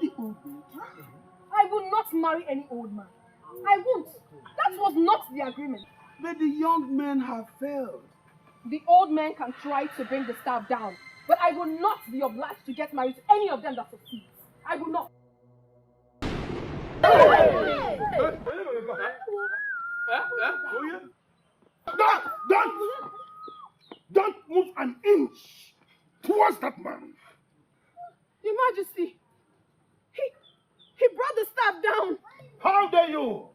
Marry old man. I will not marry any old man. I won't. That was not the agreement. But the young men have failed. The old men can try to bring the staff down, but I will not be obliged to get married to any of them that succeeds. I will not. Don't move an inch towards that man. Your Majesty, he brought the staff down. How dare you?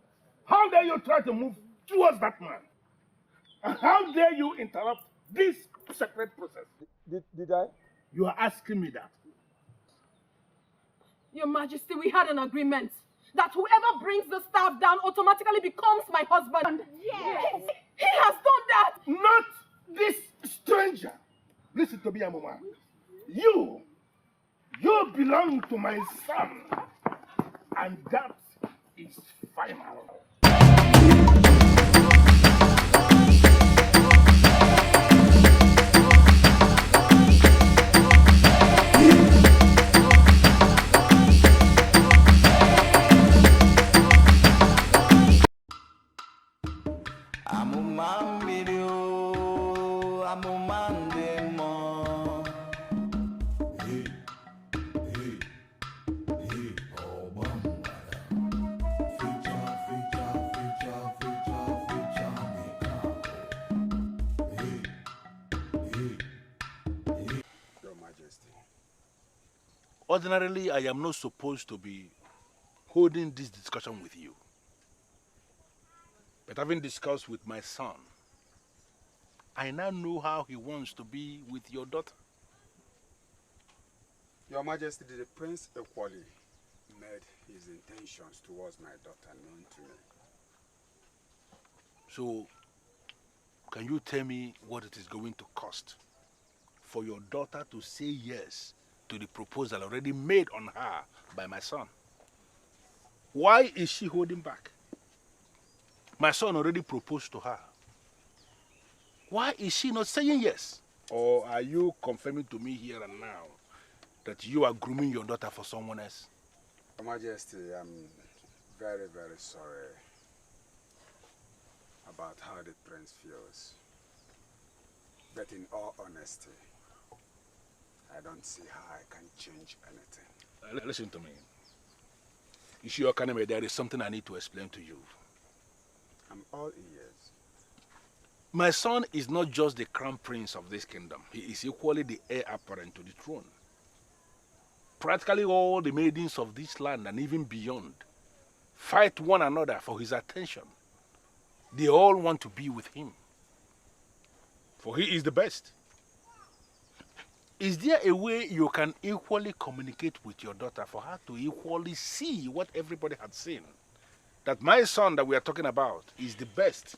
How dare you try to move towards that man? And how dare you interrupt this sacred process? Did I? You are asking me that. Your Majesty, we had an agreement that whoever brings the staff down automatically becomes my husband. Yes. He has done that. Not this stranger. Listen to me, Amoma. You belong to my son. And that is final. Ordinarily, I am not supposed to be holding this discussion with you. But having discussed with my son, I now know how he wants to be with your daughter. Your Majesty, the Prince equally made his intentions towards my daughter known to me. So, can you tell me what it is going to cost for your daughter to say yes to the proposal already made on her by my son? Why is she holding back? My son already proposed to her. Why is she not saying yes? Or are you confirming to me here and now that you are grooming your daughter for someone else? Your Majesty, I'm very, very sorry about how the Prince feels. But in all honesty, I don't see how I can change anything. Listen to me. Ishio Kaneme, there is something I need to explain to you. I'm all ears. My son is not just the crown prince of this kingdom. He is equally the heir apparent to the throne. Practically all the maidens of this land and even beyond fight one another for his attention. They all want to be with him. For he is the best. Is there a way you can equally communicate with your daughter for her to equally see what everybody had seen? That my son that we are talking about is the best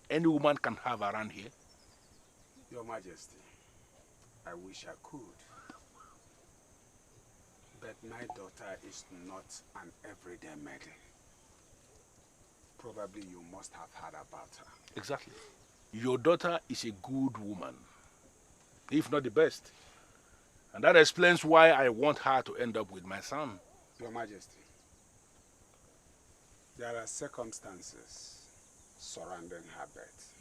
any woman can have around here? Your Majesty, I wish I could. But my daughter is not an everyday maiden. Probably you must have heard about her. Exactly. Your daughter is a good woman, if not the best. And that explains why I want her to end up with my son. Your Majesty, there are circumstances surrounding her birth.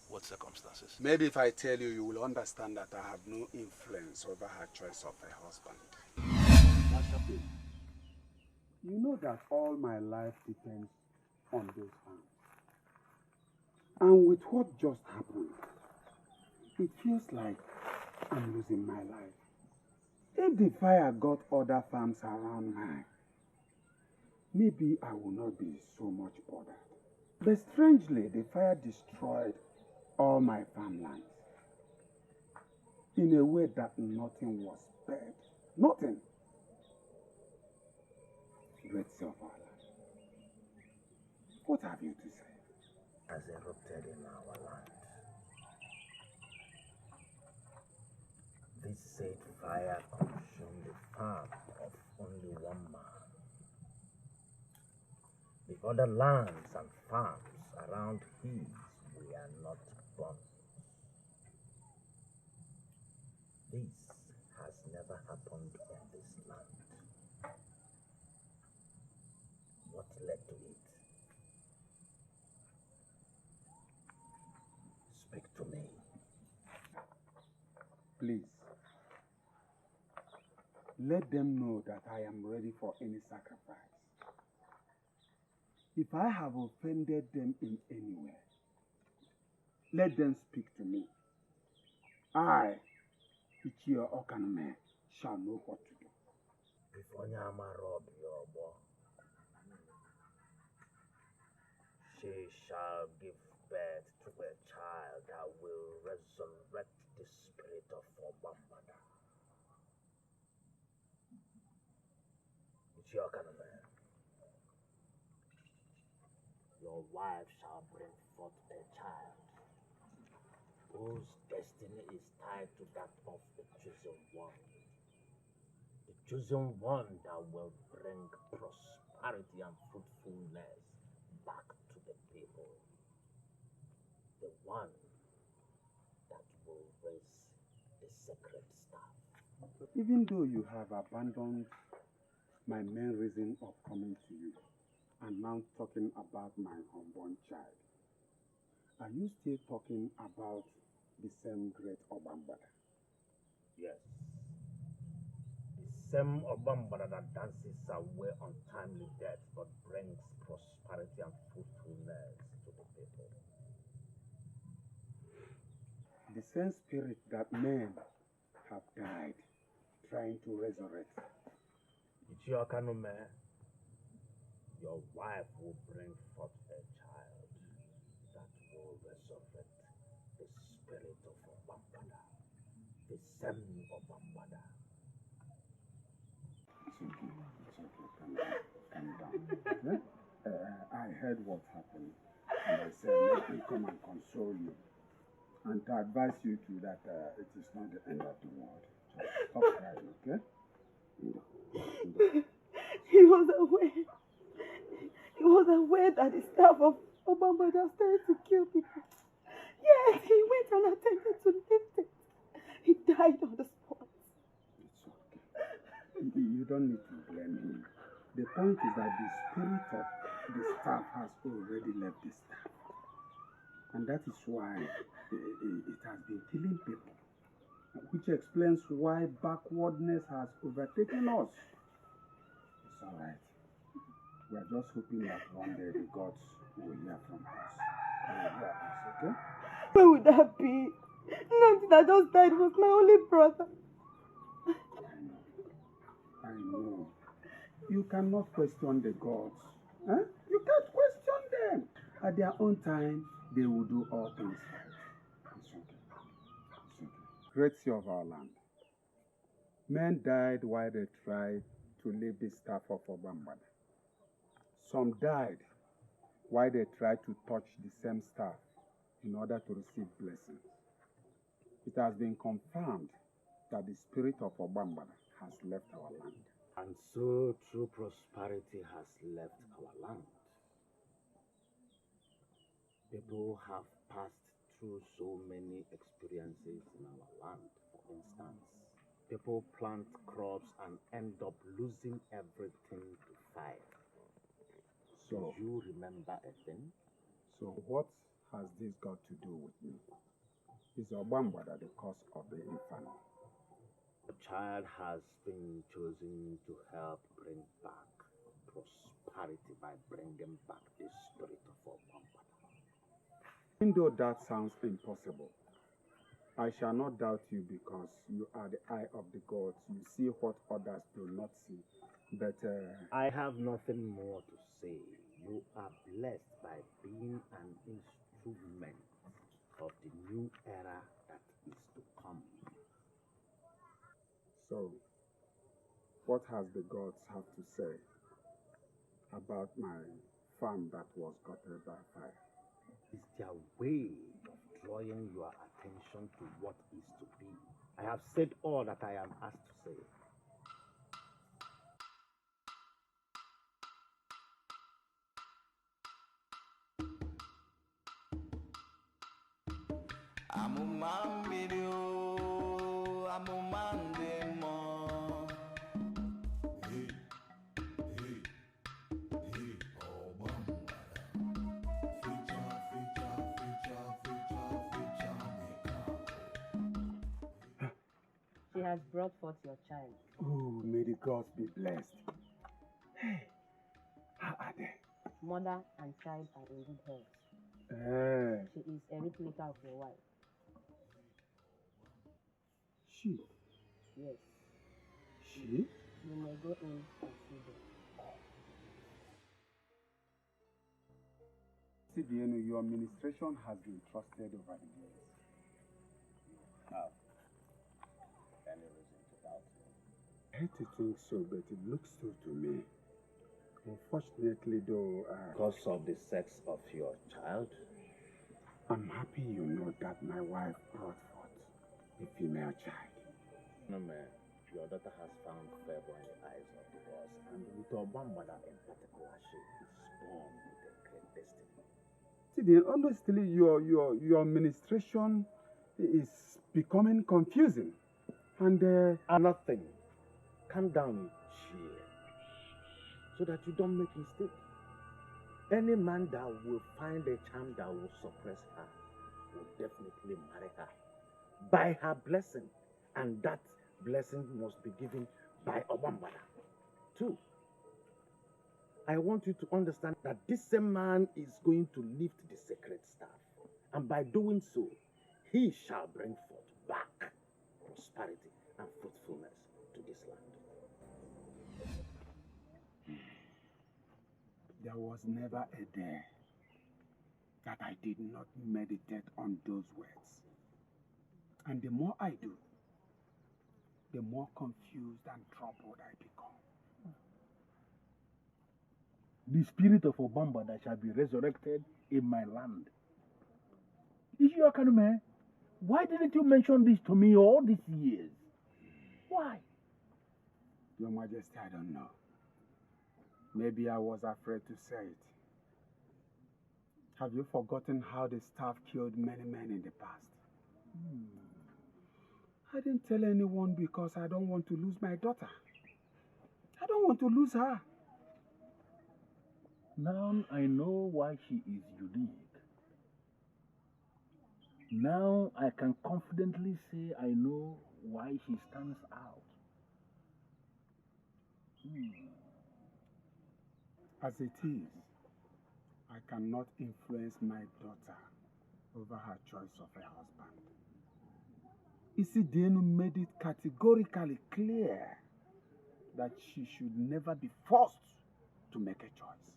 What circumstances? Maybe if I tell you, you will understand that I have no influence over her choice of a husband. Master, you know that all my life depends on those hands. And with what just happened, it feels like I'm losing my life. If the fire got other farms around mine, maybe I will not be so much bothered. But strangely, the fire destroyed all my farmlands in a way that nothing was spared. Nothing. Great Silver, what have you to say? Has erupted in our land. This said fire consumed the farm of only one man. The other lands and farms around his were not burned. This has never happened in this land. Please, let them know that I am ready for any sacrifice. If I have offended them in any way, let them speak to me. I, Ichio Okanome, shall know what to do. Before Nyama rob your boy, she shall give birth to a child that will resurrect the spirit of Obambada. It's your kind of man. Your wife shall bring forth a child whose destiny is tied to that of the chosen one. The chosen one that will bring prosperity and fruitfulness back to the people. The one that will raise the sacred staff. Even though you have abandoned my main reason of coming to you and now talking about my unborn child, are you still talking about the same great Obambada? Yes. The same Obambada that dances away untimely death but brings prosperity and fruitfulness to the people. The same spirit that men have died trying to resurrect. Ichiokanume, your wife will bring forth a child that will resurrect the spirit of Obambada, the same Obambada. It's okay, calm down. Okay? I heard what happened, and I said, let me come and console you, and to advise you too that it is not the end of the world. Just stop crying, okay? He was aware that the staff of Obama started to kill people. Yes, he went and attempted to lift it. He died on the spot. It's okay. You don't need to blame him. The point is that the spirit of the staff has already left the staff. And that is why it has been killing people. Which explains why backwardness has overtaken us. It's all right. We are just hoping that one day the gods will hear from us. They will hear us, okay? Where would that be? Nothing that just died was my only brother. I know. You cannot question the gods. Huh? You can't question them. At their own time, they will do all things right. It's okay. It's okay. Great sea of our land. Men died while they tried to leave the staff of Obambada. Some died while they tried to touch the same staff in order to receive blessings. It has been confirmed that the spirit of Obambada has left our land. And so true prosperity has left our land. People have passed through so many experiences in our land. For instance, people plant crops and end up losing everything to fire. So, do you remember a thing? So what has this got to do with me? Is Obambada the cause of the inferno? The child has been chosen to help bring back prosperity by bringing back the spirit of Obambada. Even though that sounds impossible, I shall not doubt you because you are the eye of the gods. You see what others do not see. But I have nothing more to say. You are blessed by being an instrument of the new era that is to come. So, what has the gods have to say about my farm that was gutted by fire? It's their way of drawing your attention to what is to be. I have said all that I am asked to say. I'm a man video, I'm a man demo. Hey, hey, hey, Obambada. Feature, has brought forth your child. Oh, may the gods be blessed. Hey, how are they? Mother and child are in good health. She is a replica of your wife. She? Yes. She? You may go in and see them. CDN, your administration has been trusted over the years. How? Any reason to doubt me? I hate to think so, but it looks so to me. Unfortunately, though, Because of the sex of your child? I'm happy you know that my wife brought forth a female child. No, man. Your daughter has found favor in the eyes of the boss, and with your mother in particular, she is born with a great destiny. CDN, honestly, your administration is becoming confusing. And nothing. Calm down, you cheer, so that you don't make mistake. Any man that will find a charm that will suppress her will definitely marry her by her blessing, and that blessing must be given by Obambada. 2, I want you to understand that this same man is going to lift the sacred staff, and by doing so, he shall bring forth back prosperity and fruitfulness to this land. there was never a day that I did not meditate on those words. And the more I do, the more confused and troubled I become. The spirit of Obambada shall be resurrected in my land. Ishiakanume, why didn't you mention this to me all these years? Why? Your Majesty, I don't know. Maybe I was afraid to say it. Have you forgotten how the staff killed many men in the past? I didn't tell anyone because I don't want to lose my daughter. I don't want to lose her. Now I know why she is unique. Now I can confidently say I know why she stands out. As it is, I cannot influence my daughter over her choice of a husband. Isidenu made it categorically clear that she should never be forced to make a choice.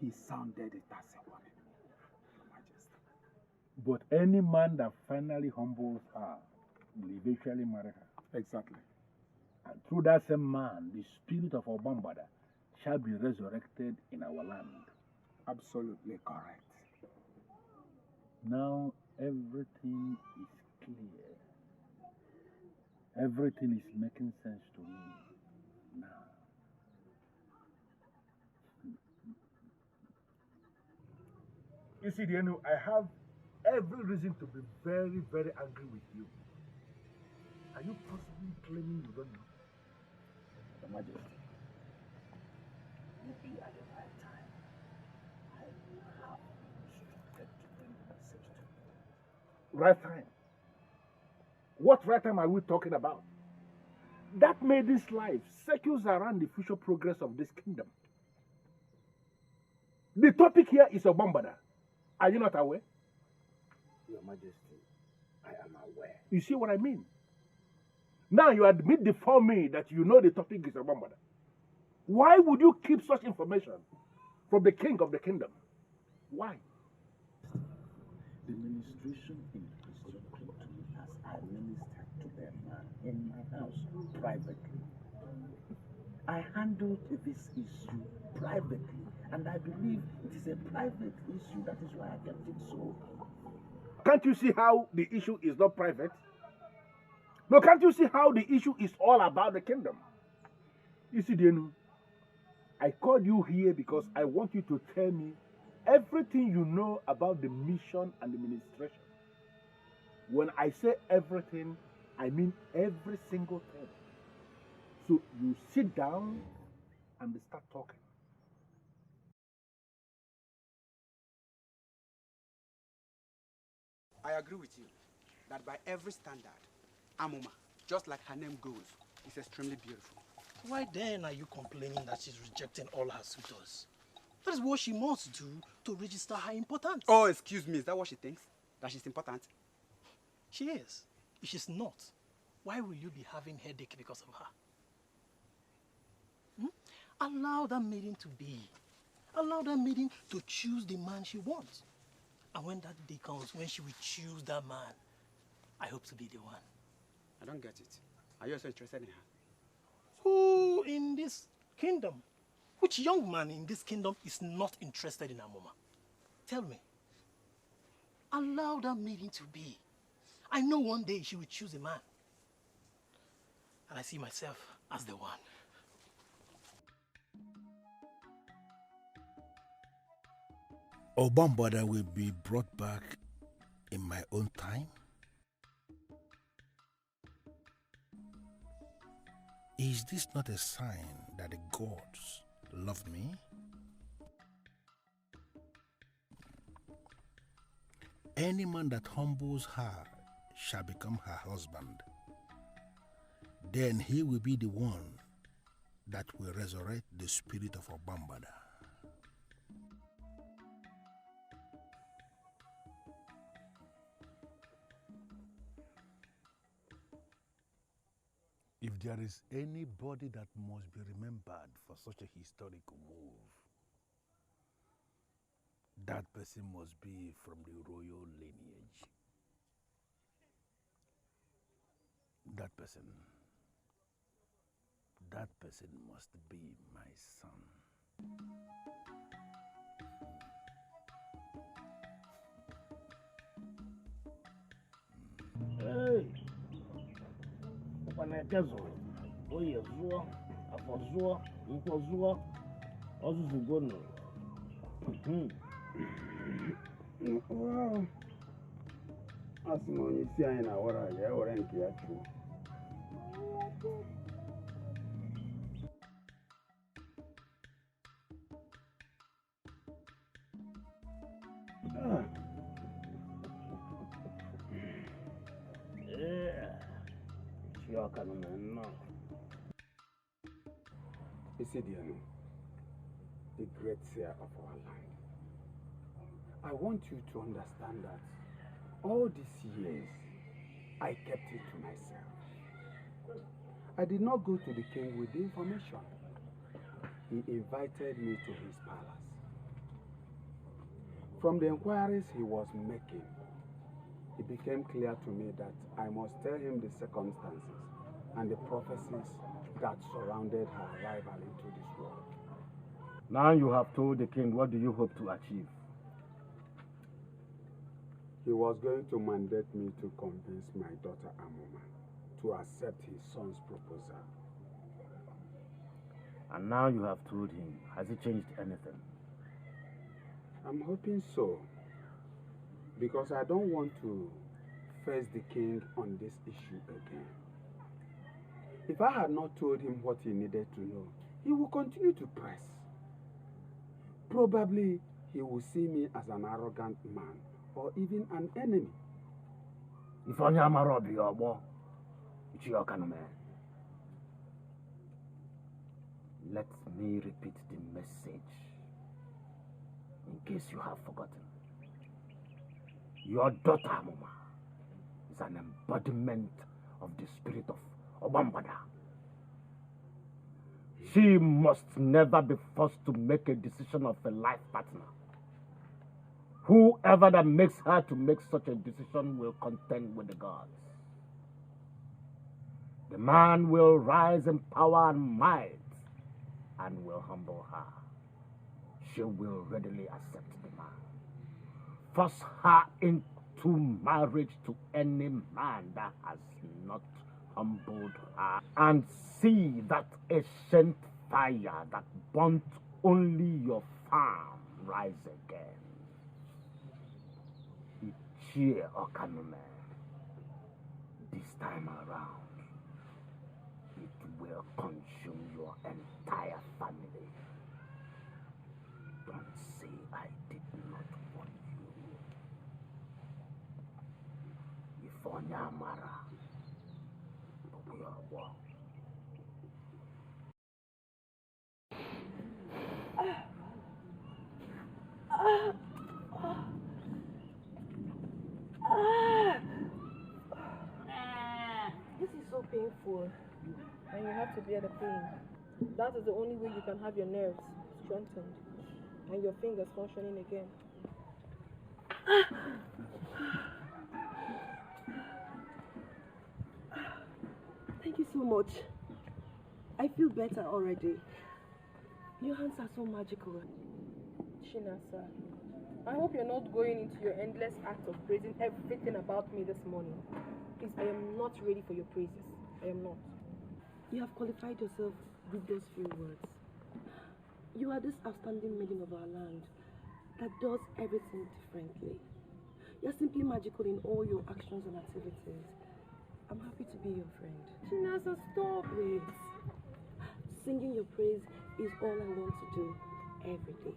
He sounded it as a warning, Your Majesty. But any man that finally humbles her will eventually marry her. Exactly. And through that same man, the spirit of Obambada shall be resurrected in our land. Absolutely correct. Now everything is clear. Everything is making sense to me now. You see, Dienu, I have every reason to be very, very angry with you. Are you possibly claiming you don't know? Your Majesty, maybe at the right time, I have instructed to bring the message to you. Right time? What right time are we talking about? That maiden's life circles around the future progress of this kingdom. The topic here is Obambada. Are you not aware? Your Majesty, I am aware. You see what I mean? Now you admit before me that you know the topic is Obambada. Why would you keep such information from the king of the kingdom? Why? The ministration in question came to me as I ministered to a man in my house privately. I handled this issue privately, and I believe it is a private issue. That is why I kept it so. Can't you see how the issue is not private? No, can't you see how the issue is all about the kingdom? You see, Denu, I called you here because I want you to tell me everything you know about the mission and the ministration. When I say everything, I mean every single thing. So you sit down and start talking. I agree with you that by every standard, Amuma just like her name goes. It's extremely beautiful. Why then are you complaining that she's rejecting all her suitors? That is what she must do to register her importance. Oh, excuse me, is that what she thinks? That she's important? She is. If she's not, why will you be having headache because of her? Allow that maiden to be. Allow that maiden to choose the man she wants. And when that day comes, when she will choose that man, I hope to be the one. I don't get it. Are you also interested in her? Who in this kingdom? Which young man in this kingdom is not interested in Amoma? Tell me. Allow that maiden to be. I know one day she will choose a man. And I see myself as the one. Obambada will be brought back in my own time? Is this not a sign that the gods love me? Any man that humbles her shall become her husband. Then he will be the one that will resurrect the spirit of Obambada. If there is anybody that must be remembered for such a historical move, that person must be from the royal lineage. That person must be my son. Hey! Ugezu, Ugezu, AforevoTV, Ugezu, Ozuzugono. Well, as money see in our area, or in Kiatu. You see, Diano, the great seer of our land. I want you to understand that all these years, I kept it to myself. I did not go to the king with the information. He invited me to his palace. From the inquiries he was making, it became clear to me that I must tell him the circumstances and the prophecies that surrounded her arrival into this world. Now you have told the king, what do you hope to achieve? He was going to mandate me to convince my daughter Amoma to accept his son's proposal. And now you have told him, has he changed anything? I'm hoping so, because I don't want to face the king on this issue again. If I had not told him what he needed to know, he will continue to press. Probably he will see me as an arrogant man or even an enemy. If only I'm a robber, let me repeat the message in case you have forgotten. Your daughter, Amoma, is an embodiment of the spirit of Obambada. She must never be forced to make a decision of a life partner. Whoever that makes her to make such a decision will contend with the gods. The man will rise in power and might and will humble her. She will readily accept the man. Force her into marriage to any man that has not humbled her, and see that ancient fire that burnt only your farm rise again. Ichie Okanume, this time around, it will consume your entire family. Don't say I did not warn you. If Onyamara, Wow. This is so painful, and you have to bear the pain. That is the only way you can have your nerves strengthened and your fingers functioning again. Thank you so much. I feel better already. Your hands are so magical. Shinasa, I hope you're not going into your endless act of praising everything about me this morning. Please, I am not ready for your praises. I am not. You have qualified yourself with those few words. You are this outstanding maiden of our land that does everything differently. You're simply magical in all your actions and activities. I'm happy to be your friend. Shinasa, stop. Wait. Singing your praise is all I want to do every day.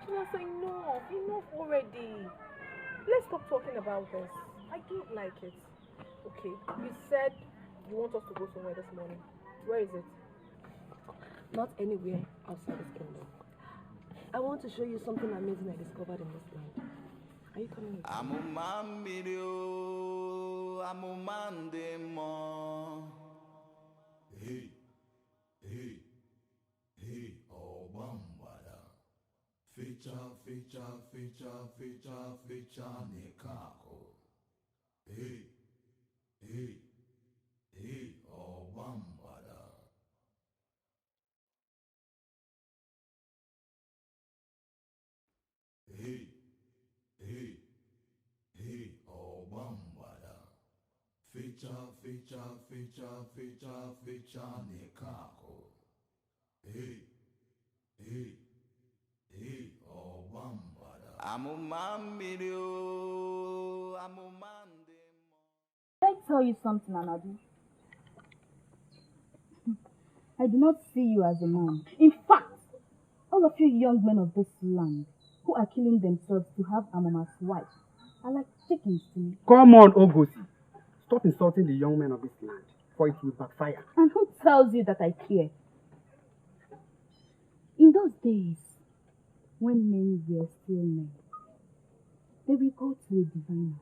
Shinasa, enough. Enough already. Let's stop talking about this. I don't like it. Okay, you said you want us to go somewhere this morning. Where is it? Not anywhere outside this kingdom. I want to show you something amazing I discovered in this land. Are you coming with me? Hey, hey, hey, oh bambada. Fecha, nekako. Hey, hey, hey, oh bambada. Hey, hey, hey, oh bambada. Fecha, nekako. Hey, hey, hey, oh bambada. Can I tell you something, Anadu? I do not see you as a man. In fact, all of you young men of this land who are killing themselves to have Amama's wife are like chickens to me. Come on, Ugezu. Stop insulting the young men of this land, for it will backfire. And who tells you that I care? In those days, when men were still men, they will go to a diviner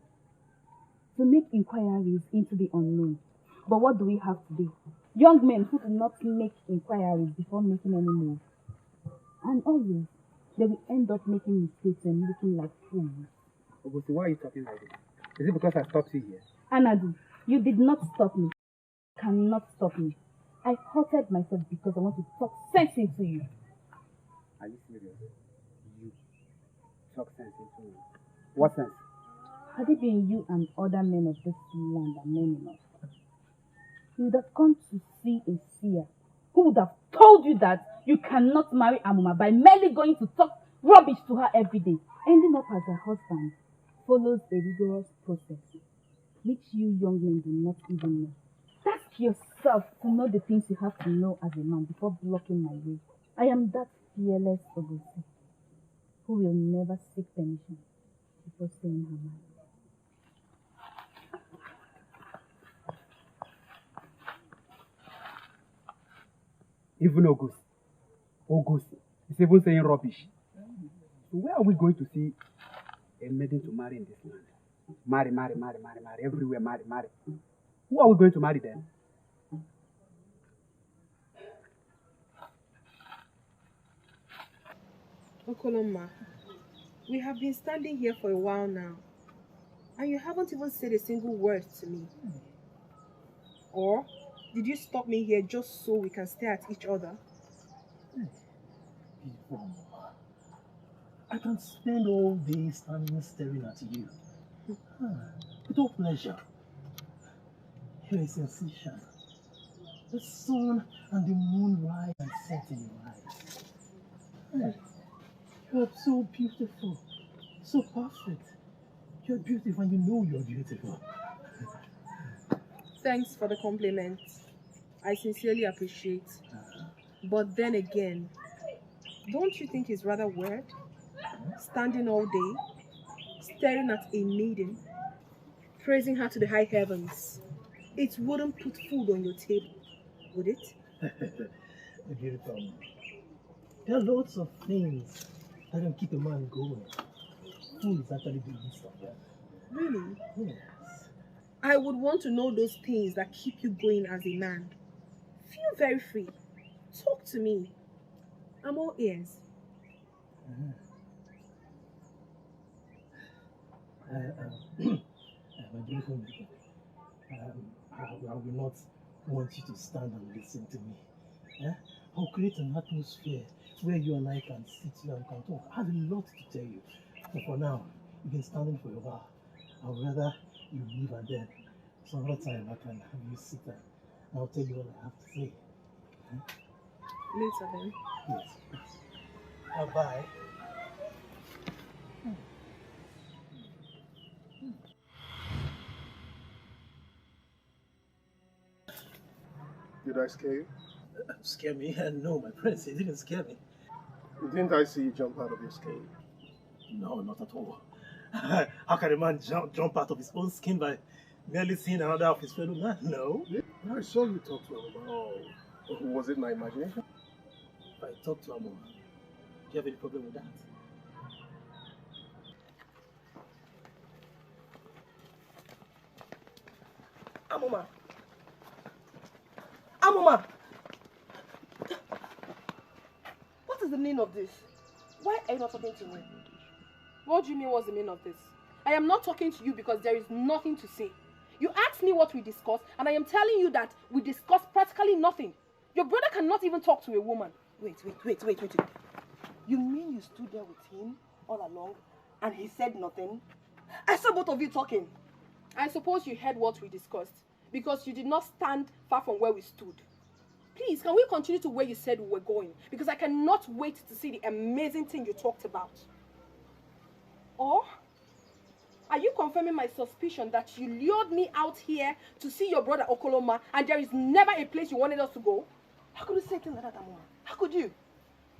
to make inquiries into the unknown. But what do we have today? Young men who do not make inquiries before making any move. And always, they will end up making mistakes and looking like fools. Ugezu, why are you talking like this? Is it because I stopped you here? Anadu, you did not stop me. You cannot stop me. I halted myself because I want to talk sense into you. Are you serious? You talk sense into me. What sense? Had it been you and other men of this land are men enough, you would have come to see a seer who would have told you that you cannot marry Amuma by merely going to talk rubbish to her every day. Ending up as her husband follows a rigorous process, which you young men do not even know. Ask yourself to know the things you have to know as a man before blocking my way. I am that fearless Ugezu who will never seek permission before saying her mind. Even Ugezu is even saying rubbish. So where are we going to see a maiden to marry in this land? Marry, everywhere, marry. Who are we going to marry then? Okoloma, we have been standing here for a while now, and you haven't even said a single word to me. Or did you stop me here just so we can stare at each other? I can spend all day standing staring at you. With all pleasure. You're a sensation. The sun and the moon rise and set in your eyes. You are so beautiful, so perfect. You're beautiful and you know you're beautiful. Thanks for the compliment. I sincerely appreciate. But then again, don't you think it's rather weird? Standing all day, staring at a maiden, praising her to the high heavens. it wouldn't put food on your table, would it? Beautiful. There are lots of things that can keep a man going. Food is actually the least of them. Really? Yes. I would want to know those things that keep you going as a man. Feel very free. Talk to me. I'm all ears. My beautiful lady, I will not want you to stand and listen to me. I'll create an atmosphere where you and I can sit here and can talk. I have a lot to tell you. But for now, you've been standing for a while. I would rather you leave and then some other time I can have you sit and I'll tell you what I have to say. Later then. Yes. Bye. Did I scare you? Scare me? No, my prince, it didn't scare me. Didn't I see you jump out of your skin? No, not at all. How can a man jump out of his own skin by merely seeing another of his fellow man? No. I saw you talk to a woman. Oh, was it my imagination? If I talk to a woman, do you have any problem with that? Amoma. Amoma! What is the meaning of this? Why are you not talking to me? What do you mean what's the meaning of this? I am not talking to you because there is nothing to say. You asked me what we discussed and I am telling you that we discussed practically nothing. Your brother cannot even talk to a woman. Wait. You mean you stood there with him all along and he said nothing? I saw both of you talking. I suppose you heard what we discussed because you did not stand far from where we stood. Please, can we continue to where you said we were going? Because I cannot wait to see the amazing thing you talked about. Or are you confirming my suspicion that you lured me out here to see your brother Okoloma and there is never a place you wanted us to go? How could you say a thing like that, Amoma? How could you?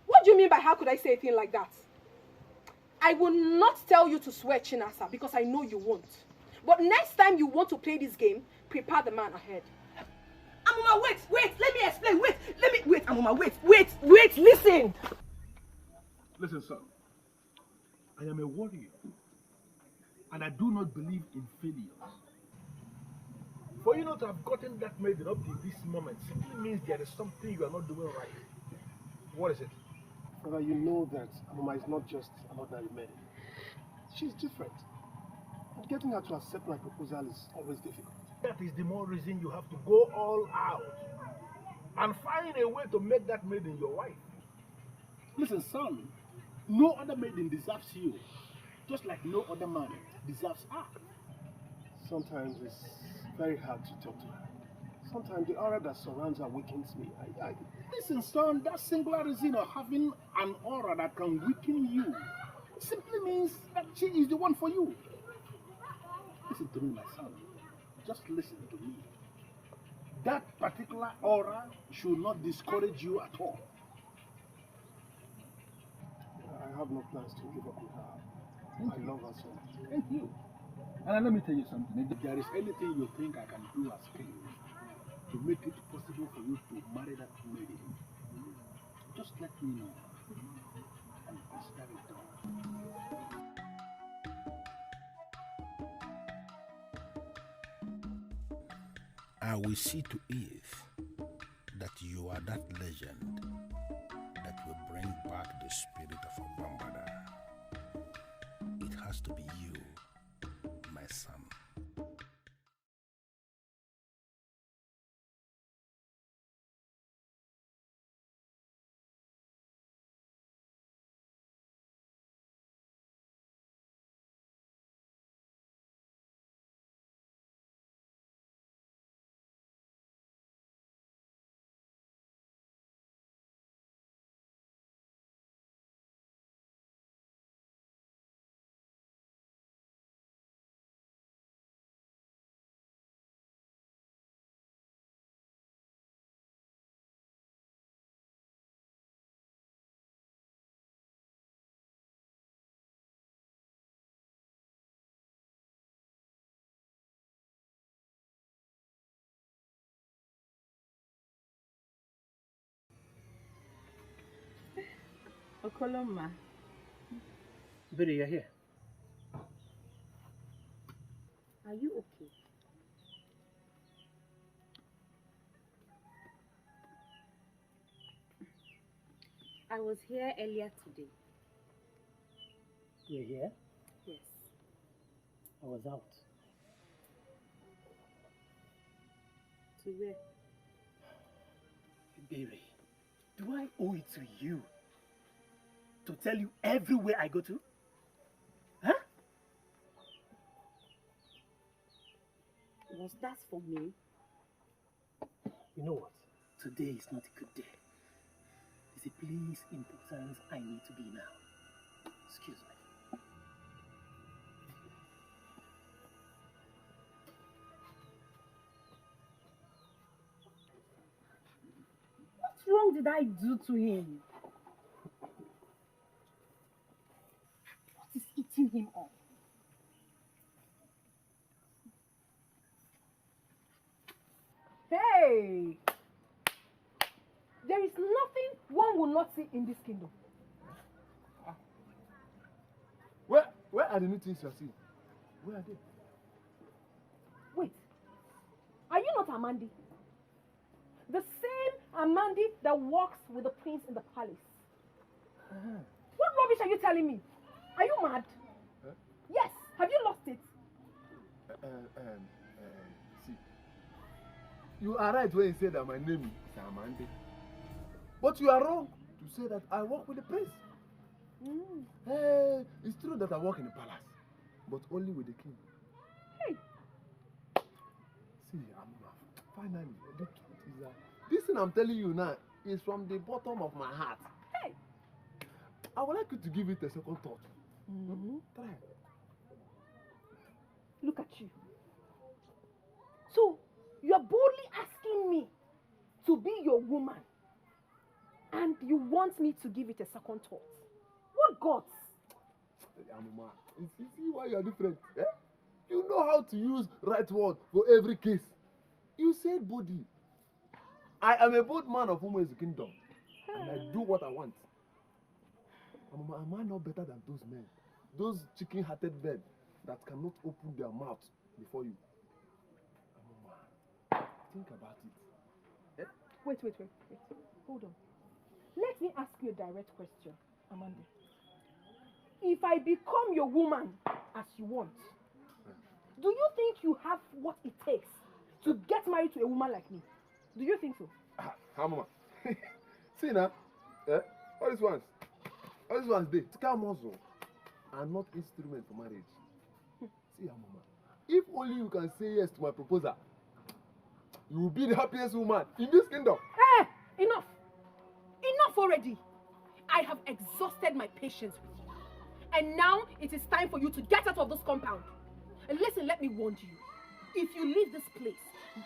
What do you mean by how could I say a thing like that? I will not tell you to swear Chinasa because I know you won't. But next time you want to play this game, prepare the man ahead. Amoma, wait, let me explain, wait, Amoma, wait, listen. Listen, son. I am a warrior. And I do not believe in failures. For you not to have gotten that maiden up to this moment simply means there is something you are not doing right. What is it? Father, you know that Amoma is not just an ordinary maiden. She's different. And getting her to accept my proposal is always difficult. That is the more reason you have to go all out and find a way to make that maiden your wife. Listen, son, no other maiden deserves you, just like no other man deserves her. Sometimes it's very hard to talk to her. Sometimes the aura that surrounds her weakens me. Listen, son, that singular reason of having an aura that can weaken you simply means that she is the one for you. Listen to me, my son. Just listen to me. That particular aura should not discourage you at all. I have no plans to give up with her. I love her so much. Thank you. And let me tell you something. If there is anything you think I can do as king to make it possible for you to marry that lady, just let me know. And consider it done. I will see to it that you are that legend that will bring back the spirit of Obambada. It has to be you, my son. Okoloma. Biddy, you're here. Are you okay? I was here earlier today. You're here? Yes. I was out. To where? Baby, do I owe it to you to tell you everywhere I go to? Huh? Was that for me? You know what? Today is not a good day. There's a place important I need to be now. Excuse me. What wrong did I do to him? What is eating him up? Hey! There is nothing one will not see in this kingdom. Where are the new things you're seeing? Where are they? Wait, are you not Amandi? The same Amandi that walks with the prince in the palace. What rubbish are you telling me? Are you mad? Huh? Yes, have you lost it? See, you are right when you say that my name is Amande. But you are wrong to say that I work with the prince. It's true that I work in the palace, but only with the king. Hey. See, finally, the truth is that this thing I'm telling you now is from the bottom of my heart. Hey. I would like you to give it a second thought. Try. Look at you. So, you are boldly asking me to be your woman, and you want me to give it a second thought. What gods? Amuma, you see why you are different? Eh? You know how to use right word for every case. You said body. I am a bold man of whom is the kingdom, and I do what I want. Amuma, am I not better than those men? Those chicken-hearted men that cannot open their mouth before you. Amuma, think about it. Eh? Wait. Hold on. Let me ask you a direct question, Amanda. If I become your woman as you want, do you think you have what it takes to get married to a woman like me? Do you think so? Amuma, see now, all these ones, they come muscle are not instrument for marriage. See, Amuma, if only you can say yes to my proposal, you will be the happiest woman in this kingdom. Hey, enough already. I have exhausted my patience with you, and now it is time for you to get out of this compound. And listen, let me warn you, if you leave this place,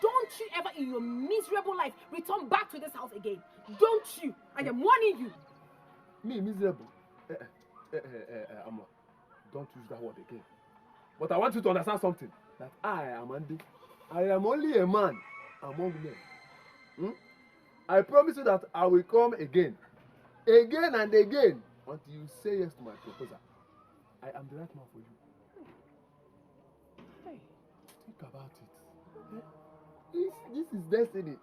don't you ever in your miserable life return back to this house again. Don't you? I am warning you. Me miserable? Amma, don't use that word again. But I want you to understand something. That I am Andy. I am only a man among men. I promise you that I will come again and again until you say yes to my proposal. I am the right man for you. Hey. Think about it. This is destiny.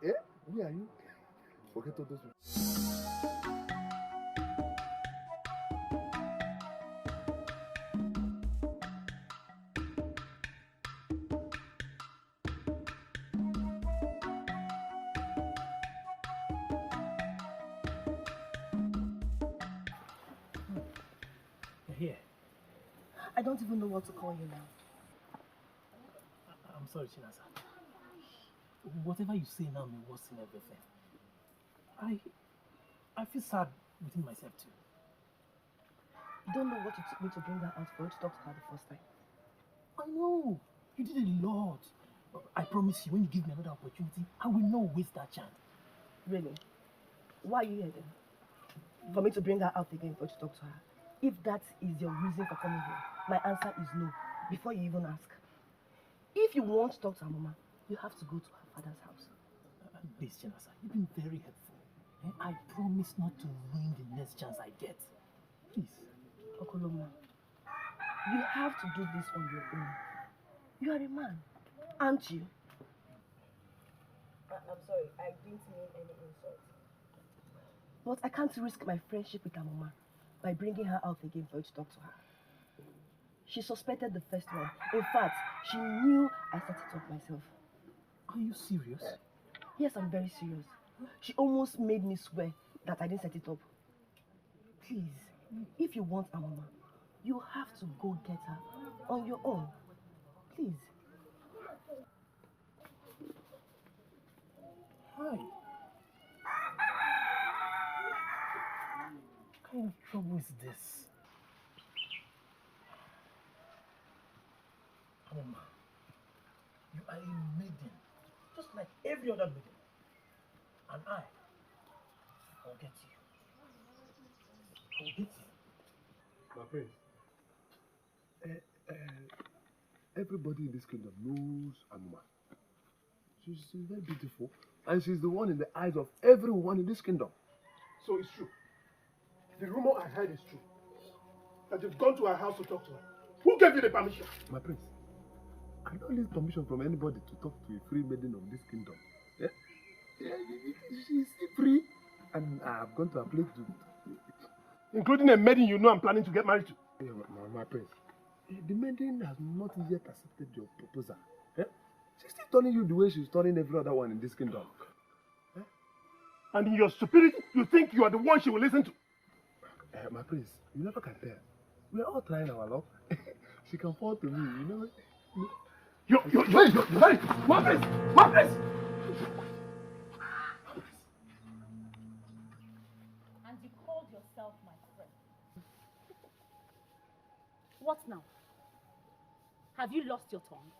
Me and you. Forget all those people. Here. I don't even know what to call you now. I'm sorry, Chinasa. Whatever you say now may worsen everything. I feel sad within myself too. You don't know what it took me to bring her out for you to talk to her the first time. I know. You did a lot. I promise you, when you give me another opportunity, I will not waste that chance. Really? Why are you here then? For me to bring her out again for you to talk to her? If that is your reason for coming here, my answer is no, before you even ask. If you want to talk to her mama, you have to go to her father's house. Please, Chinasa, you've been very helpful. I promise not to ruin the next chance I get. Please. Okoloma, you have to do this on your own. You are a man, aren't you? I'm sorry, I didn't mean any insult. But I can't risk my friendship with Amoma by bringing her out again for you to talk to her. She suspected the first one. In fact, she knew I set it up myself. Are you serious? Yes, I'm very serious. She almost made me swear that I didn't set it up. Please, if you want Amoma, you have to go get her on your own. Please. Hi. What kind of trouble is this? Amoma, you are a maiden, just like every other maiden. And I'll get you. I'll get you. My friend, everybody in this kingdom knows Amuma. She's very beautiful, and she's the one in the eyes of everyone in this kingdom. So it's true. The rumor I heard is true. That you've gone to her house to talk to her. Who gave you the permission? My prince, I don't need permission from anybody to talk to a free maiden of this kingdom. Yeah? She's free, and I've gone to a place to... Including a maiden you know I'm planning to get married to. Yeah, my prince, the maiden has not yet accepted your proposal. Yeah? She's still turning you the way she's turning every other one in this kingdom. Yeah? And in your stupidity, you think you are the one she will listen to. My prince, you never can tell. We are all trying our luck. She can fall to me, you know. Hey, my prince! My prince! And you called yourself my friend. What now? Have you lost your tongue?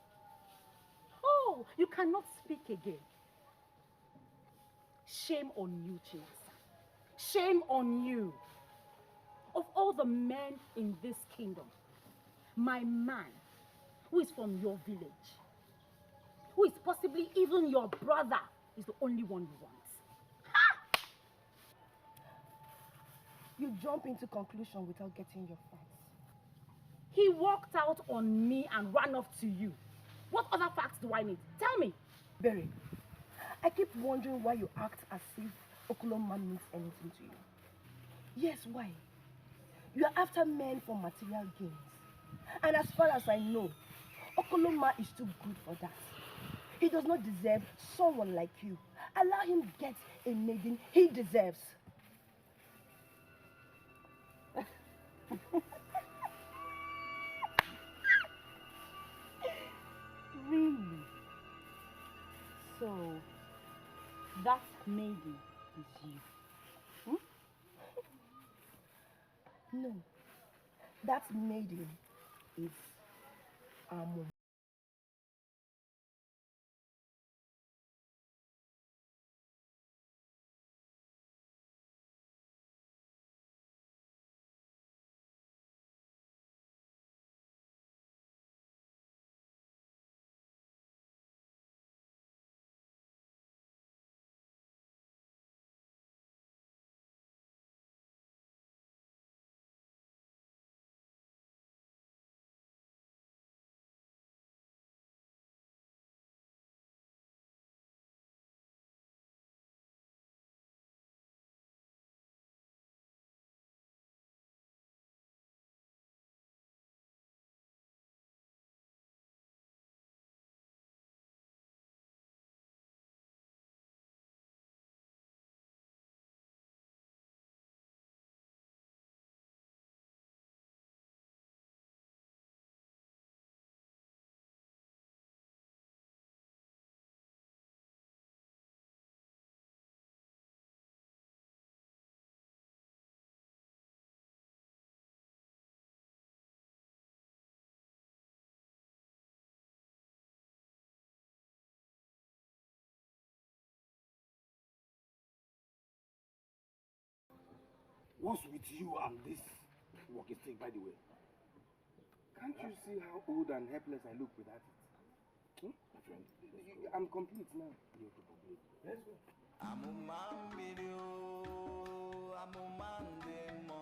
Oh, you cannot speak again. Shame on you, Chinasa. Shame on you. Of all the men in this kingdom, my man, who is from your village, who is possibly even your brother, is the only one you want. You jump into conclusion without getting your facts. He walked out on me and ran off to you. What other facts do I need? Tell me. Berry, I keep wondering why you act as if Okoloma means anything to you. Yes, why? You are after men for material gains. And as far as I know, Okoloma is too good for that. He does not deserve someone like you. Allow him get a maiden he deserves. Really? So, that maiden is you? No, that maiden is Amoma. What's with you and this walking stick, by the way? Can't you see how old and helpless I look without it? My friend, I'm complete now. You're complete. Let's go. I'm a man video. I'm a man demo.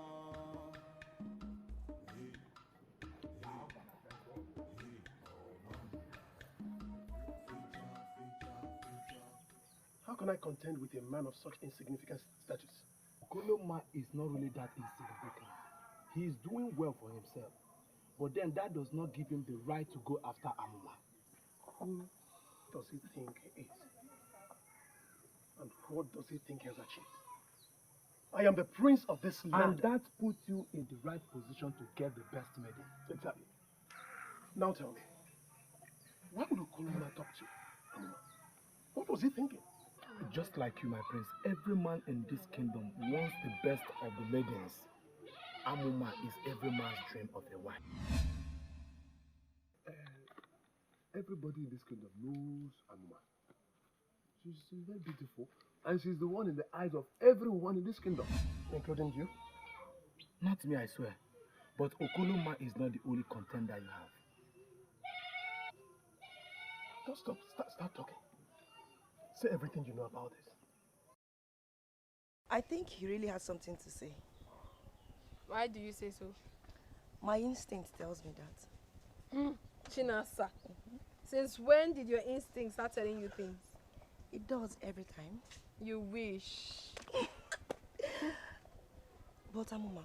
How can I contend with a man of such insignificant status? Okoloma is not really that insignificant. He is doing well for himself. But then that does not give him the right to go after Amuma. Who does he think he is? And what does he think he has achieved? I am the prince of this land. And that puts you in the right position to get the best maiden. Exactly. Now tell me, why would Okoloma talk to you? What was he thinking? Just like you, my prince, every man in this kingdom wants the best of the maidens. Amuma is every man's dream of a wife. Everybody in this kingdom knows Amuma. She's very beautiful, and she's the one in the eyes of everyone in this kingdom. Including you? Not me, I swear. But Okoloma is not the only contender you have. Just start talking. Say everything you know about this. I think he really has something to say. Why do you say so? My instinct tells me that. Chinasa, since when did your instinct start telling you things? It does every time. You wish. But Amuma,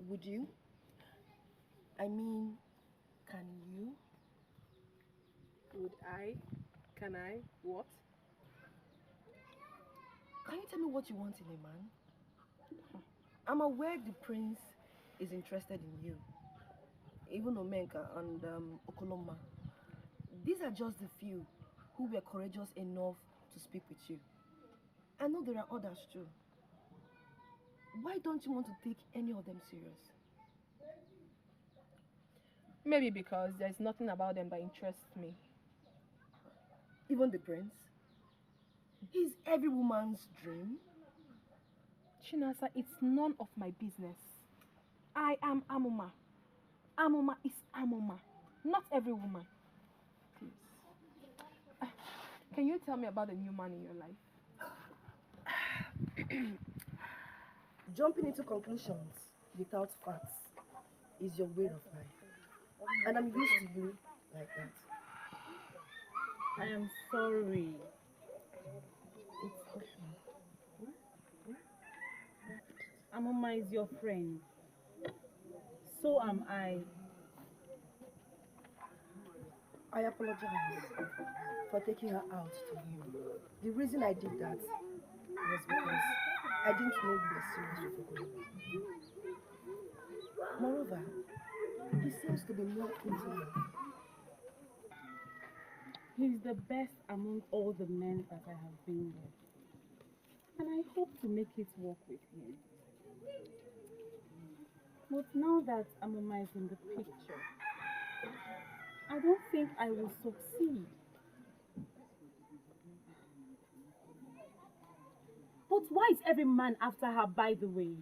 would you? I mean, can you? Would I? Can I? What? Can you tell me what you want in a man? I'm aware the prince is interested in you. Even Omenka and Okoloma. These are just the few who were courageous enough to speak with you. I know there are others too. Why don't you want to take any of them serious? Maybe because there's nothing about them that interests me. Even the prince? He's every woman's dream. Chinasa, it's none of my business. I am Amuma. Amuma is Amuma, not every woman. Please. Can you tell me about the new man in your life? Jumping into conclusions without facts is your way of life. And I'm used to you like that. I am sorry. It's okay. Amoma is your friend. So am I. I apologize for taking her out to you. The reason I did that was because I didn't know you were serious with Okorondu. Moreover, he seems to be more into her. He's the best among all the men that I have been with. And I hope to make it work with him. But now that Amoma is in the picture, I don't think I will succeed. But why is every man after her, by the way?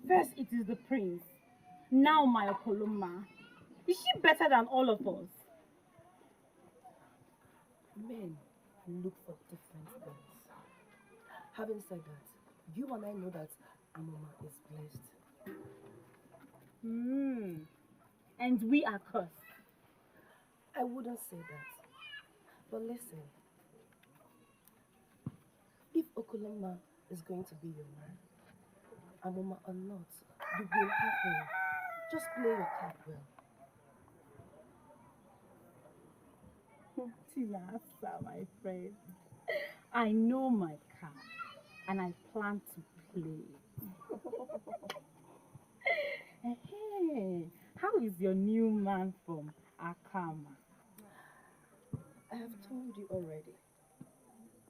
First it is the prince, now my Okoloma. Is she better than all of us? Men look for different things. Having said that, you and I know that Amoma is blessed. And we are cursed. I wouldn't say that. But listen, if Okoloma is going to be your man, Amoma or not, you will have him. Just play your card well. Tilasa, my friend. I know my card and I plan to play. Hey, how is your new man from Akama? I have told you already.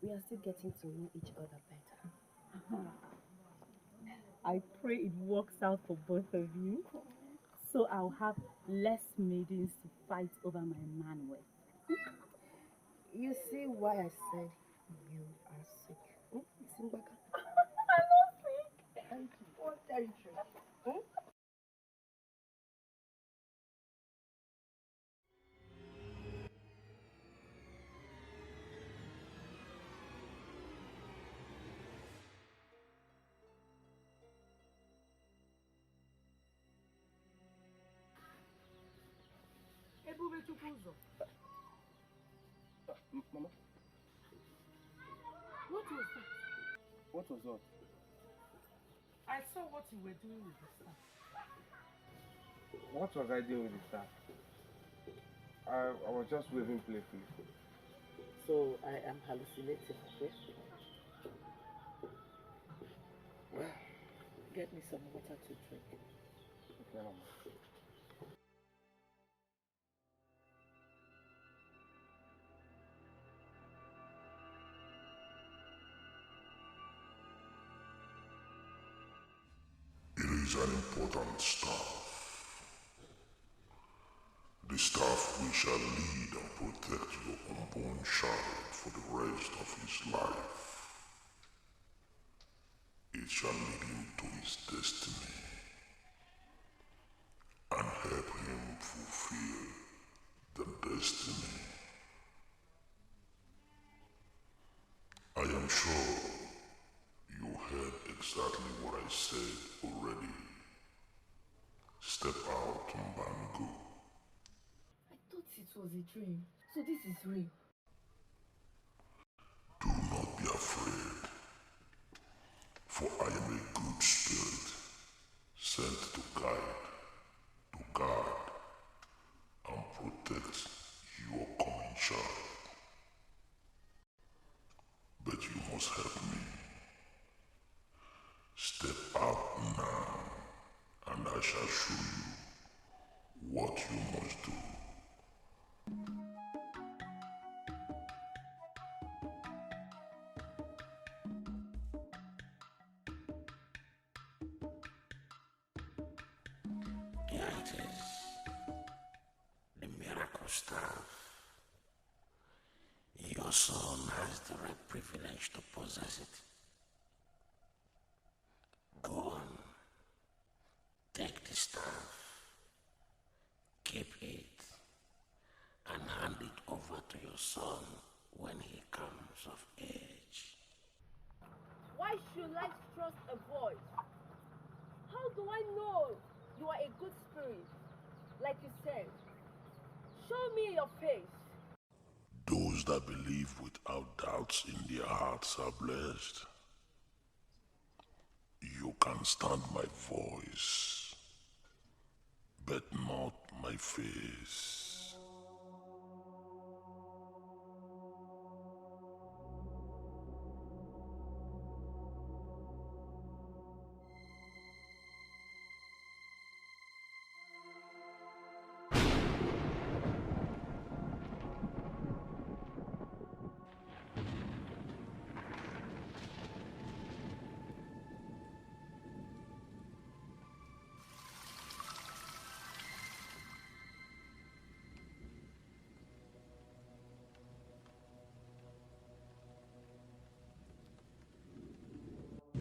We are still getting to know each other better. I pray it works out for both of you, so I'll have less maidens to fight over my man with. You see why I said you are sick? Simbaka? I'm not sick. And what territory? Mama, What was that? what was that? I saw what you were doing with the staff. What was I doing with the staff? I was just waving playfully. So I am hallucinating, okay? Well, get me some water to drink. Okay, Mama. It is an important staff. The staff which shall lead and protect your unborn child for the rest of his life. It shall lead him to his destiny and help him fulfill the destiny. I am sure you heard exactly what I said already. Step out and go. I thought it was a dream. So this is real. Do not be afraid, for I am a good spirit, sent to guide, to guard, and protect your coming child. But you must help me. Step out now, and I shall show you what you must do. Here it is, the miracle staff. Your son has the right privilege to possess it. Go on, take the staff, keep it, and hand it over to your son when he comes of age. Why should I trust a voice? How do I know you are a good spirit? Like you said, show me your face. Those that believe without doubts in their hearts are blessed. You can stand my voice, but not my face.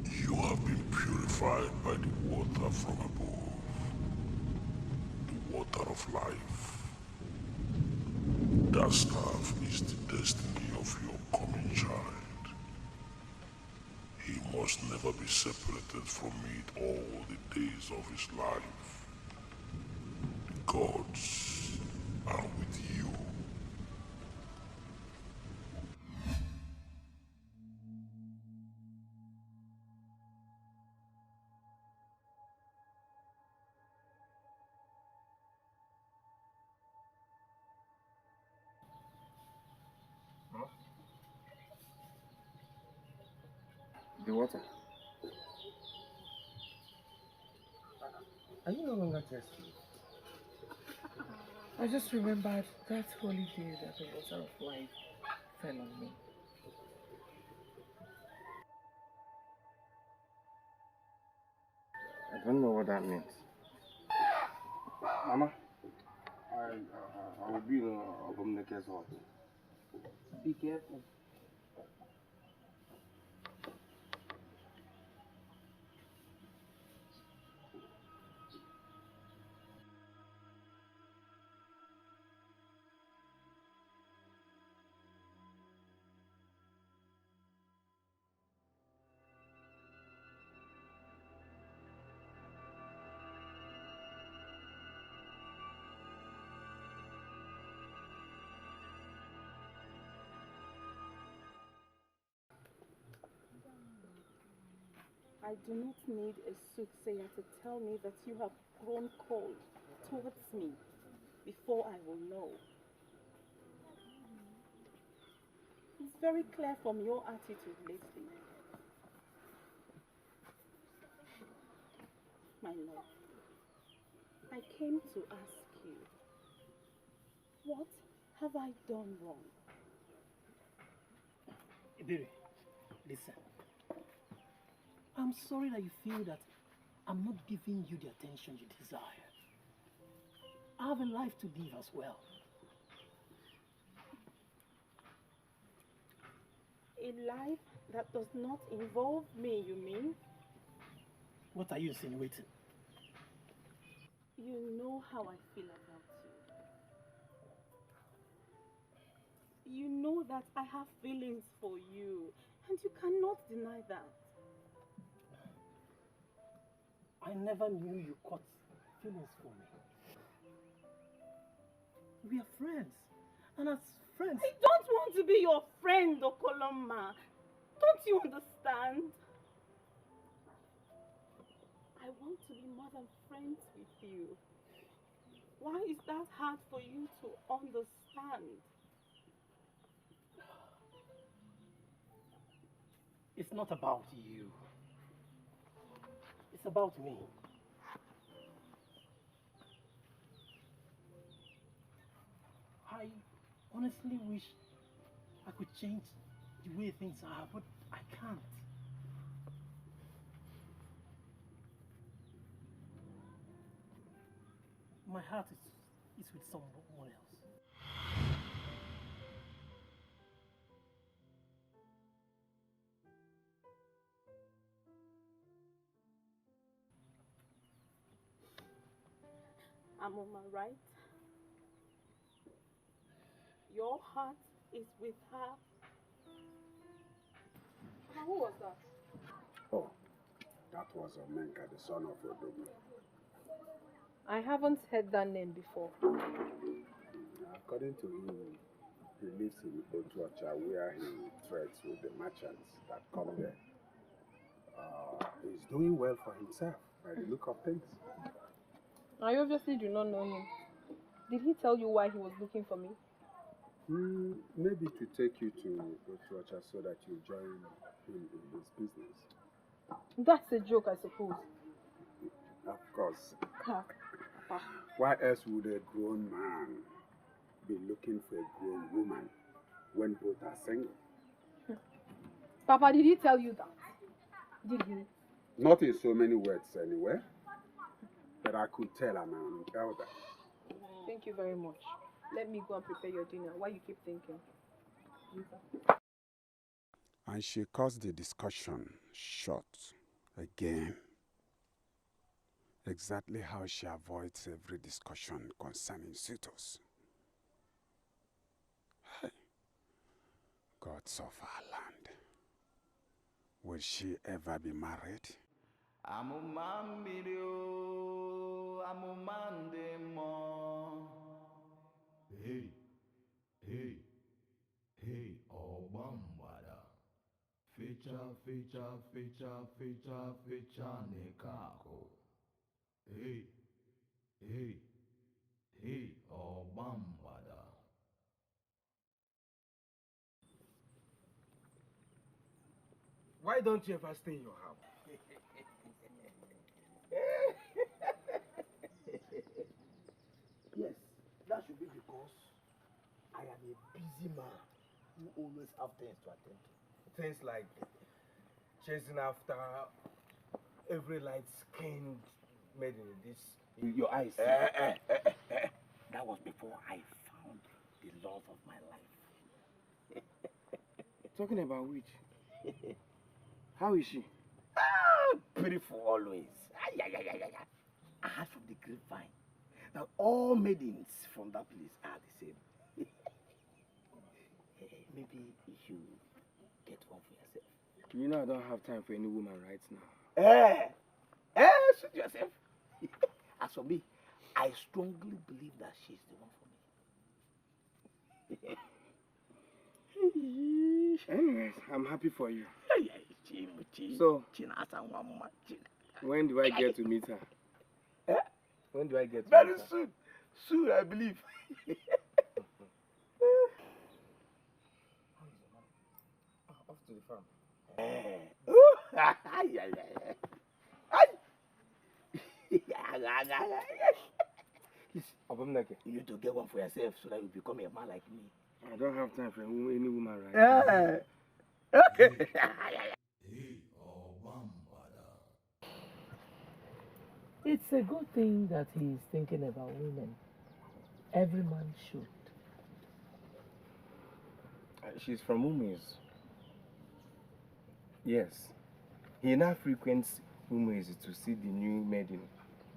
You have been purified by the water from above, the water of life. That staff is the destiny of your coming child. He must never be separated from it all the days of his life. The gods are with you. The water. Are you no longer thirsty? I just remembered that holy day that the water of life fell on me. I don't know what that means. Mama, I will be in Obumneke's hut. Be careful. I do not need a soothsayer to tell me that you have grown cold towards me before I will know. It's very clear from your attitude lately. My love, I came to ask you, what have I done wrong? Baby, listen. I'm sorry that you feel that I'm not giving you the attention you desire. I have a life to live as well. A life that does not involve me, you mean? What are you insinuating? You know how I feel about you. You know that I have feelings for you, and you cannot deny that. I never knew you caught feelings for me. We are friends, and as friends... I don't want to be your friend, Okoloma. Don't you understand? I want to be more than friends with you. Why is that hard for you to understand? It's not about you. It's about me. I honestly wish I could change the way things are, but I can't. My heart is with someone else. Amoma, right? Your heart is with her. Now, who was that? Oh, that was Omenka, the son of Odogu. I haven't heard that name before. According to him, he lives in Otuacha where he trades with the merchants that come there. He's doing well for himself by the look of things. I obviously do not know him. Did he tell you why he was looking for me? Maybe to take you to Otuacha so that you join him in his business. That's a joke, I suppose. Of course. Why else would a grown man be looking for a grown woman when both are single? Papa, did he tell you that? Did he? Not in so many words anyway, but I could tell I'm an elder. Thank you very much. Let me go and prepare your dinner. Why you keep thinking? And she cuts the discussion short again. Exactly how she avoids every discussion concerning suitors. Hey, gods of our land, will she ever be married? Hey, hey, hey, Obambada. Fecha, fecha, fecha, fecha, fecha, nekako. Hey, hey, hey, Obambada. Why don't you ever stay in your house? Yes, that should be because I am a busy man who always have things to attend to. Things like chasing after every light-skinned maiden in this. Your eyes. That was before I found the love of my life. Talking about which? How is she? Beautiful always. I heard from the grapevine that all maidens from that place are the same. Maybe you should get one for yourself. You know I don't have time for any woman right now. Suit yourself. As for me, I strongly believe that she's the one for me. Anyways, I'm happy for you. So, when do I get to meet her? Eh? When do I get to Very meet her? soon. Soon, I believe. Off to the farm. You need to get one for yourself so that you become a man like me. I don't have time for any woman right Yeah. now. Okay. It's a good thing that he's thinking about women. Every man should. She's from Umezu. Yes. He now frequents Umezu to see the new maiden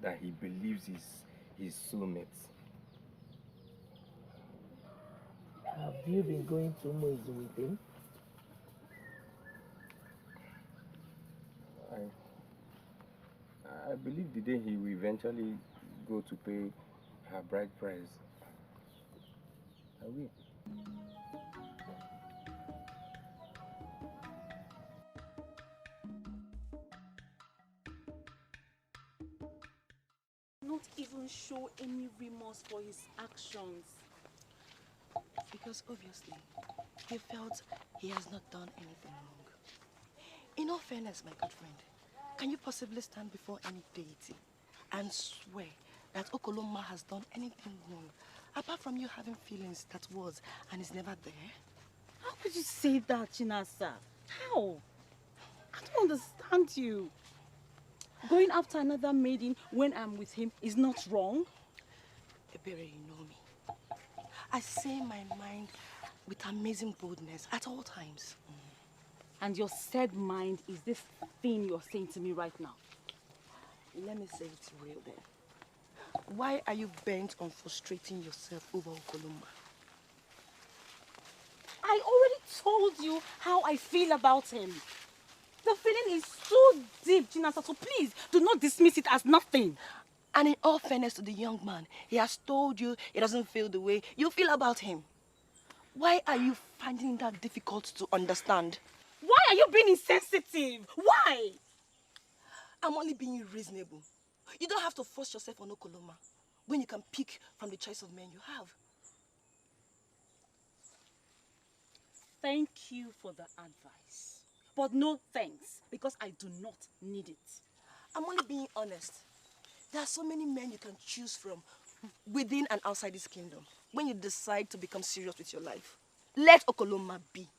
that he believes is his soulmate. Have you been going to Umezu with him? I believe the day he will eventually go to pay her bride price. I will. Not even show any remorse for his actions. Because obviously, he felt he has not done anything wrong. In all fairness, my good friend, can you possibly stand before any deity and swear that Okoloma has done anything wrong, apart from you having feelings that was and is never there? How could you say that, Chinasa? How? I don't understand you. Going after another maiden when I'm with him is not wrong. Ebere, you know me. I say my mind with amazing boldness at all times. And your said mind is this thing you're saying to me right now. Let me say it's real then. Why are you bent on frustrating yourself over Okoloma? I already told you how I feel about him. The feeling is so deep, Chinasa, so please do not dismiss it as nothing. And in all fairness to the young man, he has told you he doesn't feel the way you feel about him. Why are you finding that difficult to understand? Why are you being insensitive? Why? I'm only being reasonable. You don't have to force yourself on Okoloma when you can pick from the choice of men you have. Thank you for the advice. But no thanks, because I do not need it. I'm only being honest. There are so many men you can choose from within and outside this kingdom when you decide to become serious with your life. Let Okoloma be.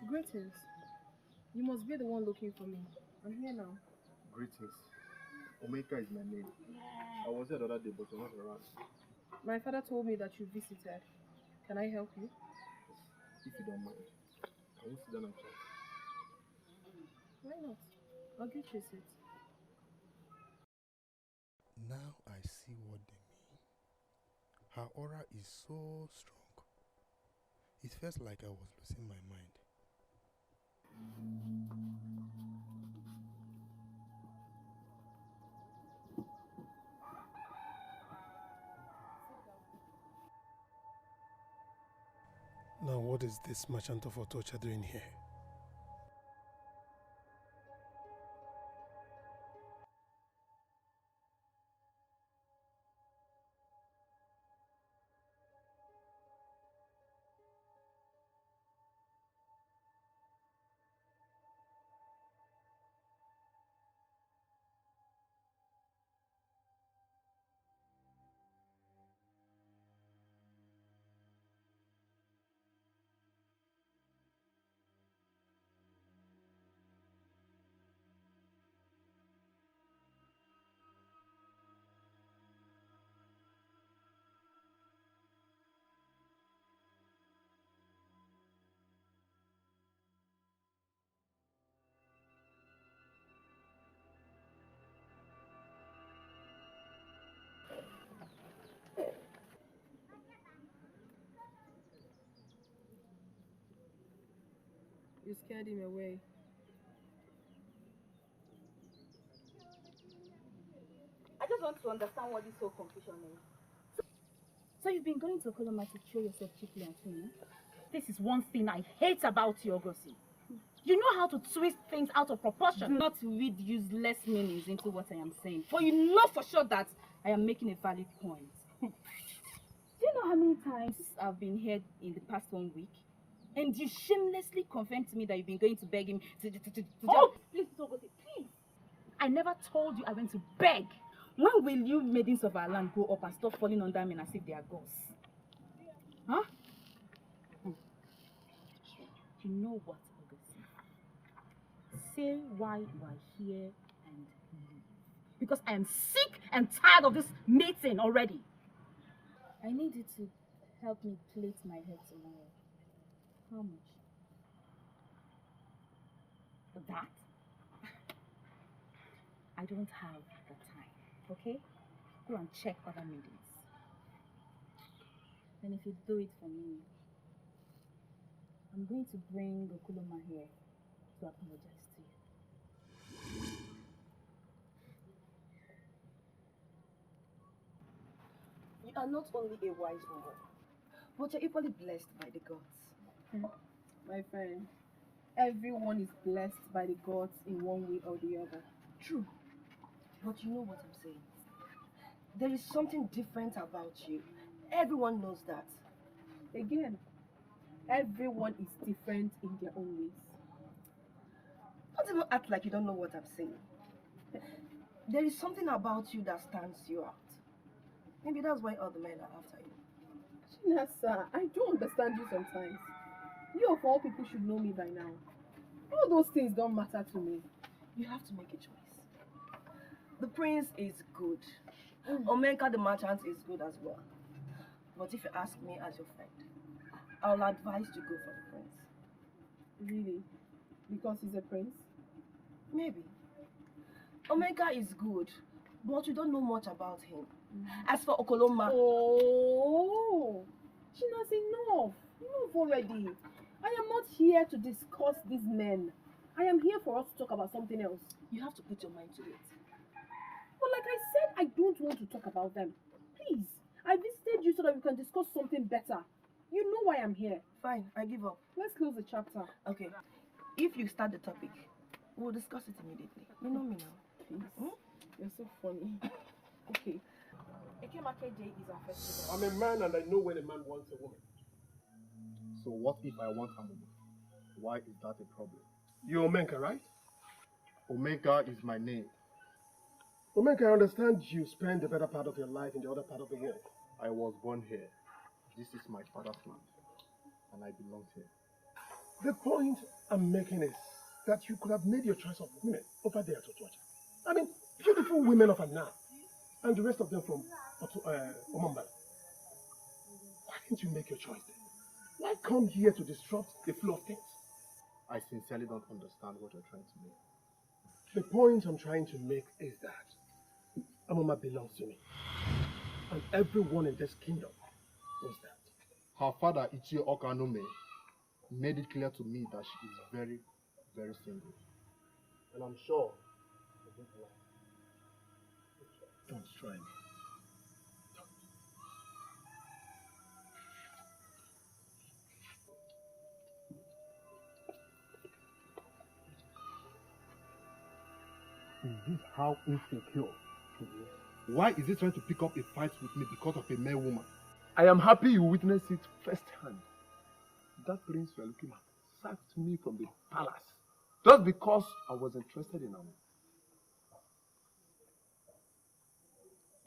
Greetings. You must be the one looking for me. I'm here now. Greetings. Omeka is my name. I was here the other day, but you're not around. My father told me that you visited. Can I help you? If you don't mind, can we sit down and chat? Why not? I'll get you a seat. Now I see what they mean. Her aura is so strong. It felt like I was losing my mind. Now what is this merchant of torture doing here? You scared him away. want to understand what this whole confusion is. So you've been going to Okoloma to show yourself cheaply and clean? This is one thing I hate about you, Ugezu. You know how to twist things out of proportion. Do not read useless meanings into what I am saying. For you know for sure that I am making a valid point. Do you know how many times I've been here in the past 1 week? And you shamelessly confirmed to me that you've been going to beg him to Oh! Please, Ugezu, please. I never told you I went to beg. When will you maidens of our land grow up and stop falling under men as if they are gods? Huh? You know what, Ugezu? Say why you are here and leave. Because I am sick and tired of this mating already. I need you to help me plait my hair tomorrow. How much? That? I don't have the time, okay? Go and check other maidens. And if you do it for me, I'm going to bring Okoloma here to apologize to you. You are not only a wise woman, but you're equally blessed by the gods. My friend, everyone is blessed by the gods in one way or the other. True. But you know what I'm saying? There is something different about you. Everyone knows that. Again, everyone is different in their own ways. Don't even act like you don't know what I'm saying. There is something about you that stands you out. Maybe that's why all the men are after you. Chinasa, I don't understand you sometimes. You of all people should know me by now. All those things don't matter to me. You have to make a choice. The prince is good. Omenka the merchant is good as well. But if you ask me as your friend, I'll advise you go for the prince. Really? Because he's a prince? Maybe. Omenka is good, but you don't know much about him. As for Okoloma... Oh! Chinasa, enough! Enough already. I am not here to discuss these men. I am here for us to talk about something else. You have to put your mind to it. But like I said, I don't want to talk about them. Please, I visited you so that we can discuss something better. You know why I'm here. Fine, I give up. Let's close the chapter. Okay. If you start the topic, we'll discuss it immediately. You know me now. Please. You're so funny. Okay. Ekemake Day is our festival. I'm a man and I know when a man wants a woman. So what if I want a woman? Why is that a problem? You're Omenka, right? Omega is my name. Omenka, I understand you spend the better part of your life in the other part of the world. I was born here. This is my father's land, and I belong here. The point I'm making is that you could have made your choice of women over there to Twacha. I mean, beautiful women of Anna, and the rest of them from Omambala. Why didn't you make your choice then? Why come here to disrupt the flow of things? I sincerely don't understand what you're trying to make. The point I'm trying to make is that Amoma belongs to me. And everyone in this kingdom knows that. Her father, Ichie Okanome, made it clear to me that she is very, very single. And I'm sure she didn't lie. Don't try me. Is this how insecure she is? Why is he trying to pick up a fight with me because of a mere woman? I am happy you witnessed it firsthand. That prince you are looking at sacked me from the palace just because I was interested in him.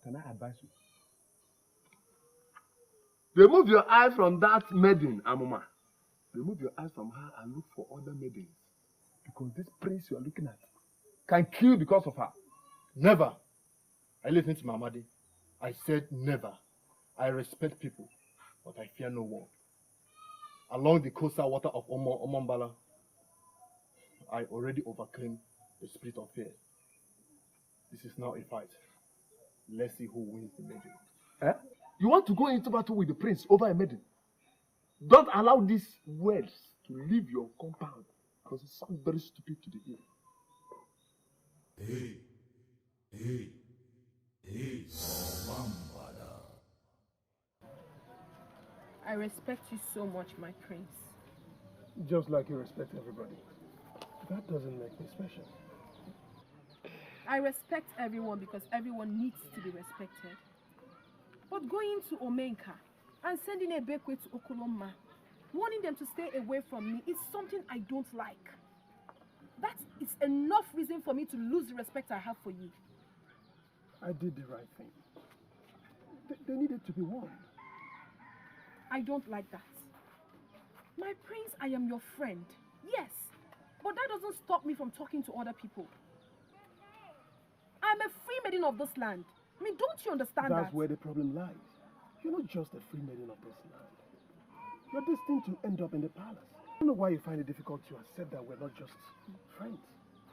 Can I advise you? Remove your eye from that maiden, Amoma. Remove your eyes from her and look for other maidens. Because this prince you are looking at can kill because of her. Never. I listen to Mamadi. I said never. I respect people, but I fear no one. Along the coastal water of Omambala, I already overcame the spirit of fear. This is now a fight. Let's see who wins the maiden. Eh? You want to go into battle with the prince over a maiden? Don't allow these words to leave your compound because it sounds very stupid to the ear. Hey, hey, I respect you so much, my prince. Just like you respect everybody. That doesn't make me special. I respect everyone because everyone needs to be respected. But going to Omenka and sending a Bekwe to Okoloma, warning them to stay away from me, is something I don't like. That is enough reason for me to lose the respect I have for you. I did the right thing. They needed to be warned. I don't like that. My prince, I am your friend. Yes, but that doesn't stop me from talking to other people. I'm a free maiden of this land. I mean, don't you understand that? That's where the problem lies. You're not just a free maiden of this land. You're destined to end up in the palace. I don't know why you find it difficult to accept that we're not just friends.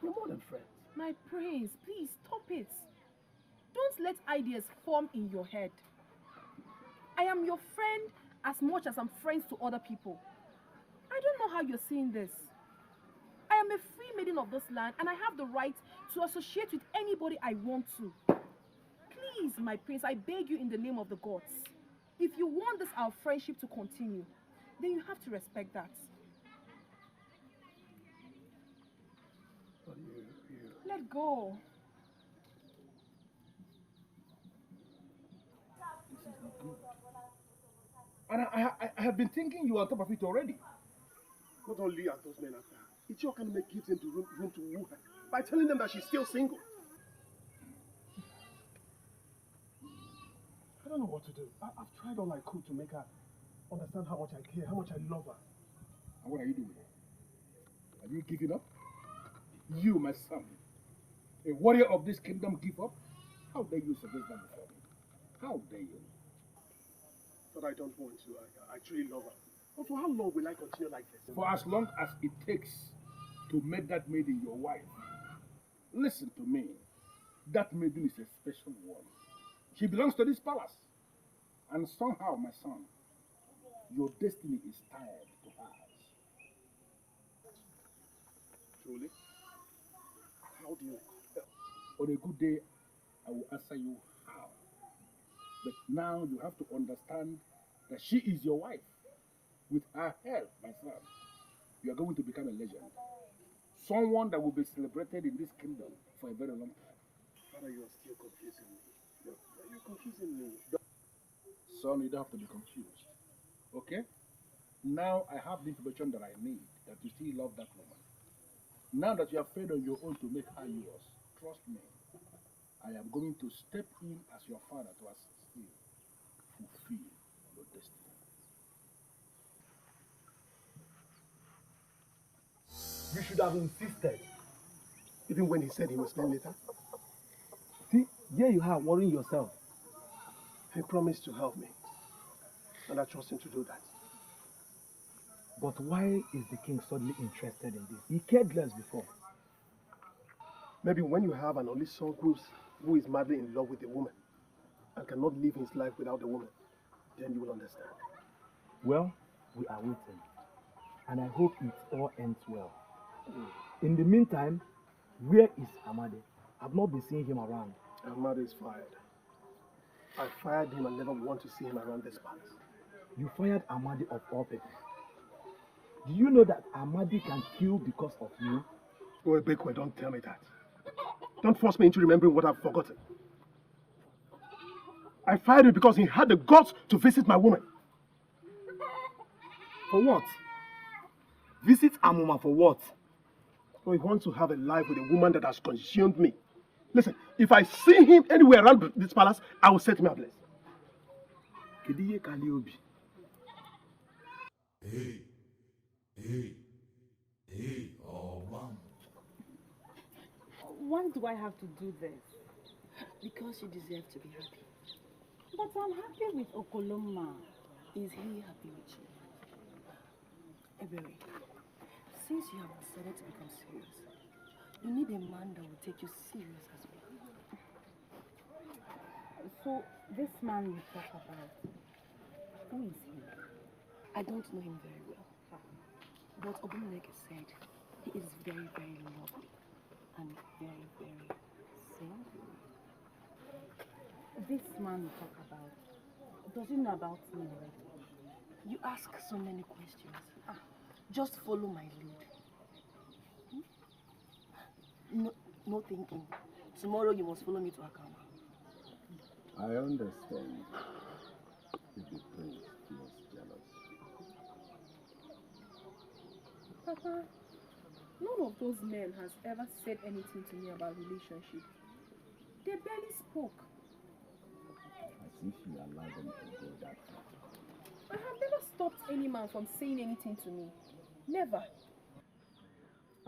We're more than friends. My prince, please stop it. Don't let ideas form in your head. I am your friend as much as I'm friends to other people. I don't know how you're seeing this. I am a free maiden of this land and I have the right to associate with anybody I want to. Please, my prince, I beg you in the name of the gods. If you want this our friendship to continue, then you have to respect that. But Let go. This is not good. And I have been thinking you are on top of it already. not only are those men after her, Etiko gives them the room to woo her by telling them that she's still single. I don't know what to do. I've tried all I could to make her understand how much I care, how much I love her. And what are you doing? Are you giving up? You, my son, a warrior of this kingdom, give up? How dare you suggest that before me? How dare you? But I don't want to. I truly love her. But for how long will I continue like this? For as long as it takes to make that maiden your wife. Listen to me. That maiden is a special one. She belongs to this palace. And somehow, my son, your destiny is tied to hers. Truly? How do you... On a good day, I will answer you how. But now you have to understand that she is your wife. With her help, my son, you are going to become a legend. Someone that will be celebrated in this kingdom for a very long time. Father, you are still confusing me. You're confusing me. Son, you don't have to be confused. Okay? Now I have the information that I need, that you still love that woman. Now that you have failed on your own to make her yours, trust me, I am going to step in as your father to assist you fulfill your destiny. You should have insisted. Even when he said he was staying later? See, here you are worrying yourself. He promised to help me. And I trust him to do that. But why is the king suddenly interested in this? He cared less before. Maybe when you have an only son who is madly in love with a woman and cannot live his life without the woman, then you will understand. Well, we are waiting. And I hope it all ends well. In the meantime, where is Amade? I've not been seeing him around. Amade is fired. I fired him and never want to see him around this palace. You fired Amade of all people. Do you know that Amade can kill because of you? Oh, Bekwe, don't tell me that. Don't force me into remembering what I've forgotten. I fired him because he had the guts to visit my woman. For what? Visit Amuma for what? So he wants to have a life with a woman that has consumed me. Listen, if I see him anywhere around this palace, I will set him ablaze. Kediye Kaliobi. Why do I have to do this? Because you deserve to be happy. But I'm happy with Okoloma. Is he happy with you? Rivalry, since you have decided to become serious, you need a man that will take you serious as well. So, this man you talk about, who is he? I don't know him very well. But Obumneke said he is very, very lovely and very, very single. this man you talk about, does he know about me already? You ask so many questions. Just follow my lead. No thinking. Tomorrow you must follow me to Akama. I understand if the prince feels jealous. Papa, none of those men has ever said anything to me about relationship. They barely spoke. As if you allow them to go that far. I have never stopped any man from saying anything to me. Never.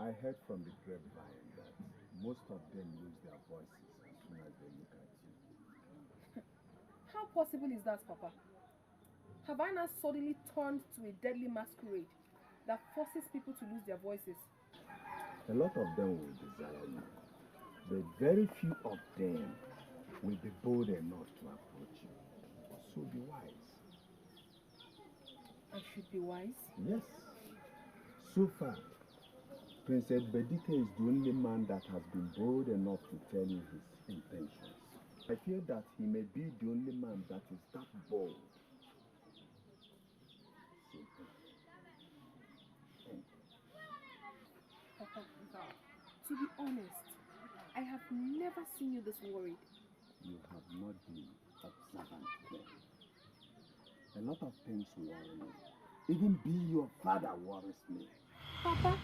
I heard from the grapevine that most of them lose their voices as soon as they look at you. How possible is that, Papa? Have I not suddenly turned to a deadly masquerade that forces people to lose their voices? A lot of them will desire you, but very few of them will be bold enough to approach you. So be wise. I should be wise? Yes. So far, Princess Bedike is the only man that has been bold enough to tell you his intentions. I fear that he may be the only man that is that bold. Papa, to be honest, I have never seen you this worried. You have not been observant then. A lot of things worry me. Even being your father worries me. Papa?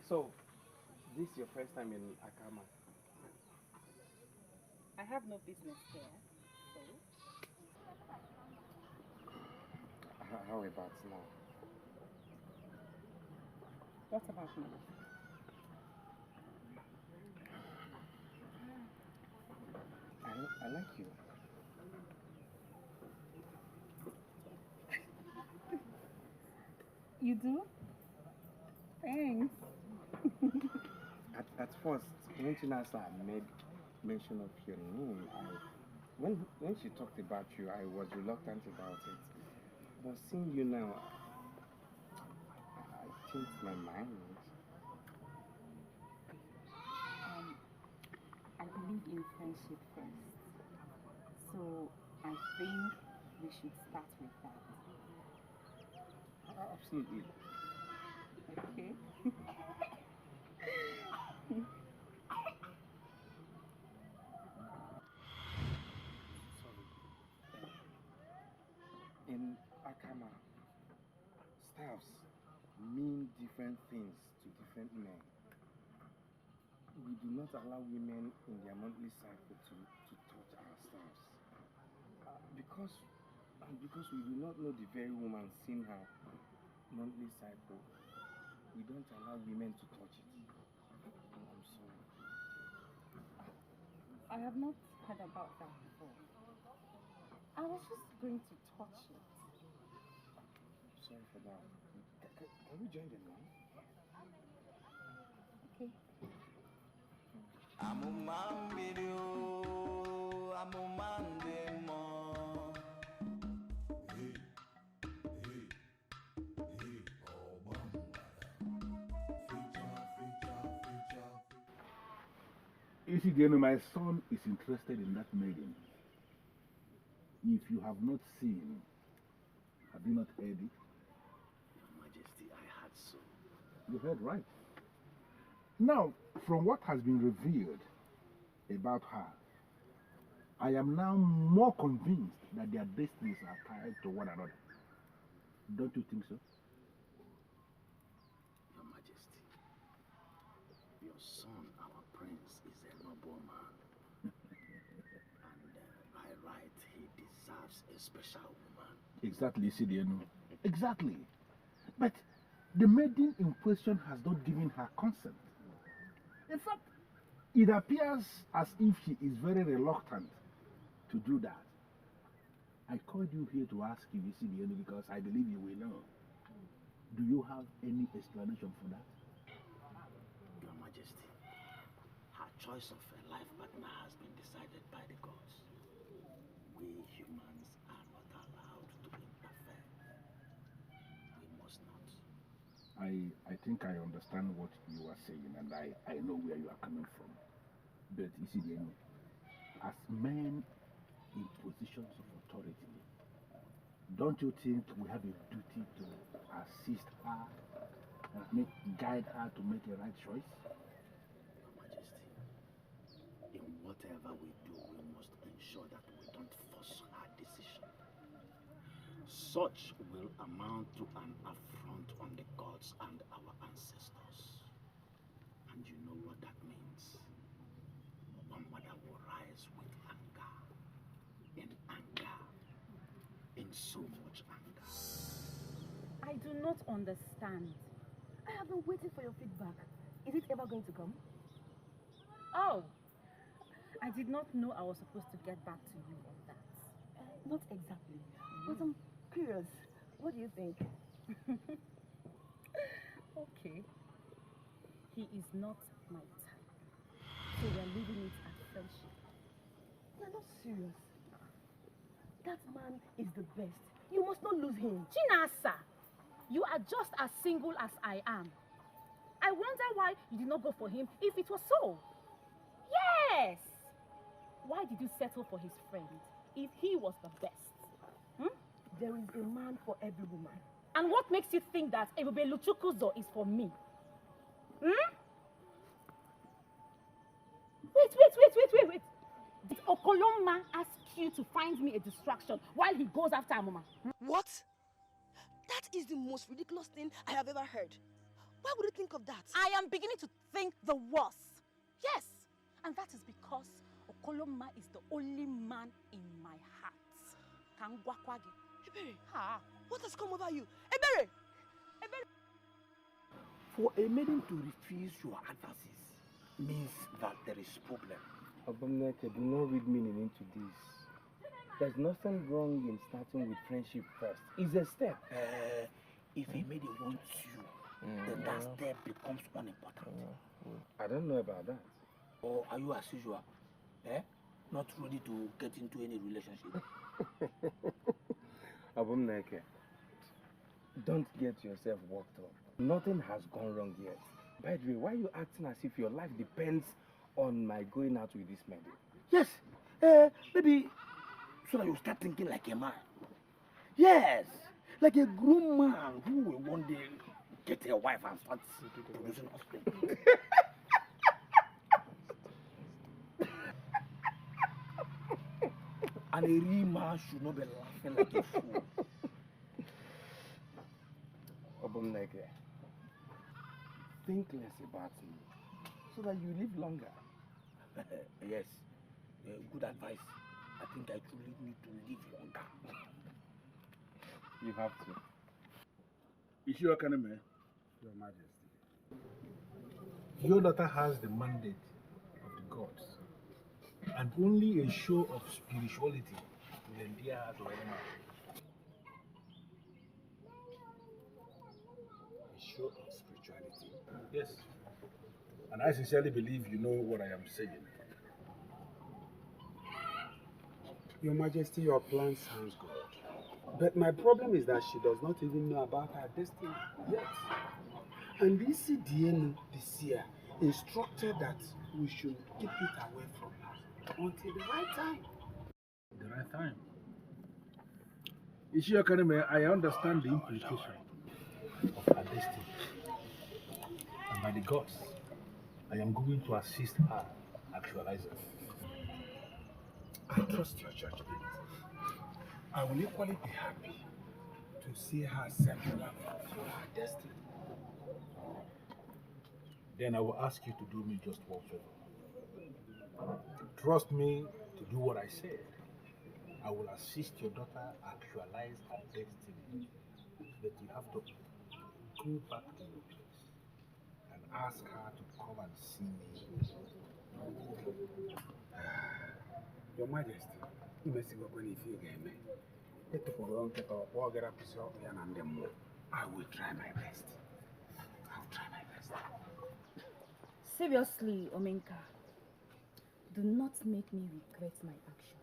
So, this is your first time in Akama? I have no business here, so... How about now? What about me? I like you. You do? Thanks. At first, when Chinasa made mention of your name, when she talked about you, I was reluctant about it. But seeing you now, I changed my mind. I believe in friendship first. So I think we should start with that. Absolutely. Okay. In Akama, staffs mean different things to different men. We do not allow women in their monthly cycle to touch our staffs. Because we do not know the very woman seeing her monthly cycle, we don't allow women to touch it. I'm sorry. I have not heard about that before. I was just going to touch it. Sorry for that. Can we join the line? Okay. I'm a man video, I'm a man demo. You see, Daniel, my son is interested in that maiden. If you have not seen, have you not heard it? Your Majesty, I had so. You heard right. Now, from what has been revealed about her, I am now more convinced that their destinies are tied to one another. Don't you think so? Your Majesty, your son, our prince, is a noble man. And by right, he deserves a special woman. Exactly, Sidiano. Exactly. But the maiden in question has not given her consent. In fact, it appears as if she is very reluctant to do that. I called you here to ask you, Sidiano, because I believe you will know. Do you have any explanation for that? Your Majesty, her choice of a life partner has been decided by the gods. We humans I think I understand what you are saying, and I know where you are coming from. But you see, Daniel, as men in positions of authority, don't you think we have a duty to assist her and guide her to make a right choice? Your Majesty, in whatever we do, we must ensure that we don't force her decision. Such will amount to an affront on the gods and our ancestors. And you know what that means. One mother will rise with anger, in so much anger. I do not understand. I have been waiting for your feedback. Is it ever going to come? Oh, I did not know I was supposed to get back to you on that. Not exactly, but I'm curious. What do you think? Okay. He is not my type. So we're leaving it at friendship. You're not serious. That man is the best. You must not lose him. Chinasa, you are just as single as I am. I wonder why you did not go for him if it was so. Yes! Why did you settle for his friend if he was the best? Hmm? There is a man for every woman. And what makes you think that Ebube Luchukuzo is for me? Hmm? Wait. Did Okoloma ask you to find me a distraction while he goes after Amuma? What? That is the most ridiculous thing I have ever heard. Why would you think of that? I am beginning to think the worst. Yes, and that is because Okoloma is the only man in my heart. Kangwakwagi. Ebere, Ha. what has come over you? Ebere! For a maiden to refuse your advances means that there is problem. Abomneke, do not read meaning into this. There's nothing wrong in starting with friendship first. It's a step. If a maiden wants you, then that step becomes unimportant. I don't know about that. Or are you as usual? Not ready to get into any relationship? Abomneke, don't get yourself worked up. Nothing has gone wrong yet. By the way, why are you acting as if your life depends on my going out with this maiden? Yes. Maybe so that you start thinking like a man. Yes. Like a grown man who will one day get a wife and start producing offspring. And a real man should not be laughing like a fool. Obumneke, think less about me so that you live longer. Yes, good advice. I think I truly need to live longer. You have to. Is your enemy? Your Majesty. Your daughter has the mandate of the gods, and only a show of spirituality will endear her to any man. A show of spirituality? Yes. And I sincerely believe you know what I am saying. Your Majesty, your plan sounds good. But my problem is that she does not even know about her destiny yet. And this DN this year instructed that we should keep it away from her until the right time. The right time. Ishiokaneme, I understand the implication of her destiny. And by the gods, I am going to assist her actualize it. I trust your judgment. I will equally be happy to see her settle up for her destiny. Then I will ask you to do me just one favor. Trust me to do what I said. I will assist your daughter actualize her destiny. But you have to go back to your place and ask her to come and see me. Your Majesty, you must go when you feel game. I will try my best. I will try my best. Seriously, Omenka, do not make me regret my action.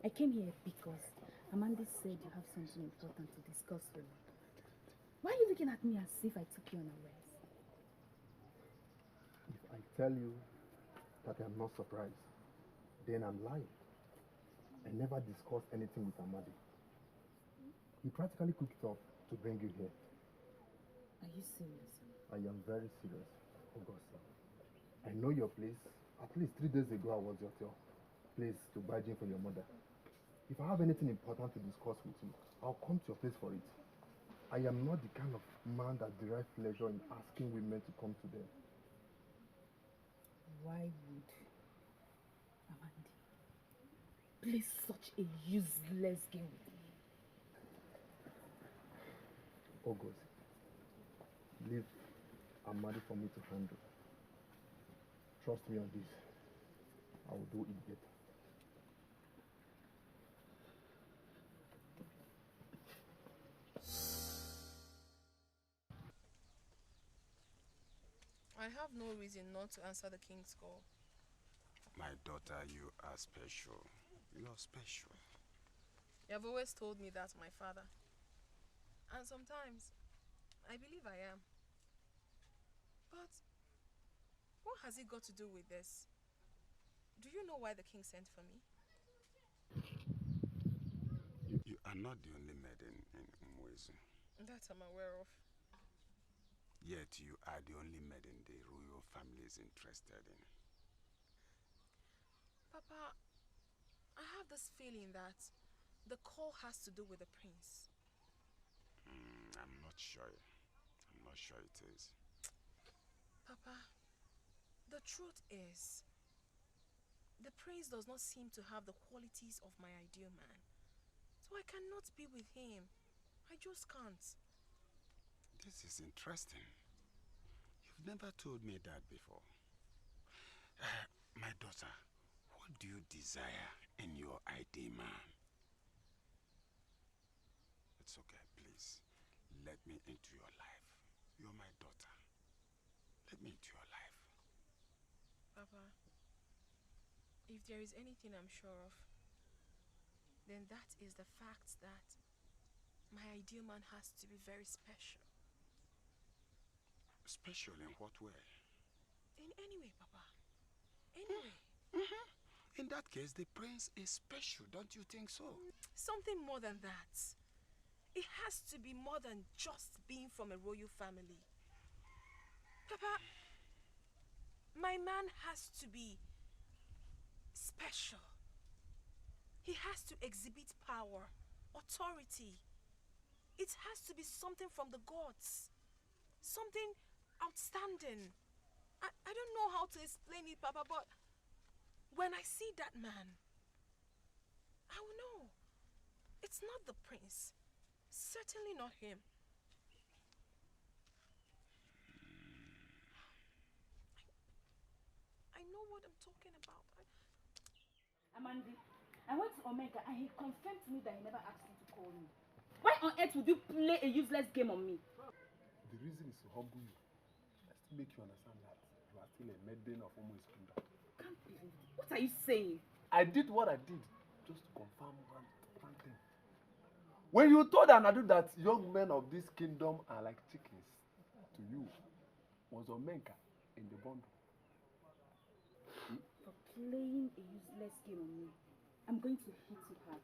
I came here because Amanda said you have something important to discuss with me. Why are you looking at me as if I took you on a rest? If I tell you that I'm not surprised, then I'm lying. I never discussed anything with Amadi. He practically cooked up to bring you here. Are you serious? I am very serious, Augusta. I know your place. At least 3 days ago, I was at your place to buy gin for your mother. If I have anything important to discuss with you, I'll come to your place for it. I am not the kind of man that derives pleasure in asking women to come to them. Why would Amadi play such a useless game with me? August, leave Amadi for me to handle. Trust me on this. I will do it better. I have no reason not to answer the king's call. My daughter, you are special. You are special. You have always told me that, my father. And sometimes, I believe I am. But, what has it got to do with this? Do you know why the king sent for me? You are not the only maiden in Ugezu. That I'm aware of. Yet you are the only maiden the royal family is interested in. Papa, I have this feeling that the call has to do with the prince. I'm not sure. I'm not sure it is. Papa, the truth is, the prince does not seem to have the qualities of my ideal man. So I cannot be with him. I just can't. This is interesting. You've never told me that before. My daughter, what do you desire in your ideal man? It's okay, please. Let me into your life. You're my daughter. Let me into your life. Papa, if there is anything I'm sure of, then that is the fact that my ideal man has to be very special. Special in what way? In any way, Papa. Any way. In that case, the prince is special, don't you think so? Something more than that. It has to be more than just being from a royal family. Papa, my man has to be special. He has to exhibit power, authority. It has to be something from the gods. Something outstanding. I don't know how to explain it, Papa, but when I see that man, I will know. It's not the prince. Certainly not him. I know what I'm talking about. Amandi, I went to Omega and he confirmed to me that he never asked you to call me. Why on earth would you play a useless game on me? The reason is to humble you. I still make you understand that you are still a maiden of Ugezu kingdom. Can't believe it. What are you saying? I did what I did just to confirm one thing. When you told Anadu that young men of this kingdom are like chickens to you, was Omega in the bundle? For playing a useless game on me, I'm going to hit you hard.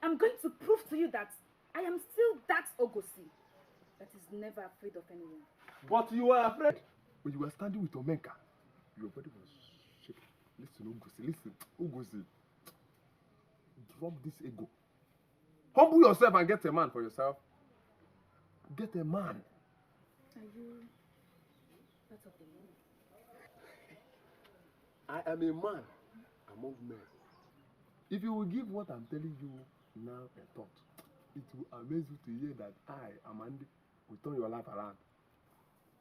I'm going to prove to you that I am still that Ogosi that is never afraid of anyone. But you were afraid. When you were standing with Omega, your body was shaking. Listen, Ogosi, listen. Ogosi, drop this ego. Humble yourself and get a man for yourself. Get a man. Are you part of the men? I am a man among men. If you will give what I'm telling you now a thought, it will amaze you to hear that I, Amandi, will turn your life around.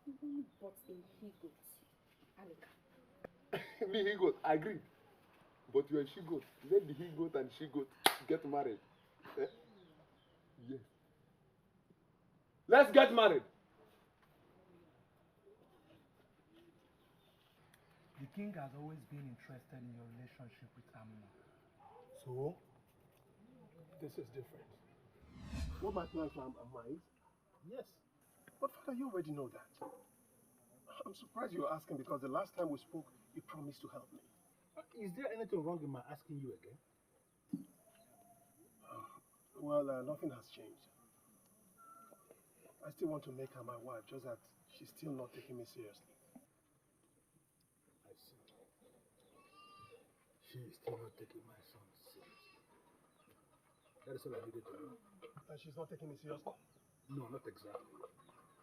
You only bought a he-goat, Alika. Me he-goat, I agree. But you are she-goat. Let the he-goat and she-goat get married. Eh? Yes. Let's get married. The king has always been interested in your relationship with Amina. So, this is different. What my plans are mine? Yes. But Father, you already know that. I'm surprised you're asking because the last time we spoke, you promised to help me. Is there anything wrong in my asking you again? Well, nothing has changed. I still want to make her my wife, just that she's still not taking me seriously. I see. She is still not taking my son seriously. That is all I needed to know. She's not taking me seriously? No, not exactly.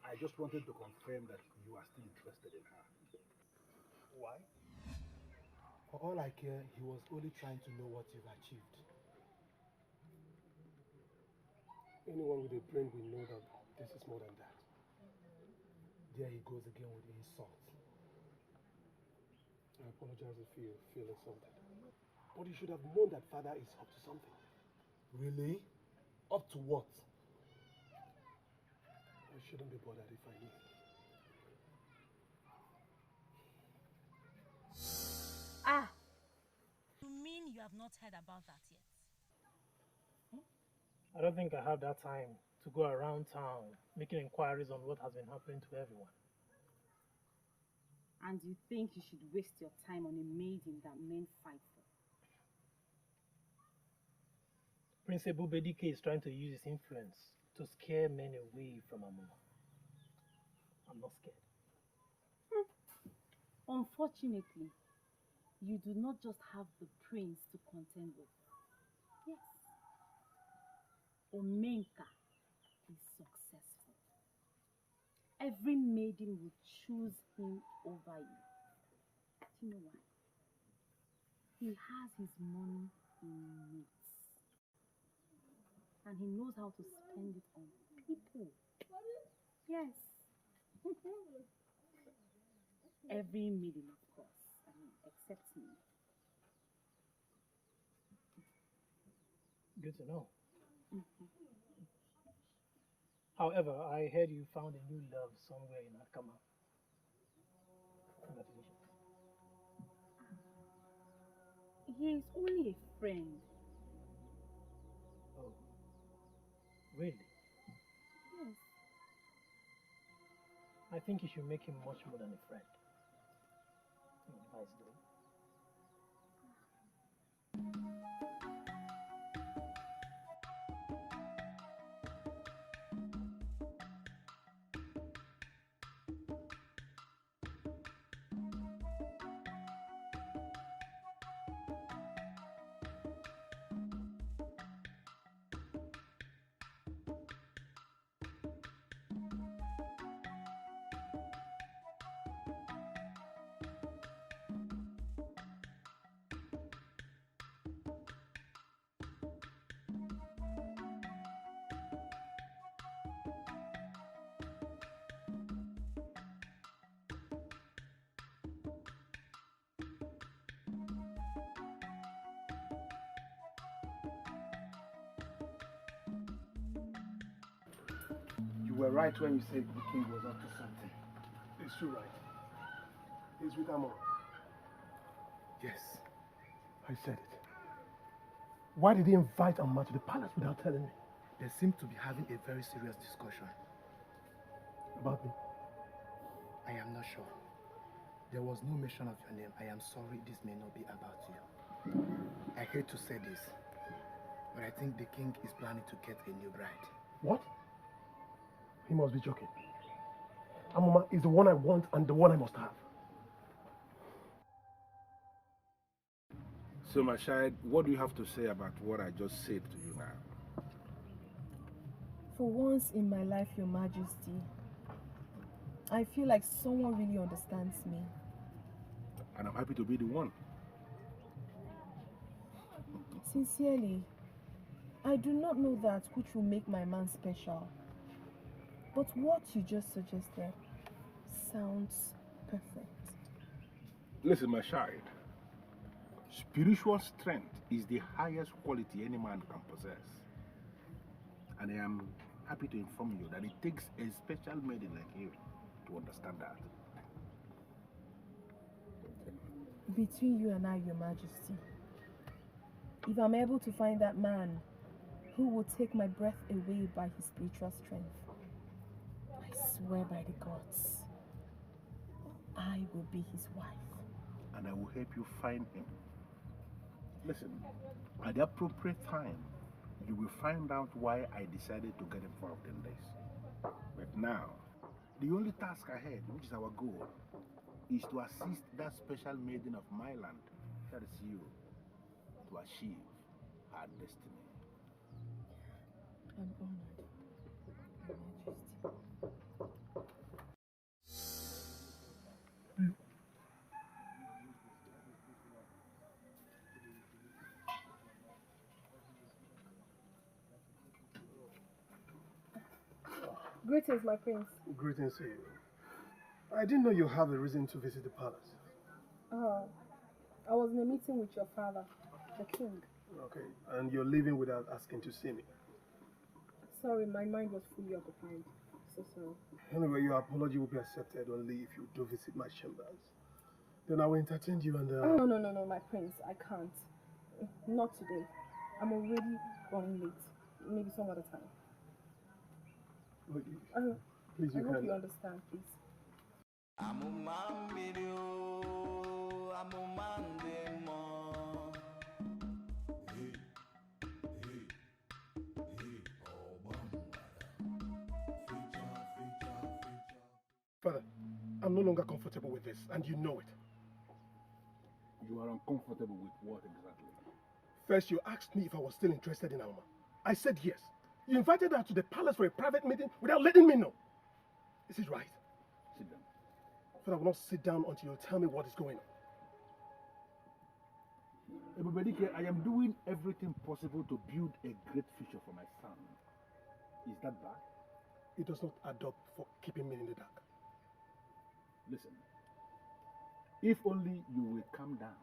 I just wanted to confirm that you are still interested in her. Why? For all I care, he was only trying to know what you've achieved. Anyone with a brain will know that this is more than that. There he goes again with the insult. I apologize if you feel insulted. But you should have known that Father is up to something. Really? Up to what? I shouldn't be bothered if I knew. Ah! You mean you have not heard about that yet? I don't think I have that time to go around town making inquiries on what has been happening to everyone. And you think you should waste your time on a maiden that men fight for? Principal Bedike is trying to use his influence to scare men away from Amuma. I'm not scared. Unfortunately, you do not just have the prince to contend with. Yes. Omenka is successful. Every maiden will choose him over you. Do you know why? He has his money in notes. And he knows how to spend it on people. Yes. Every maiden, of course. I mean, except me. Good to know. Mm-hmm. However, I heard you found a new love somewhere in Akama. Congratulations. He is only a friend. Oh, really? Yes. I think you should make him much more than a friend. Advice, though. You were right when you said the king was up to something. It's true, right? He's with Amon. Yes. I said it. Why did he invite Amma to the palace without telling me? They seem to be having a very serious discussion. About me? I am not sure. There was no mention of your name. I am sorry this may not be about you. I hate to say this, but I think the king is planning to get a new bride. What? He must be joking. Amoma is the one I want and the one I must have. So, my child, what do you have to say about what I just said to you now? For once in my life, Your Majesty, I feel like someone really understands me. And I'm happy to be the one. Sincerely, I do not know that which will make my man special. But what you just suggested sounds perfect. Listen, my child. Spiritual strength is the highest quality any man can possess. And I am happy to inform you that it takes a special maiden like you to understand that. Between you and I, Your Majesty, if I'm able to find that man who will take my breath away by his spiritual strength, I swear by the gods, I will be his wife. And I will help you find him. Listen, at the appropriate time, you will find out why I decided to get him for 10 days. But now, the only task ahead, which is our goal, is to assist that special maiden of my land, that is you, to achieve her destiny. I'm honored, Your Majesty. Greetings, my prince. Greetings to you. I didn't know you have a reason to visit the palace. Oh, I was in a meeting with your father, the king. Okay, and you're leaving without asking to see me. Sorry, my mind was fully occupied. So sorry. Anyway, your apology will be accepted only if you do visit my chambers. Then I will entertain you and... Oh, no, my prince. I can't. Not today. I'm already running late. Maybe some other time. Please, you I hope can... you understand, please. Father, I'm no longer comfortable with this, and you know it. You are uncomfortable with what exactly? First, you asked me if I was still interested in Alma. I said yes. You invited her to the palace for a private meeting without letting me know. Is it right? Sit down. Father, I will not sit down until you tell me what is going on. Ebubedike, I am doing everything possible to build a great future for my son. Is that bad? It does not add up for keeping me in the dark. Listen, if only you will calm down,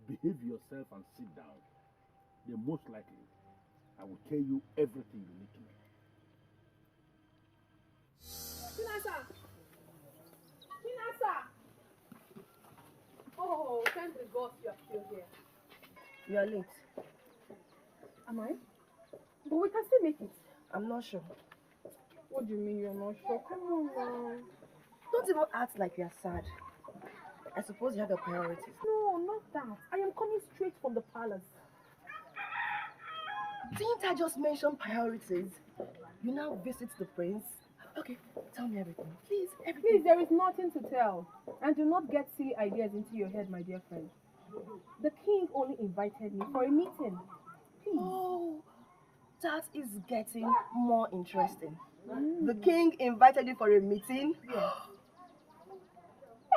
behave yourself and sit down, then most likely I will tell you everything you need to know. Chinasa! Oh, thank the gods you are still here. You are late. Am I? But we can still make it. I'm not sure. What do you mean you're not sure? Come on now. Don't even act like you're sad. I suppose you have your priorities. No, not that. I am coming straight from the palace. Didn't I just mention priorities? You now visit the prince? Okay, tell me everything. Please, everything. Please, there is nothing to tell. And do not get silly ideas into your head, my dear friend. The king only invited me for a meeting. Please. Oh, that is getting more interesting. The king invited you for a meeting? Yes.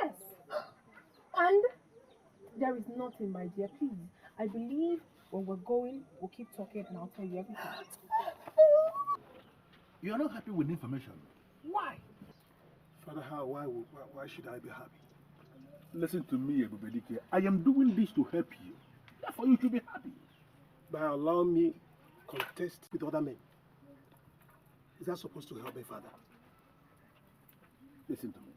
Yes. And there is nothing, my dear. Please. I believe when we're going, we'll keep talking and I'll tell you everything. You are not happy with information. Why? Father, why should I be happy? Listen to me, Ebubedike. I am doing this to help you. Therefore, you should be happy. By allowing me contest with other men. Is that supposed to help me, Father? Listen to me.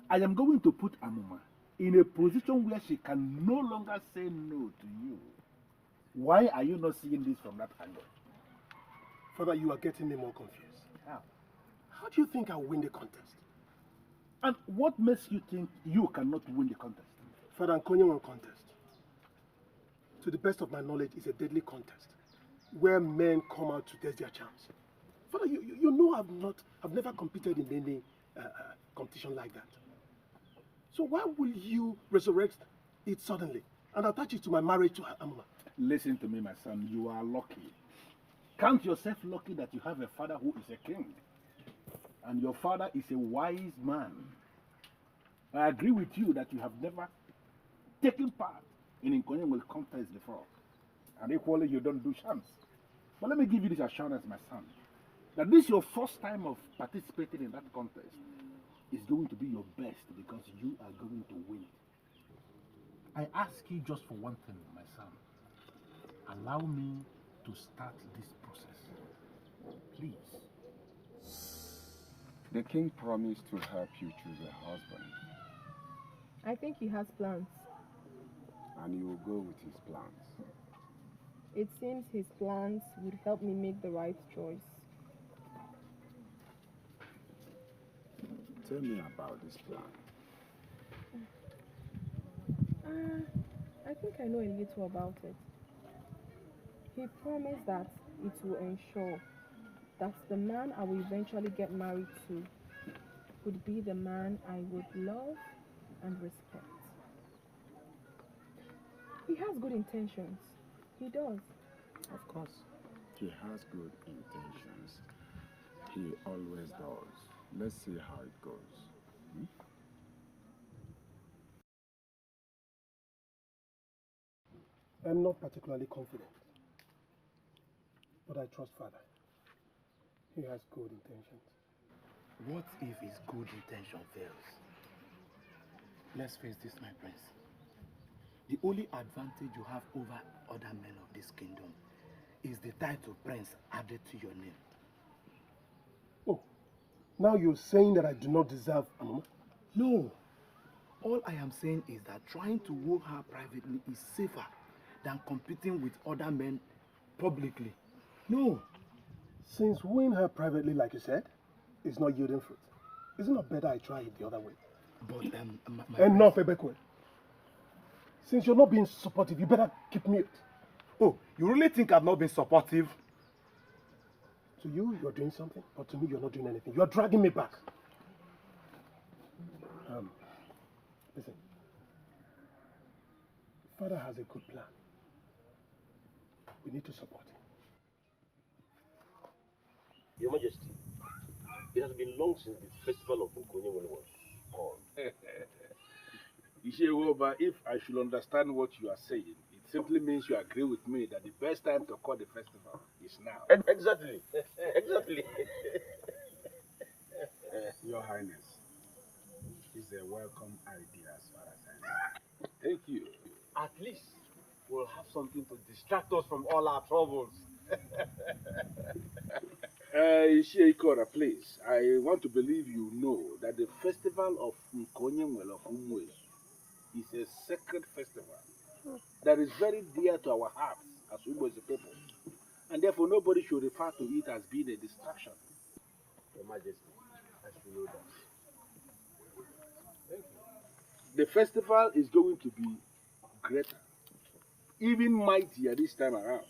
I am going to put Amuma in a position where she can no longer say no to you. Why are you not seeing this from that angle? Father, you are getting me more confused. How? How do you think I'll win the contest? And what makes you think you cannot win the contest? Father, Nkonyewan contest, to the best of my knowledge, is a deadly contest where men come out to test their charms. Father, you know I've never competed in any competition like that. So why will you resurrect it suddenly and attach it to my marriage to Amuma? Listen to me, my son. You are lucky. Count yourself lucky that you have a father who is a king. And your father is a wise man. I agree with you that you have never taken part in Nkonyewan contest before. And equally, you don't do shams. But let me give you this assurance, my son, that this your first time of participating in that contest is going to be your best because you are going to win it. I ask you just for one thing, my son. Allow me to start this process. Please. The king promised to help you choose a husband. I think he has plans. And you will go with his plans. It seems his plans would help me make the right choice. Tell me about this plan. I think I know a little about it. He promised that it will ensure that the man I will eventually get married to would be the man I would love and respect. He has good intentions. He does. Of course, he has good intentions. He always does. Let's see how it goes. Hmm? I'm not particularly confident, but I trust Father. He has good intentions. What if his good intention fails? Let's face this, my prince. The only advantage you have over other men of this kingdom is the title prince added to your name. Oh, now you're saying that I do not deserve Amama? No. All I am saying is that trying to woo her privately is safer than competing with other men publicly. No. Since wooing her privately, like you said, is not yielding fruit, isn't it better I try it the other way? But, Enough, Ebekwe. Since you're not being supportive, you better keep mute. Oh, you really think I've not been supportive? To you, you're doing something, but to me, you're not doing anything. You're dragging me back. Listen. Father has a good plan. We need to support him. Your Majesty, it has been long since the festival of Ukonye was called. Ishewoba, if I should understand what you are saying, it simply means you agree with me that the best time to call the festival is now. Exactly. Exactly. Your Highness, it's a welcome idea as far as I know. Thank you. At least we'll have something to distract us from all our troubles. Isheikora, please, I want to believe you know that the festival of Ukonye of Ugezu is a sacred festival that is very dear to our hearts as Ugezu people, and therefore nobody should refer to it as being a distraction. Your Majesty, as you know that. Thank you. The festival is going to be greater, even mightier this time around.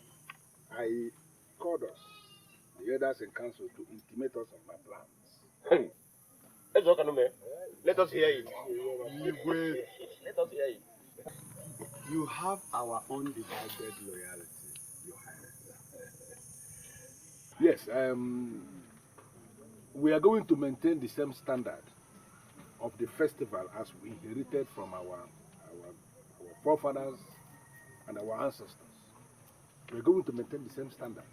I called us, the elders in council, to intimate us of my plans. Hey, let us hear it. Let us hear it. You have our undivided loyalty, Your Highness. Yes, we are going to maintain the same standard of the festival as we inherited from our forefathers and our ancestors. We're going to maintain the same standard.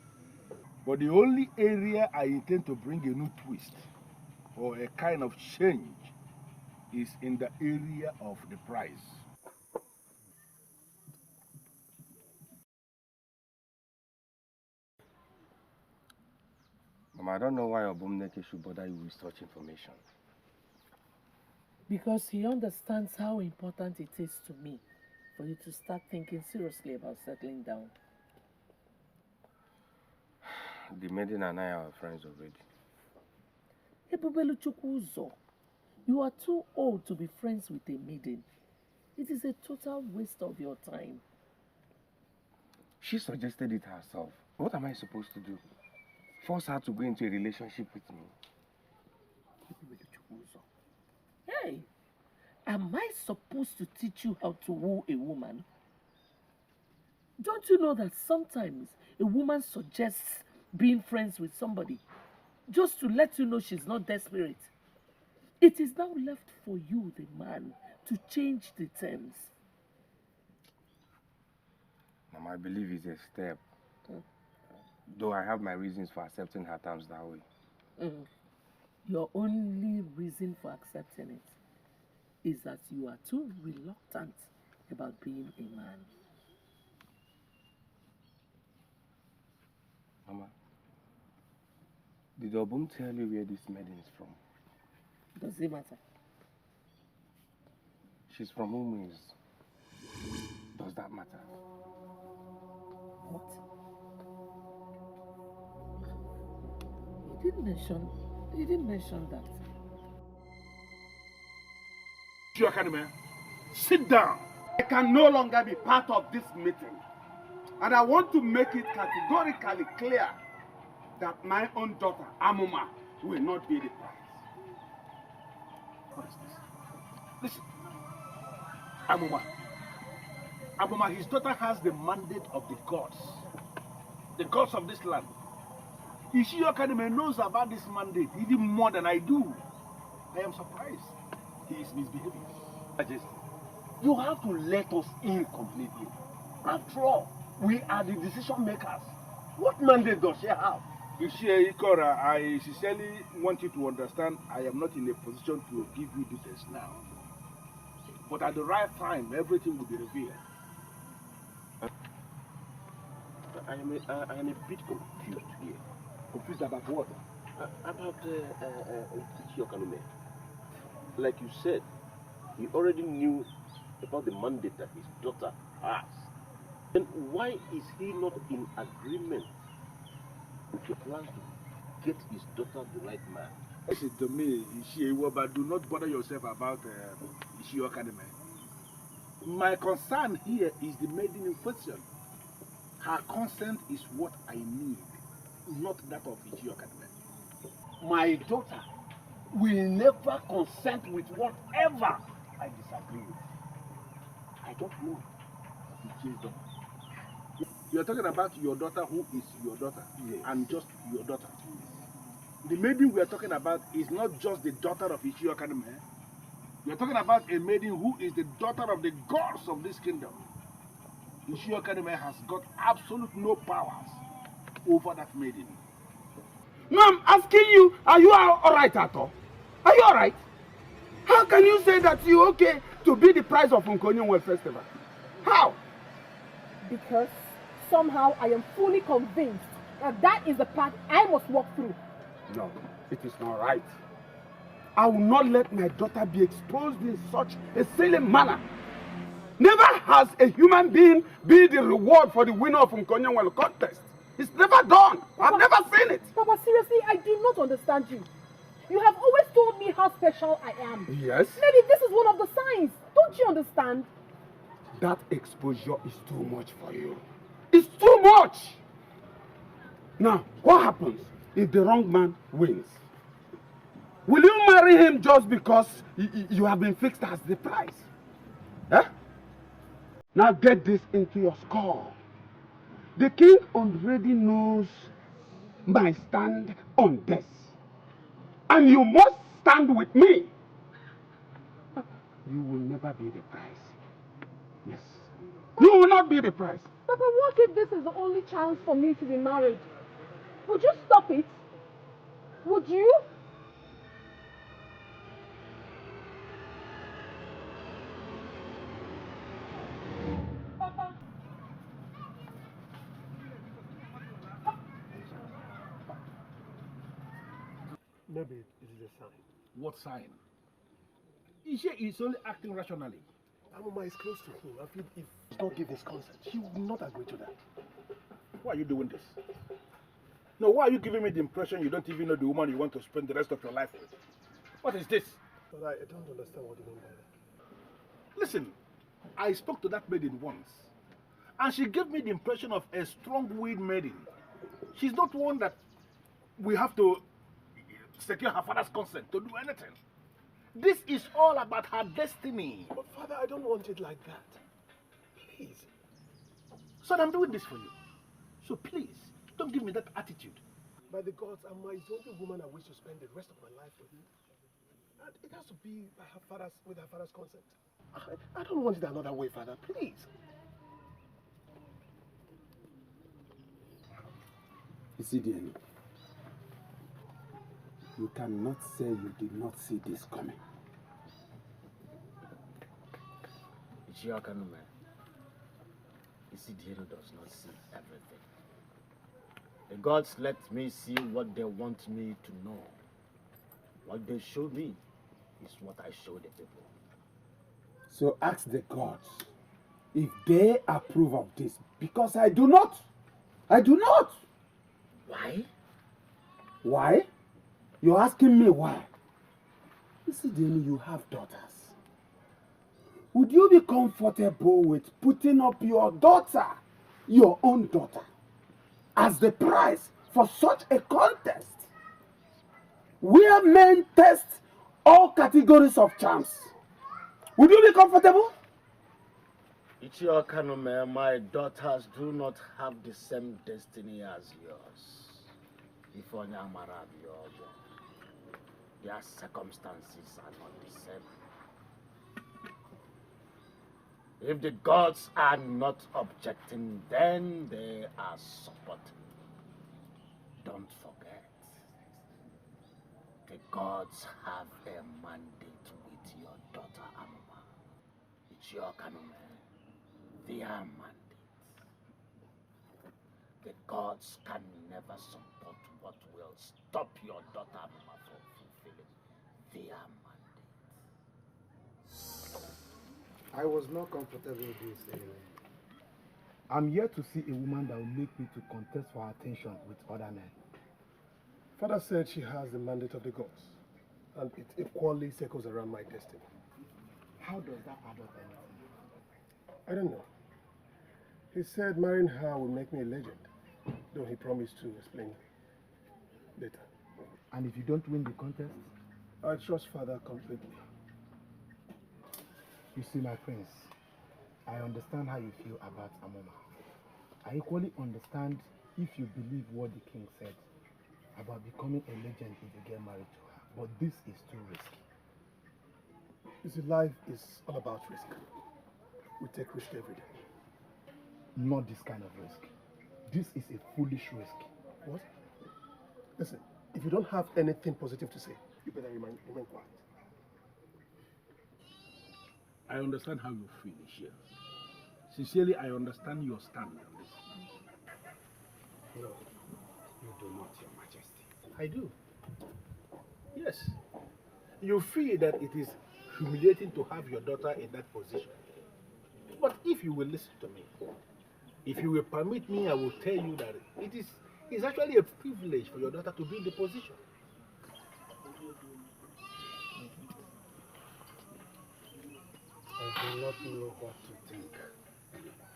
But the only area I intend to bring a new twist or a kind of change is in the area of the price. Mama, I don't know why Obumneke should bother you with such information. Because he understands how important it is to me for you to start thinking seriously about settling down. The maiden and I are friends already. Ebubelu Chukwuzo, you are too old to be friends with a maiden. It is a total waste of your time. She suggested it herself. What am I supposed to do? Force her to go into a relationship with me? Hey, am I supposed to teach you how to woo a woman? Don't you know that sometimes a woman suggests being friends with somebody just to let you know she's not desperate? It is now left for you, the man, to change the terms. Mama, I believe it's a step. Though I have my reasons for accepting her terms that way. Your only reason for accepting it is that you are too reluctant about being a man. Mama, did Obum tell you where this maiden is from? Does it matter? She's from Ugezu. Does that matter? What? You didn't mention that. Ishiakanime, sit down. I can no longer be part of this meeting. And I want to make it categorically clear that my own daughter, Amuma, will not be the prize. What is this? Listen, Amuma. Amuma, his daughter has the mandate of the gods of this land. Ishiakanime knows about this mandate even more than I do. I am surprised he is misbehaving. Majesty, you have to let us in completely. After all, we are the decision makers. What mandate does she have? Ikora, I sincerely want you to understand I am not in a position to give you details now. But at the right time, everything will be revealed. I am a bit confused here. Confused about what? About Ichiokanume. Like you said, he already knew about the mandate that his daughter has. Then why is he not in agreement with your plans to get his daughter the right man? Listen to me, but do not bother yourself about Ishio Academy. My concern here is the maiden in question. Her consent is what I need, not that of Ishio Academy. My daughter will never consent with whatever I disagree with. I don't know. You are talking about your daughter who is your daughter, yes, and just your daughter. The maiden we are talking about is not just the daughter of Ishio Academy. We are talking about a maiden who is the daughter of the gods of this kingdom. Ishio Academy has got absolute no powers over that maiden. No, I'm asking you, are you all right at all? Are you all right? How can you say that you're okay to be the prize of Nkonyo World Festival? How? Because somehow I am fully convinced that that is the path I must walk through. No, it is not right. I will not let my daughter be exposed in such a silly manner. Never has a human being be the reward for the winner of Nkonyo World contest. It's never done. I've never seen it. Papa, seriously, I do not understand you. You have always told me how special I am. Yes. Maybe this is one of the signs. Don't you understand? That exposure is too much for you. It's too much. Now, what happens if the wrong man wins? Will you marry him just because you have been fixed as the prize? Eh? Now get this into your skull. The king already knows my stand on this. And you must stand with me. You will never be the prize. Yes. You will not be the prize. Papa, what if this is the only chance for me to be married? Would you stop it? Would you? Papa. Maybe it is a sign. What sign? Ishe is only acting rationally. Amuma is close to him. I feel if he does not give his consent, he would not agree to that. Why are you doing this? No, why are you giving me the impression you don't even know the woman you want to spend the rest of your life with? What is this? But I don't understand what you mean by that. Listen, I spoke to that maiden once, and she gave me the impression of a strong-willed maiden. She's not one that we have to secure her father's consent to do anything. This is all about her destiny. But Father, I don't want it like that. Please. So I'm doing this for you. So please, don't give me that attitude. By the gods, Amma is the only woman I wish to spend the rest of my life with. And it has to be by with her father's consent. I don't want it another way, Father. Please. Isidieni, you cannot say you did not see this coming. Ichiakanume, Isidieni does not see everything. The gods let me see what they want me to know. What they show me is what I show the people. So ask the gods if they approve of this, because I do not. I do not. Why? Why? You're asking me why? Isidieni, you have daughters. would you be comfortable with putting up your daughter, your own daughter, as the prize for such a contest? Where men test all categories of charms. Would you be comfortable? Ichiokanume, my daughters do not have the same destiny as yours. If Onyamara be yours, their circumstances are not the same. If the gods are not objecting, then they are supporting. Don't forget, the gods have a mandate with your daughter Amuma. Ichiokanume, their mandate. The gods can never support what will stop your daughter Amuma from fulfilling their mandate. I was not comfortable with this anyway. I'm here to see a woman that will make me to contest for her attention with other men. Father said she has the mandate of the gods, and it equally circles around my destiny. How does that add up anything? I don't know. He said marrying her will make me a legend, though he promised to explain later. And if you don't win the contest? I trust Father completely. You see, my friends, I understand how you feel about Amoma. I equally understand if you believe what the king said about becoming a legend if you get married to her. But this is too risky. You see, life is all about risk. We take risk every day. Not this kind of risk. This is a foolish risk. What? Listen, if you don't have anything positive to say, you better remain quiet. I understand how you feel, Ishia. Sincerely, I understand your stand on this. No, you do not, Your Majesty. I do. Yes. You feel that it is humiliating to have your daughter in that position. But if you will listen to me, if you will permit me, I will tell you that it's actually a privilege for your daughter to be in the position. I do not know what to think anymore.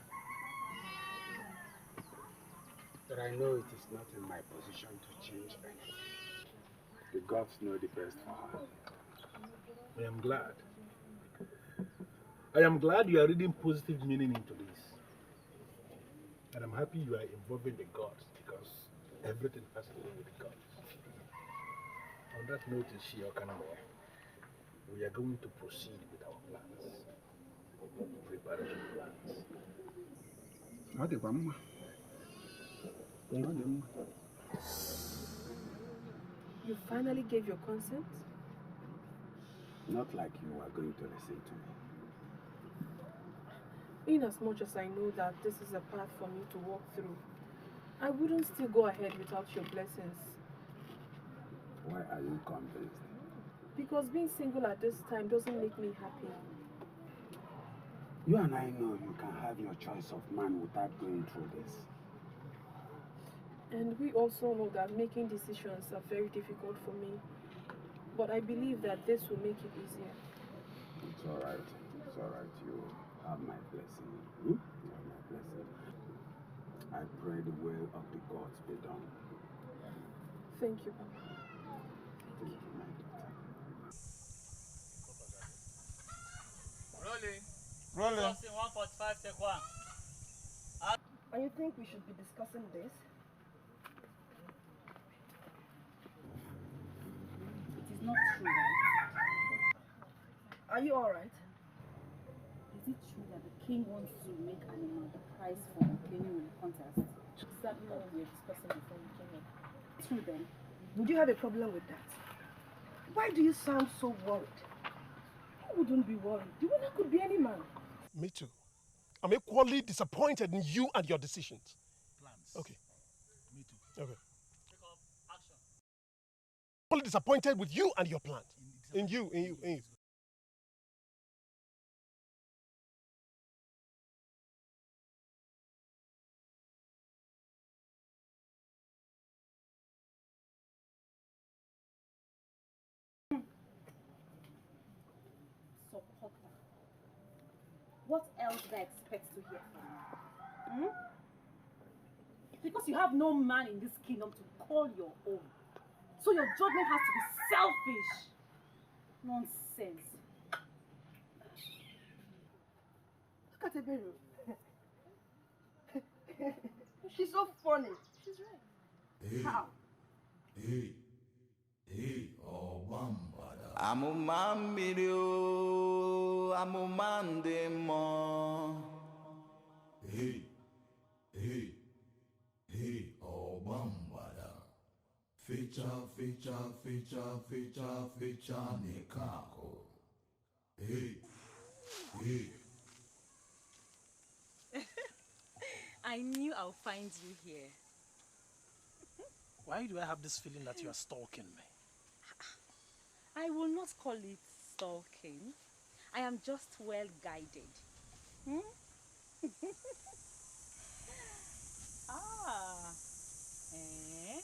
But I know it is not in my position to change anything. The gods know the best for her. I am glad. I am glad you are reading positive meaning into this. And I'm happy you are involving the gods because everything has to do with the gods. On that note, Ishiokaname, we are going to proceed with our plans. Preparation plans. You finally gave your consent? Not like you are going to listen to me. In as much as I know that this is a path for me to walk through, I wouldn't still go ahead without your blessings. Why are you convinced? Because being single at this time doesn't make me happy. You and I know you can have your choice of man without going through this. And we also know that making decisions are very difficult for me. But I believe that this will make it easier. It's all right. It's all right. You have my blessing. You have my blessing. I pray the will of the gods be done. Thank you, Papa. Thank you, my daughter. Rolling. Rolling. Crossing 145, take one. And you think we should be discussing this? It is not true, right? Are you alright? Is it true that the king wants to make Anima the prize for claiming in the contest? Exactly what we were discussing before we came in. True then. Would you have a problem with that? Why do you sound so worried? Who wouldn't be worried? The winner could be any man. Me too. I'm equally disappointed in you and your decisions. Plans. Okay. Me too. Okay. Pick up. Action. Equally disappointed with you and your plan. In you. Support her. What else did I expect to hear from you? Because you have no man in this kingdom to call your own. So your judgment has to be selfish. Nonsense. Look at Ebero. She's so funny. She's right. Hey. How? Hey, oh bambada. Amumamiri o, amumande mo. Hey, oh bambada. Fecha nekako. Hey. I knew I'll find you here. Why do I have this feeling that you are stalking me? I will not call it stalking. I am just well guided. Ah. Eh?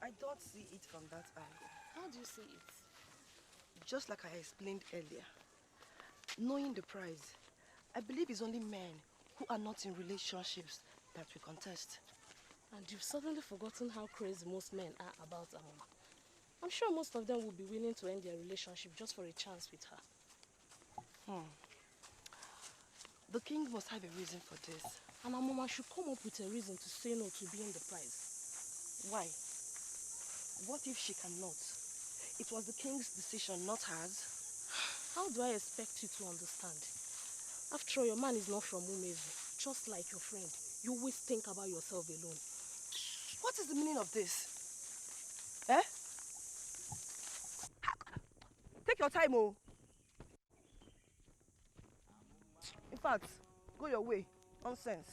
I don't see it from that eye. How do you see it? Just like I explained earlier, knowing the prize, I believe it's only men who are not in relationships that we contest. And you've suddenly forgotten how crazy most men are about Amoma. I'm sure most of them will be willing to end their relationship just for a chance with her. The king must have a reason for this. And Amoma should come up with a reason to say no to being the prize. Why? What if she cannot? It was the king's decision, not hers. How do I expect you to understand? After all, your man is not from Ugezu. Just like your friend, you always think about yourself alone. What is the meaning of this? Eh? Take your time, oh. In fact, go your way. Nonsense.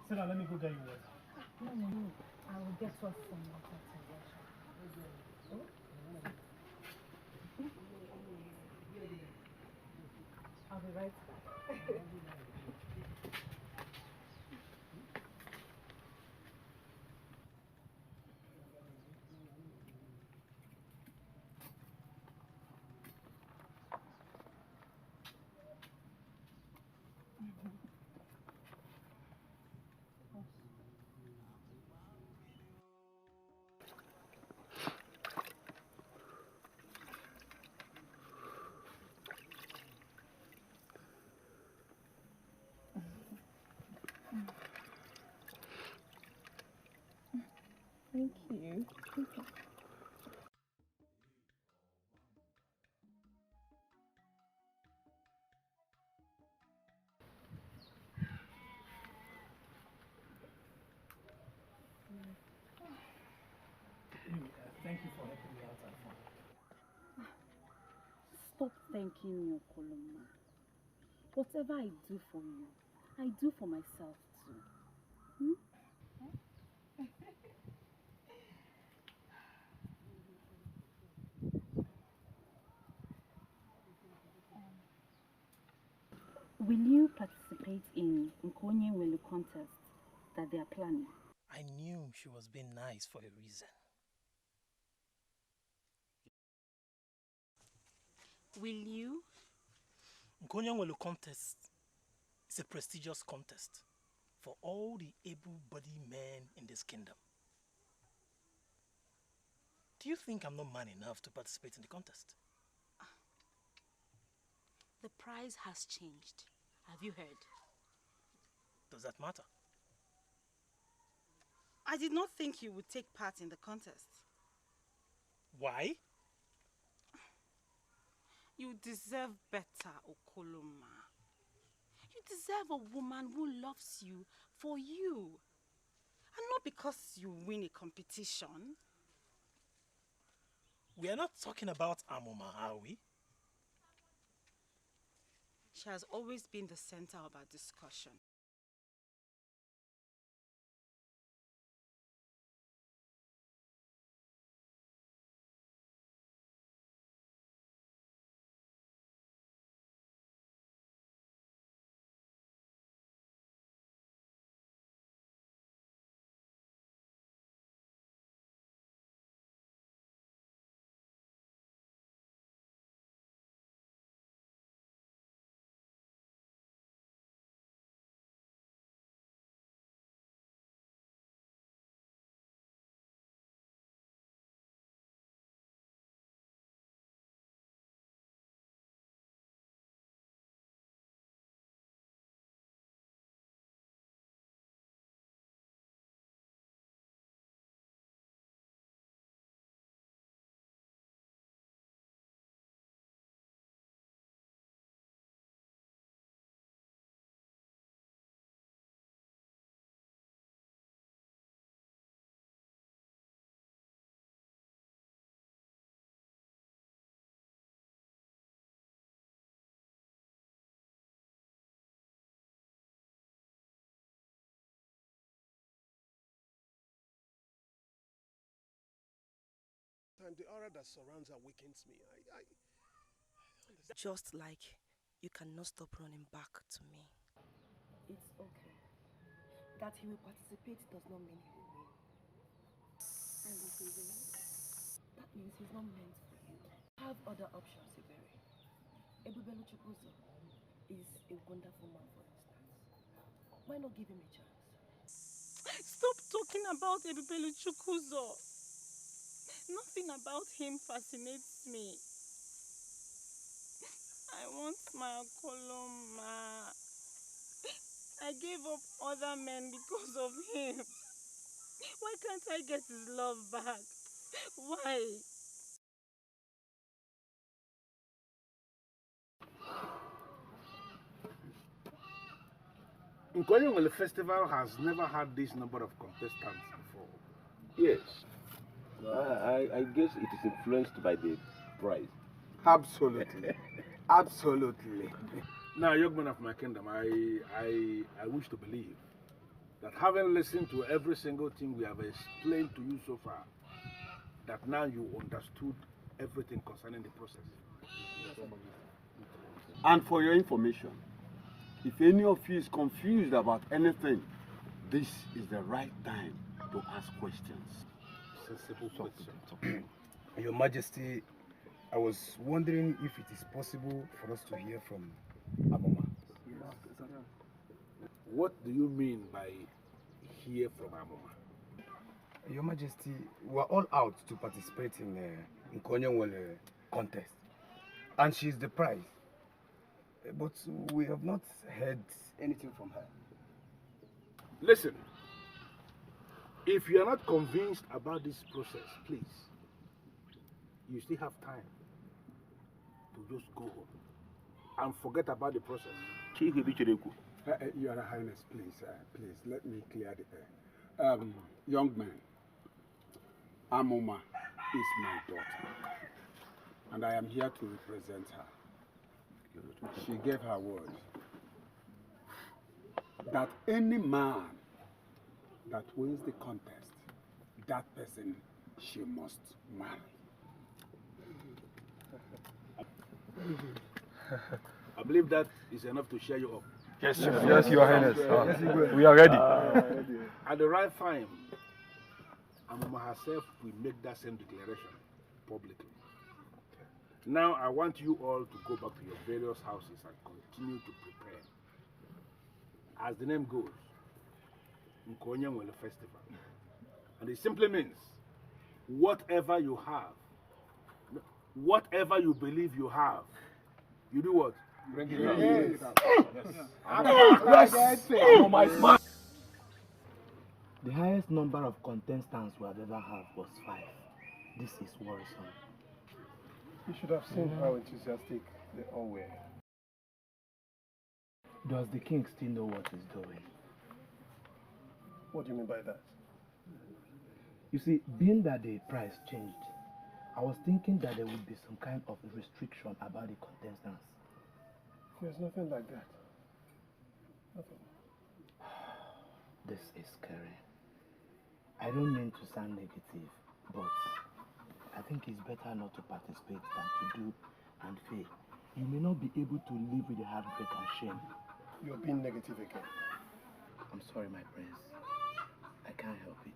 Sarah, let me go get you water. No. I will get us some water to wash. I'll be right back. Thank you. Thank you for helping me out at home. Stop thanking me, Okoloma. Whatever I do for you, I do for myself too. Will you participate in Nkonye Welu contest that they are planning? I knew she was being nice for a reason. Will you? Nkonye Welu contest is a prestigious contest for all the able-bodied men in this kingdom. Do you think I'm not man enough to participate in the contest? The prize has changed. Have you heard? Does that matter? I did not think you would take part in the contest. Why? You deserve better, Okoloma. You deserve a woman who loves you for you. And not because you win a competition. We are not talking about Amoma, are we? She has always been the center of our discussion. And the aura that surrounds her weakens me. Just like you cannot stop running back to me. It's okay. That he will participate does not mean he will win. And if he wins, that means he's not meant for you. Have other options, Iberi. Ebubelu Chukwuzo is a wonderful man, for instance. Why not give him a chance? Stop talking about Ebubelu Chukwuzo. Nothing about him fascinates me. I want my Okoloma. I gave up other men because of him. Why can't I get his love back? Why? Nkoyongole Festival has never had this number of contestants before. Yes. I guess it is influenced by the prize. Absolutely. Absolutely. Now, young man of my kingdom, I wish to believe that having listened to every single thing we have explained to you so far, that now you understood everything concerning the process. And for your information, if any of you is confused about anything, this is the right time to ask questions. Sensible question. Your Majesty, I was wondering if it is possible for us to hear from Amoma. What do you mean by hear from Amoma? Your Majesty, we are all out to participate in Konyongwele contest, and she is the prize. But we have not heard anything from her. Listen, if you are not convinced about this process, please, you still have time to just go home and forget about the process. Your Highness, please, please, let me clear the air. Young man, Amoma is my daughter, and I am here to represent her. She gave her word that any man that wins the contest, that person she must marry. I believe that is enough to cheer you up. Yes, yes, Your Highness. We are ready. At the right time, Amoma herself will make that same declaration publicly. Now I want you all to go back to your various houses and continue to prepare. As the name goes, Nkonyangwele Festival. And it simply means whatever you have, whatever you believe you have, you do what? Bring it out. Yes. The highest number of contestants we have ever had was 5. This is worrisome. You should have seen how enthusiastic they all were. Does the king still know what he's doing? What do you mean by that? You see, being that the price changed, I was thinking that there would be some kind of restriction about the contestants. There's nothing like that. Nothing. This is scary. I don't mean to sound negative, but I think it's better not to participate than to do and fail. You may not be able to live with the heartbreak and shame. You're being negative again. I'm sorry, my prince. I can't help it.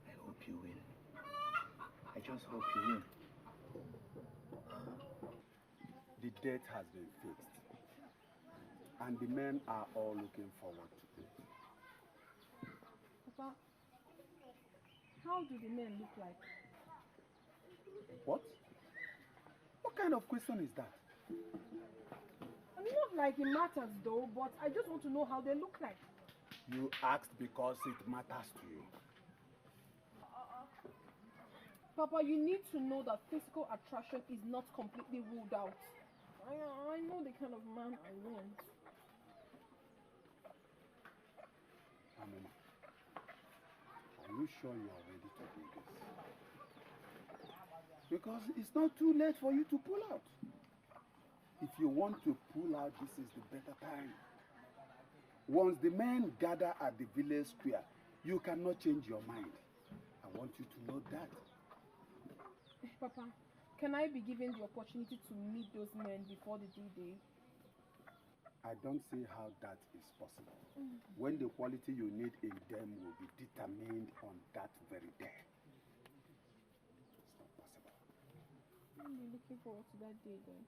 I hope you win. I just hope you win. The date has been fixed, and the men are all looking forward to it. Papa, how do the men look like? What? What kind of question is that? I mean, not like it matters though, but I just want to know how they look like. You asked because it matters to you. Papa, you need to know that physical attraction is not completely ruled out. I know the kind of man I want. Amoma, are you sure you are ready to do this? Because it's not too late for you to pull out. If you want to pull out, this is the better time. Once the men gather at the village square, you cannot change your mind. I want you to know that. Papa, can I be given the opportunity to meet those men before the D-Day? I don't see how that is possible. When the quality you need in them will be determined on that very day. It's not possible. I'm looking forward to that day then.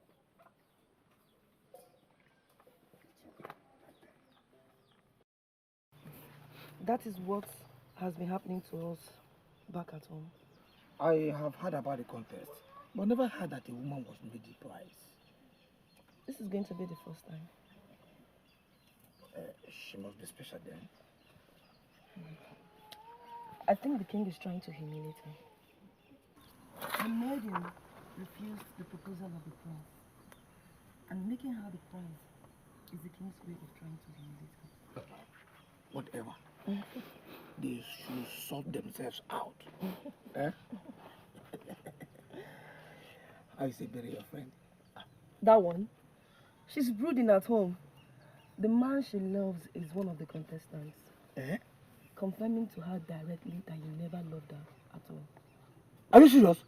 That is what has been happening to us back at home. I have heard about the contest, but never heard that a woman was made the prize. This is going to be the first time. She must be special then. I think the king is trying to humiliate me. The maiden refused the proposal of the prince, and making her the prize is the king's way of trying to humiliate her. Whatever. They should sort themselves out. Eh? How is it, bury your friend? That one? She's brooding at home. The man she loves is one of the contestants. Eh? Confirming to her directly that you never loved her at all. Are you serious?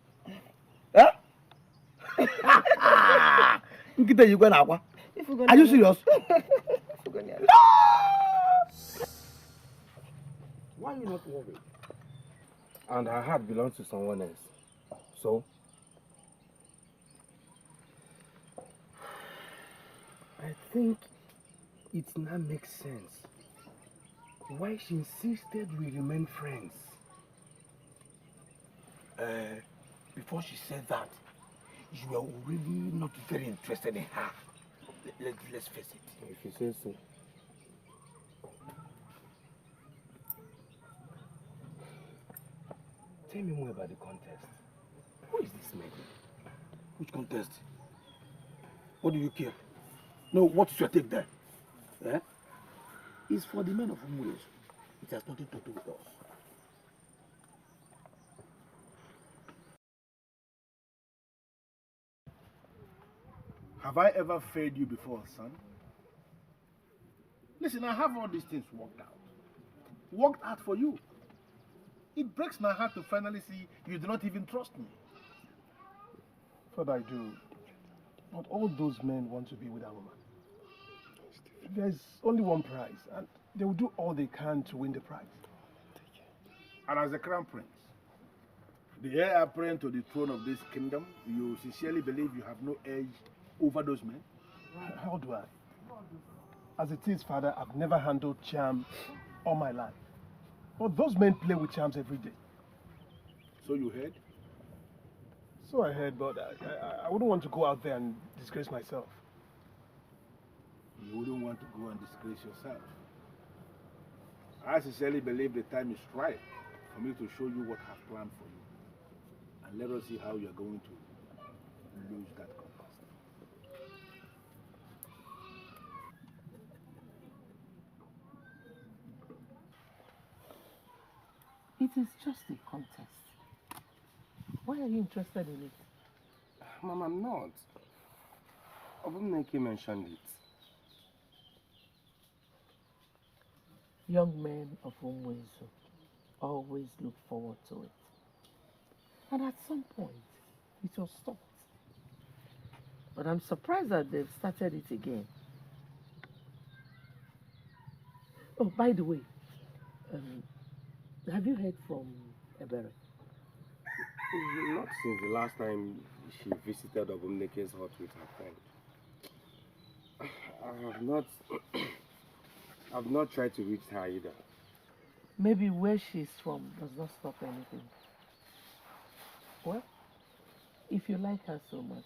Eh? Are you serious? Why are you not worried? And her heart belongs to someone else. So? I think it now makes sense why she insisted we remain friends. Before she said that, you were really not very interested in her. Let's face it. If you say so. Tell me more about the contest. Who is this maiden? Which contest? What do you care? No, what's your take there? Eh? It's for the men of Ugezu. It has nothing to do with us. Have I ever failed you before, son? Listen, I have all these things worked out. Worked out for you. It breaks my heart to finally see you do not even trust me. Father, I do. But all those men want to be with our woman. There's only one prize, and they will do all they can to win the prize. And as the crown prince, the heir apparent to the throne of this kingdom, you sincerely believe you have no edge over those men? How do I? As it is, Father, I've never handled charm all my life. But those men play with charms every day. So you heard? So I heard, but I wouldn't want to go out there and disgrace myself. You wouldn't want to go and disgrace yourself. I sincerely believe the time is right for me to show you what I have planned for you. And let us see how you're going to lose that contest. It is just a contest. Why are you interested in it? Mom, I'm not. Obumneke mentioned it. Young men of Ugezu always look forward to it. And at some point, it was stopped. But I'm surprised that they've started it again. Oh, by the way, have you heard from Ebere? Not since the last time she visited Obumneke's hut with her friend. I've not tried to reach her either. Maybe where she's from does not stop anything. Well, if you like her so much,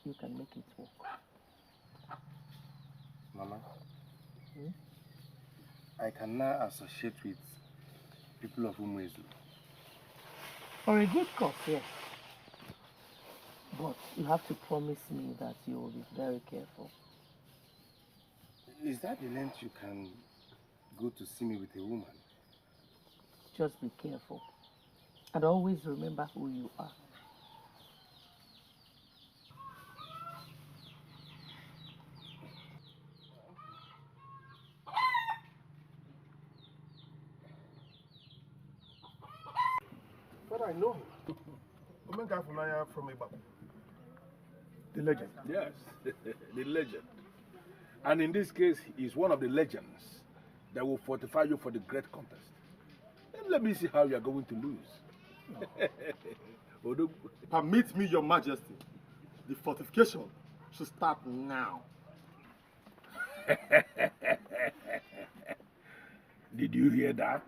you can make it work. Mama, I can now associate with people of Ugezu. For a good cause, yes. But you have to promise me that you will be very careful. Is that the length you can go to see me with a woman? Just be careful. And always remember who you are. But I know him. Omenga Funaya from Ibadan. The legend. Yes, the legend. And in this case, he's one of the legends that will fortify you for the great contest. And let me see how you are going to lose. Permit me, Your Majesty. The fortification should start now. Did you hear that?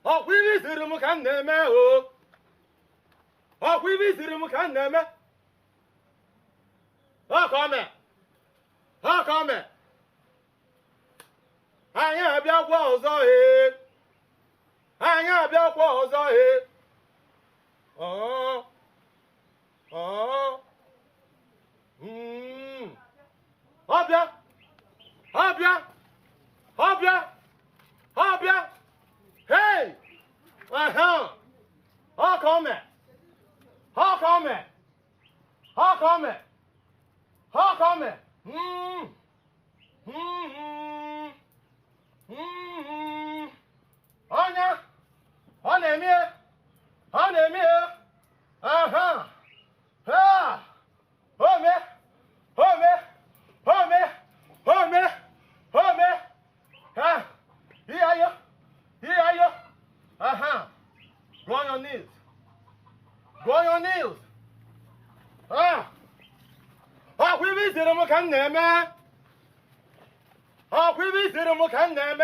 Oh, we visit him, can name oh, we visit him, can name oh, come here. Oh, come here. I am your walls on here. I am your walls on here. Oh, Obia, Obia, Obia, Obia. Hey! Oh, come here. Oh, come here. Oh, come here. Oh, come here. Anya, on him here. On him here. Ah! Oh, me. Oh, me. Oh, me. Oh, me. Oh, me. Ah! Here you. Here you. Go on your knees. Go on your knees. We visit him, can name we visit him, can name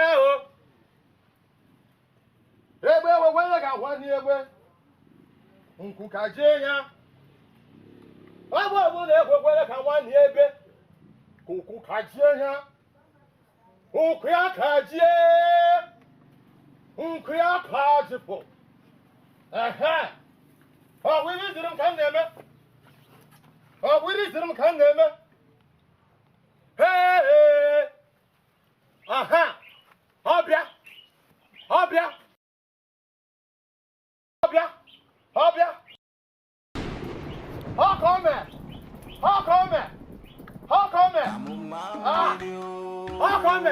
Ebe wele ka wani ebe. Nku ka jenya. Abo le wele ka wani ebe. Nku ka jenya. Nku ya ka je. Nku ya ka jipo. We visit him can name. We visit him can name. Hey. Obia. Obia. Obia. Obia. How come? How come? How come? How come?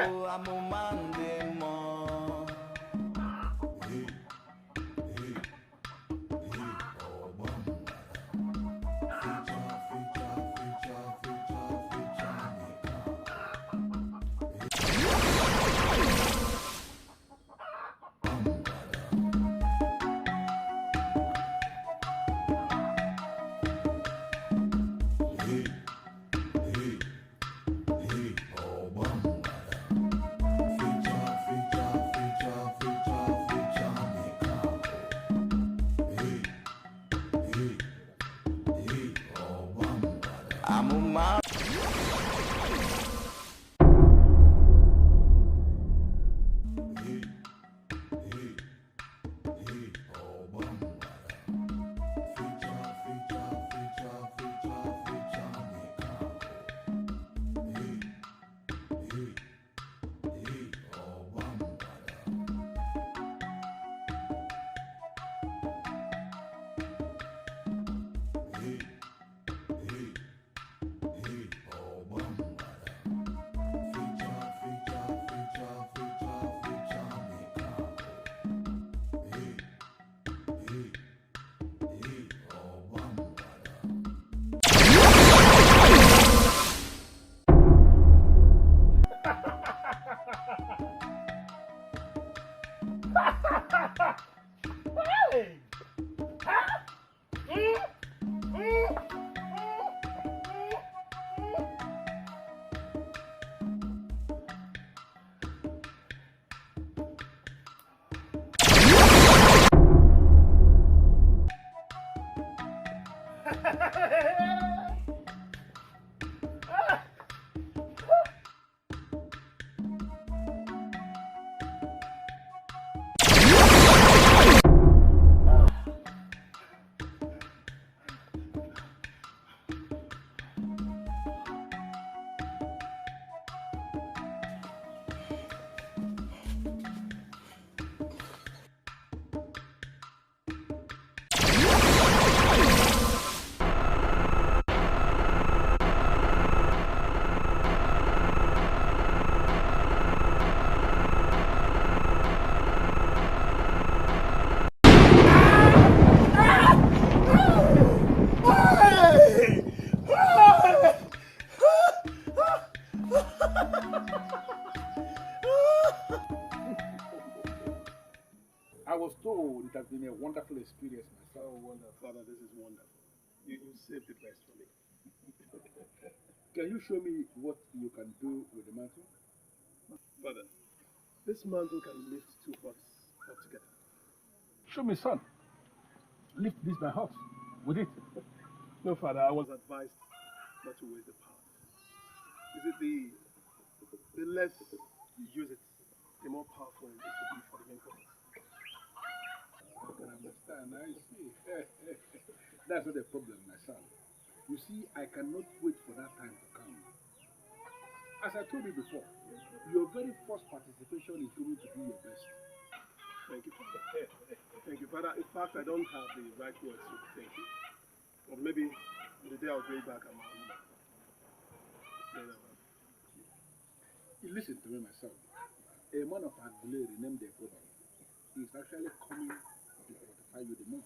I was told it has been a wonderful experience, my son. Oh, wonderful. Father, this is wonderful. You saved the best for me. Can you show me what you can do with the mantle? Father, this mantle can lift 2 huts up together. Show me, son. Lift this my hut with it. No, Father, I was advised not to waste the power. Is it the less you use it, the more powerful it will be for the main purpose. I can understand. I see. That's not a problem, my son. You see, I cannot wait for that time to come. As I told you before, your very first participation is going to be your best. Thank you, Father. Thank you, Father. In fact, I don't have the right words to thank you. Or maybe the day I'll bring back a man. You listen to me, my son. A man of Aguilera named Okorondu is actually coming to fortify you the more.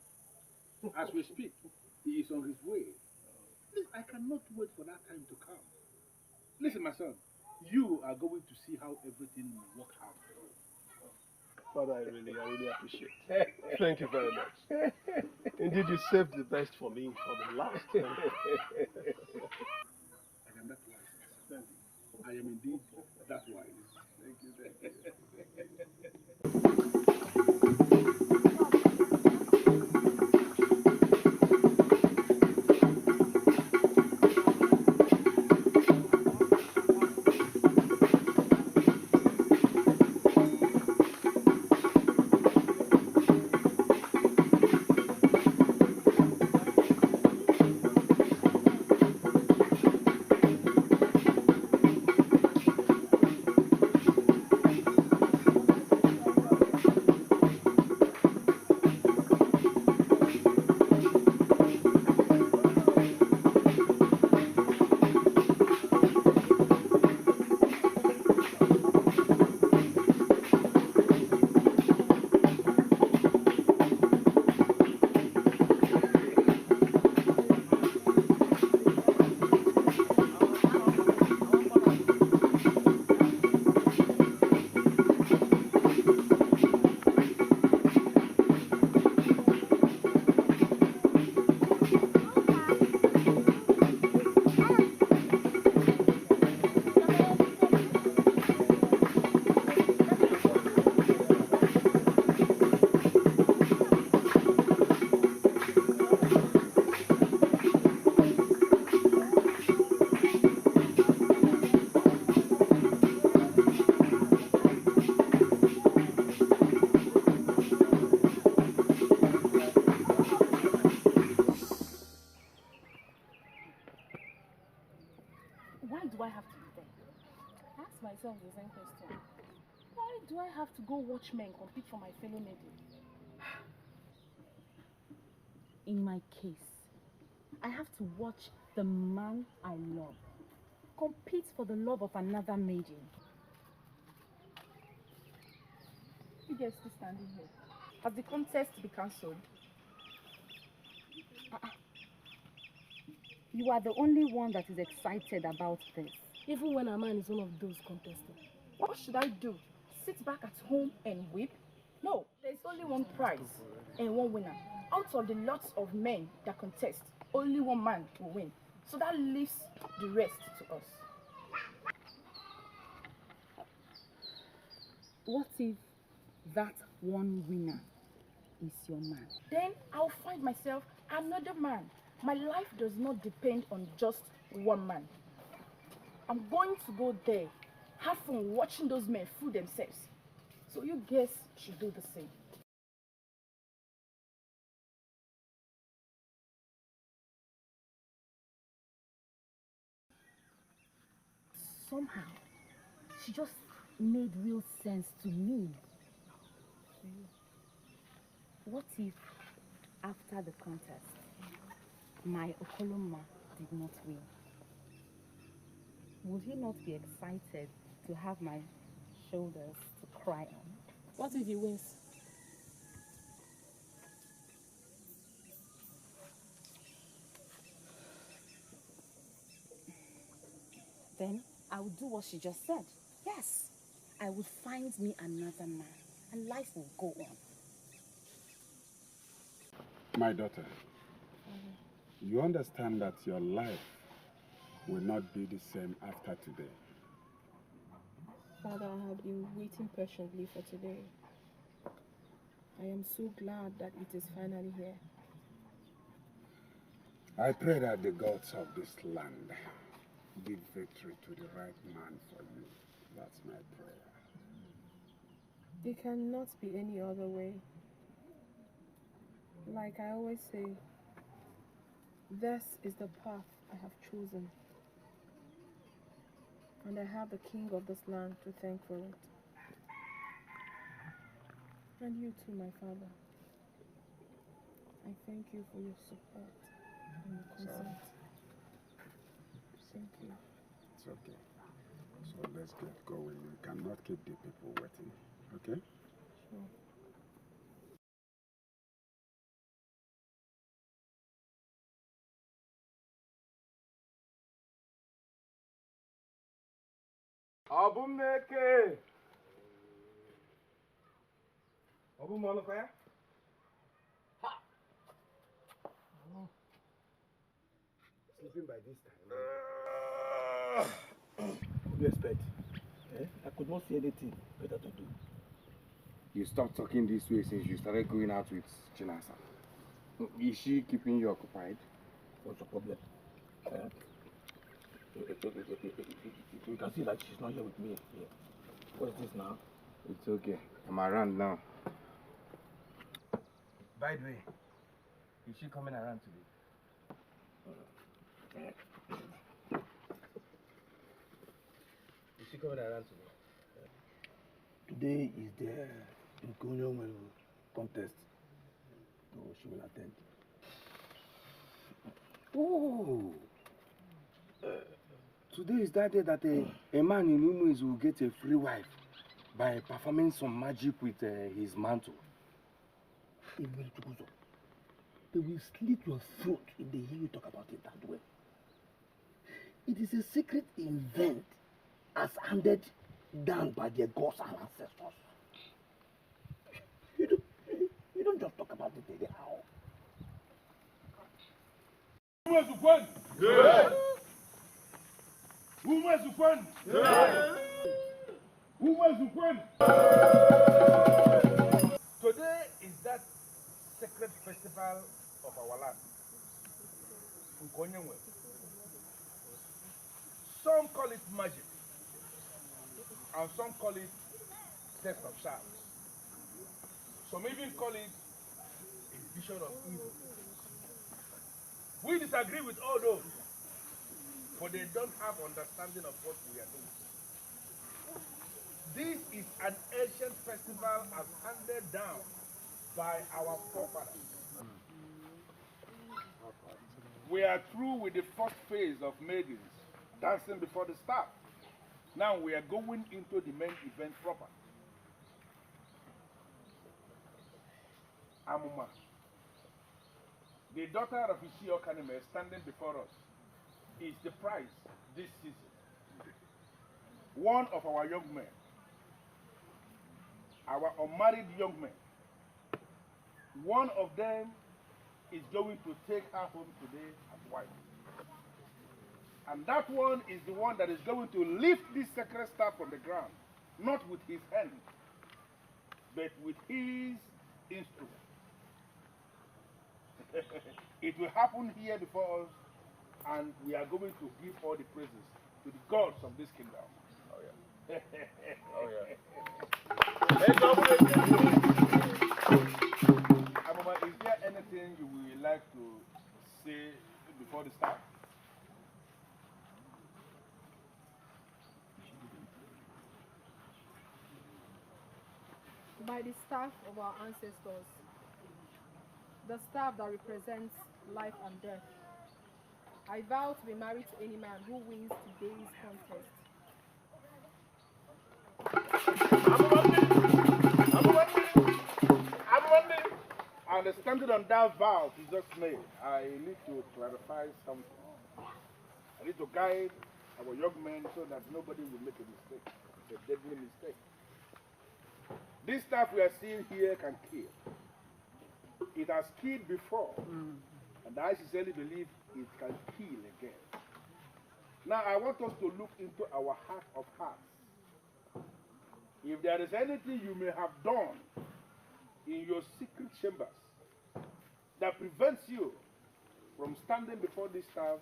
As we speak, he is on his way. Please, I cannot wait for that time to come. Listen, my son, you are going to see how everything will work out. Father, I really appreciate it. Thank you very much. Indeed, you saved the best for me for the last time. I am that wise, my son. I am indeed that wise. Thank you, thank you. Why do I have to be there? Ask myself the same question. Why do I have to go watch men compete for my fellow maiden? In my case, I have to watch the man I love compete for the love of another maiden. You guys still standing here. Has the contest been cancelled? You are the only one that is excited about this. Even when a man is one of those contesting. What should I do? Sit back at home and weep? No, there's only one prize and one winner. Out of the lots of men that contest, only one man will win. So that leaves the rest to us. What if that one winner is your man? Then I'll find myself another man. My life does not depend on just one man. I'm going to go there, have fun watching those men fool themselves. So you guys should do the same. Somehow, she just made real sense to me. What if, after the contest, my Okoloma did not win? Would he not be excited to have my shoulders to cry on? What if he wins? Then I would do what she just said. Yes, I would find me another man and life will go on. My daughter, you understand that your life will not be the same after today. Father, I have been waiting patiently for today. I am so glad that it is finally here. I pray that the gods of this land give victory to the right man for you. That's my prayer. It cannot be any other way. Like I always say, this is the path I have chosen. And I have the king of this land to thank for it. And you too, my father. I thank you for your support and your consent. Thank you. It's okay. So let's get going. We cannot keep the people waiting. Okay? Sure. Obumneke. Obumolokaya. Sleeping by this time. What do you expect? Eh? I could not see anything better to do. You stopped talking this way since you started going out with Chinasa. Is she keeping you occupied? What's the problem? You can see that she's not here with me. Yeah. What's this now? It's okay. I'm around now. By the way, is she coming around today? Is she coming around today? Today is the Ugezu contest. So she will attend. Oh! Today is that day that a man in Ugezu will get a free wife by performing some magic with his mantle. They will slit your throat if they hear you talk about it that way. It is a secret event as handed down by their gods and ancestors. You don't just talk about it anyhow. Today is that sacred festival of our land. Some call it magic, and some call it test of charms. Some even call it a vision of evil. We disagree with all those, but they don't have understanding of what we are doing. This is an ancient festival as handed down by our forefathers. We are through with the first phase of maidens dancing before the staff. Now we are going into the main event proper. Amuma, the daughter of Okorondu standing before us, is the prize this season. One of our young men, our unmarried young men, one of them is going to take her home today as wife. And that one is the one that is going to lift this sacred staff from the ground, not with his hand, but with his instrument. It will happen here before us, and we are going to give all the praises to the gods of this kingdom. Oh yeah. Oh yeah. Amama, is there anything you would like to say before the start? By the staff of our ancestors, the staff that represents life and death, I vow to be married to any man who wins today's contest. And standing on that vow you just made, I need to clarify something. I need to guide our young men so that nobody will make a mistake. It's a deadly mistake. This stuff we are seeing here can kill. It has killed before, and I sincerely believe it can kill again. Now, I want us to look into our heart of hearts. If there is anything you may have done in your secret chambers that prevents you from standing before this staff,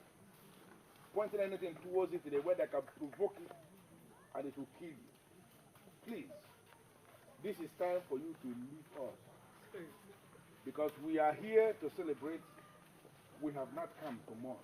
pointing anything towards it in a way that can provoke it, and it will kill you. Please, this is time for you to leave us. Because we are here to celebrate. We have not come to mourn.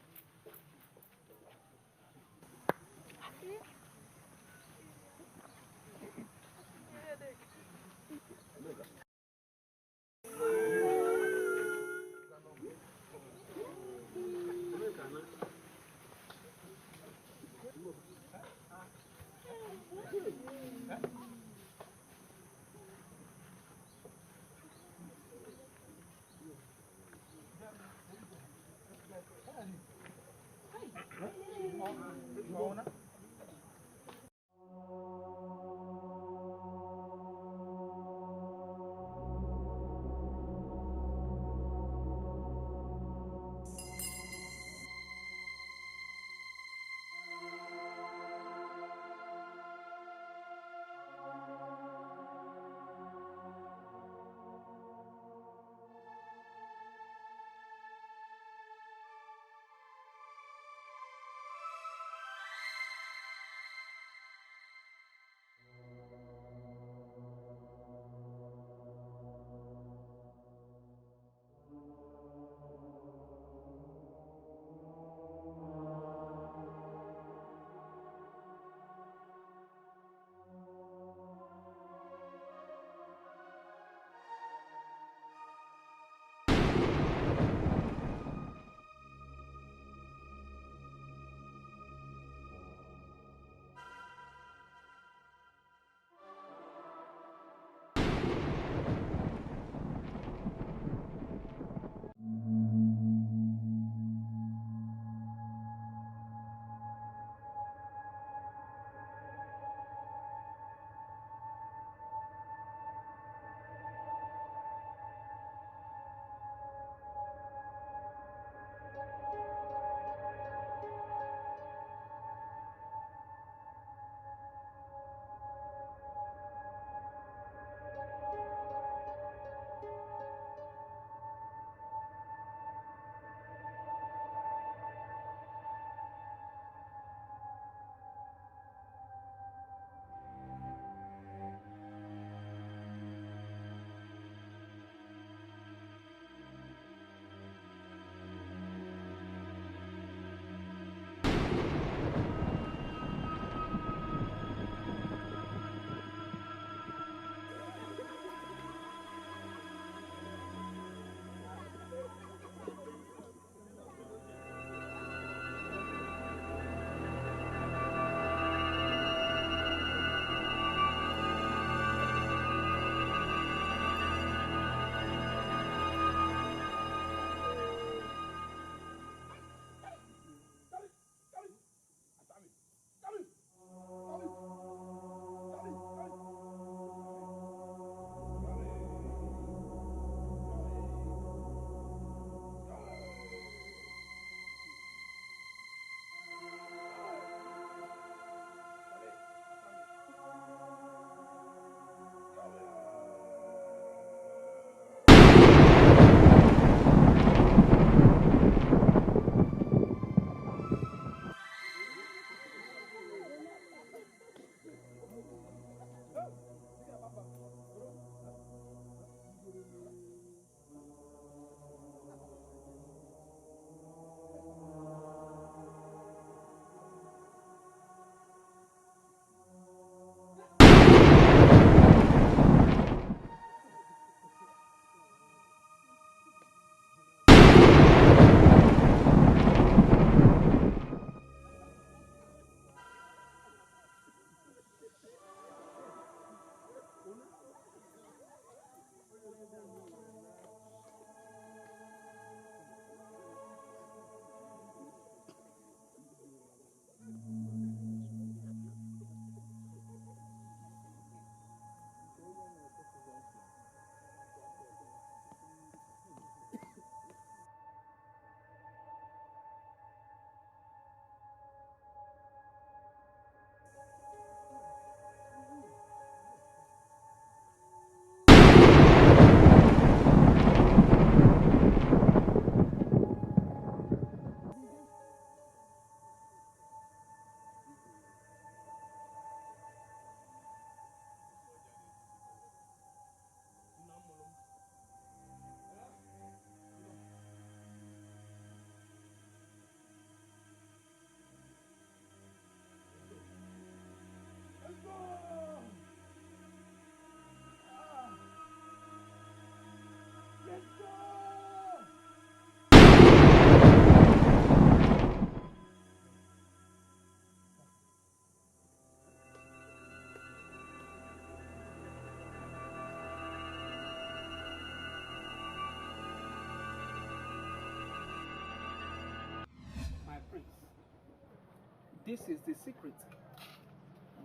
This is the secret.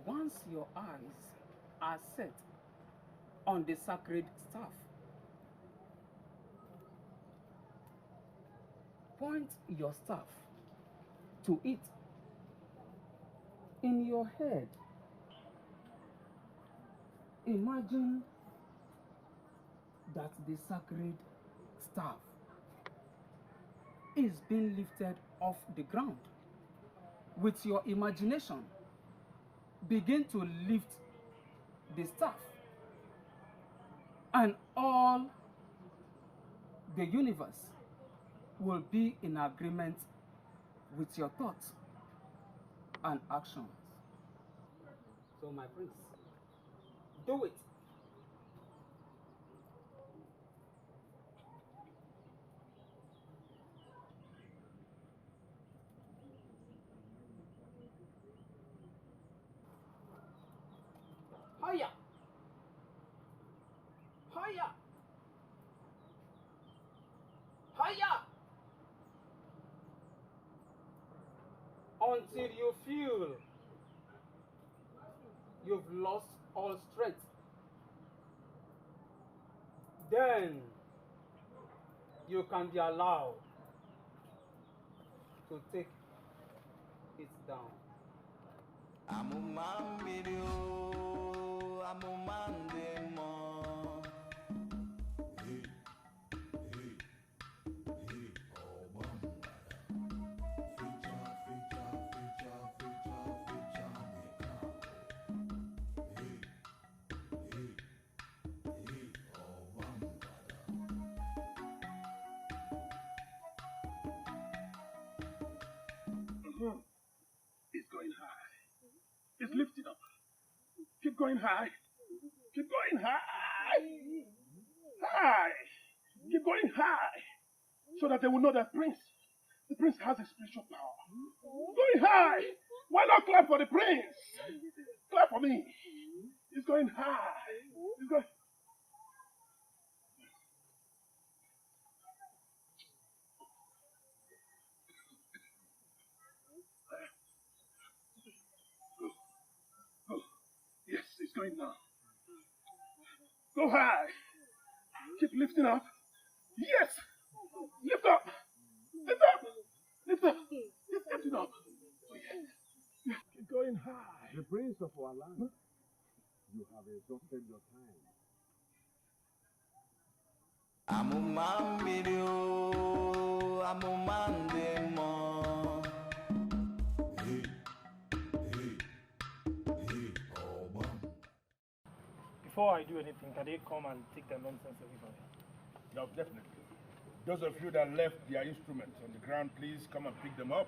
Once your eyes are set on the sacred staff, point your staff to it. In your head, imagine that the sacred staff is being lifted off the ground. With your imagination, begin to lift the staff, and all the universe will be in agreement with your thoughts and actions. So my prince, do it. Higher! Higher! Higher! Until you feel you've lost all strength. Then you can be allowed to take it down. It's going high. It's lifting up. Keep going high. Keep going high. High. Keep going high. So that they will know that the prince has a spiritual power. Going high. Why not clap for the prince? Clap for me. It's going high. It's going. Yes, it's going now. Go high. Keep lifting up. Yes. Lift up. Lift up. Lift up. Keep lifting up. Keep going high. The prince of our land, you have exhausted your time. Before I do anything, can they come and take their nonsense away from me? No, definitely. Those of you that left their instruments on the ground, please come and pick them up.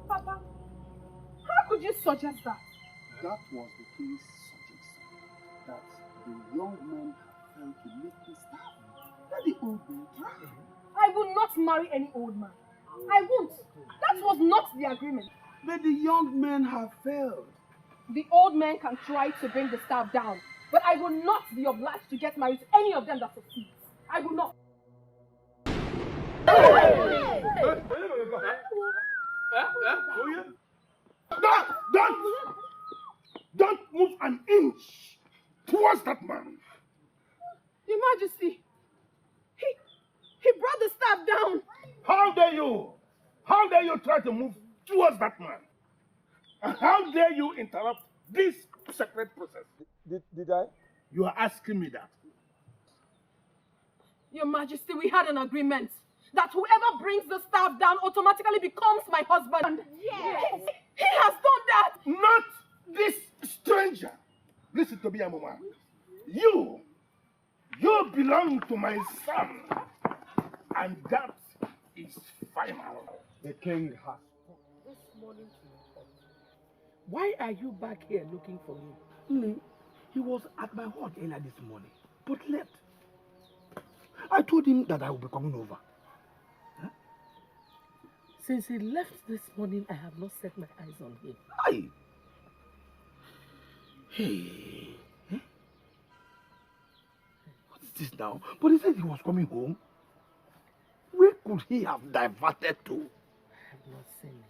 Papa, how could you suggest that? That was the king's suggestion, that the young men have failed to lift the staff. Let the old men try. I will not marry any old man. I won't. That was not the agreement. But the young men have failed. The old men can try to bring the staff down, but I will not be obliged to get married to any of them that succeeds. I will not. Don't move an inch towards that man. Your Majesty, he brought the staff down. How dare you? How dare you try to move towards that man? And how dare you interrupt this sacred process? Did I? You are asking me that. Your Majesty, we had an agreement that whoever brings the staff down automatically becomes my husband. Yes. He has done that. Not this stranger. Listen to me, Amoma. You belong to my son. And that is final. The king has. This morning to your hut. Why are you back here looking for me? He was at my hut earlier this morning, but left. I told him that I will be coming over. Huh? Since he left this morning, I have not set my eyes on him. Aye. Hey. Huh? What is this now? But he said he was coming home. Where could he have diverted to? I have not seen him.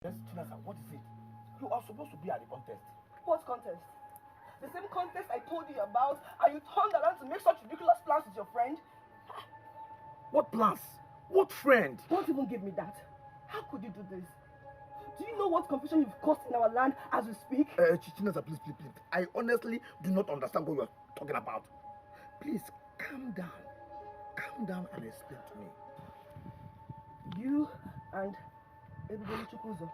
Yes, Chinasa, what is it? You are supposed to be at the contest. What contest? The same contest I told you about, and you turned around to make such ridiculous plans with your friend? What plans? What friend? Don't even give me that. How could you do this? Do you know what confusion you've caused in our land as we speak? Chinasa, please. I honestly do not understand what you are talking about. Please, calm down. Calm down and explain to me. You and everybody Chukwuzo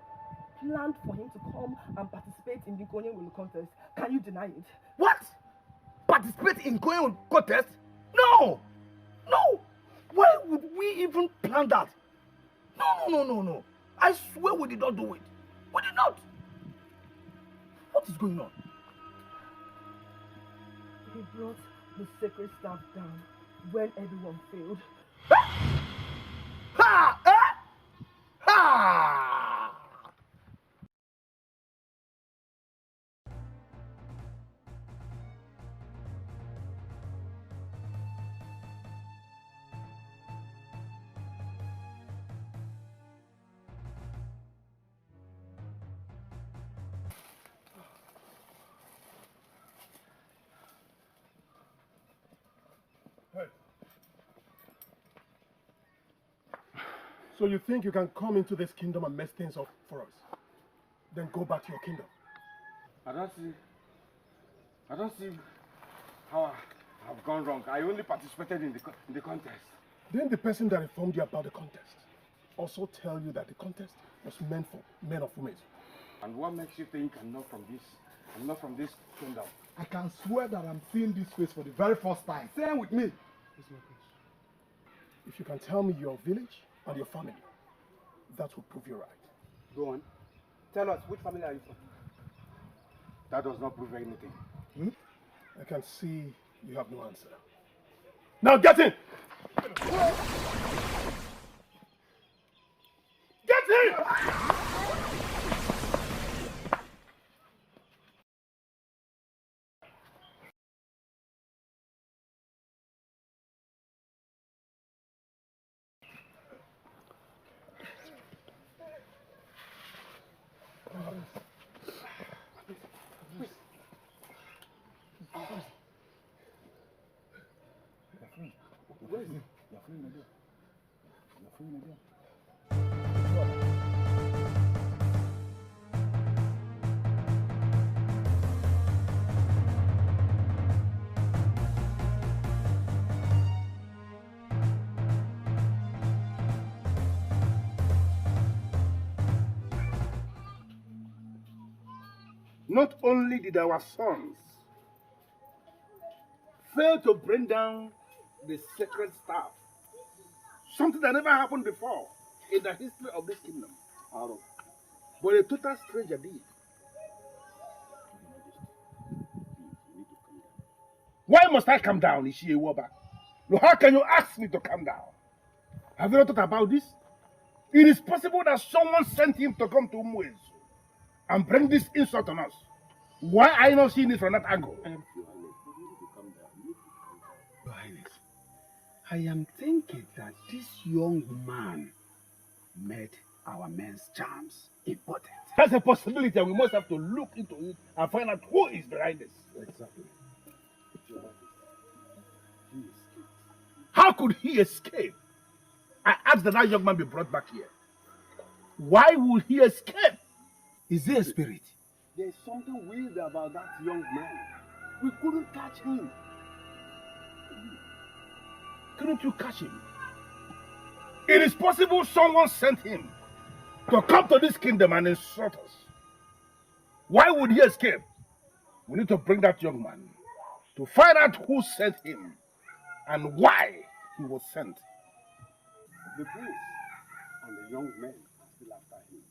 planned for him to come and participate in the Konye Will contest. Can you deny it? What? Participate in Konye Will contest? No! Why would we even plan that? No. I swear we did not do it. We did not. What is going on? He brought the sacred staff down when everyone failed. Ha! Ha! So you think you can come into this kingdom and mess things up for us? Then go back to your kingdom. I don't see how I have gone wrong. I only participated in the contest. Then the person that informed you about the contest also tell you that the contest was meant for men of women. And what makes you think I'm not from this kingdom? I can swear that I'm seeing this face for the very first time. Same with me. If you can tell me your village and your family, that will prove you right. Go on. Tell us, which family are you from? That does not prove anything. I can see you have no answer. Now get in! Get in! Where is he? Your friend, my dear. not only did our sons fail to bring down the sacred staff, something that never happened before in the history of this kingdom, but a total stranger did. Why must I come down, Ishiewoba? No, how can you ask me to come down? Have you not thought about this? It is possible that someone sent him to come to Ugezu and bring this insult on us. Why are you not seeing it from that angle? Your Highness, I am thinking that this young man made our men's charms important. That's a possibility, and we must have to look into it and find out who is behind this. Exactly. How could he escape? I asked that young man be brought back here. Why would he escape? Is he a spirit? There's something weird about that young man. We couldn't catch him. Couldn't you catch him? It is possible someone sent him to come to this kingdom and insult us. Why would he escape? We need to bring that young man to find out who sent him and why he was sent. The prince and the young men are still after him.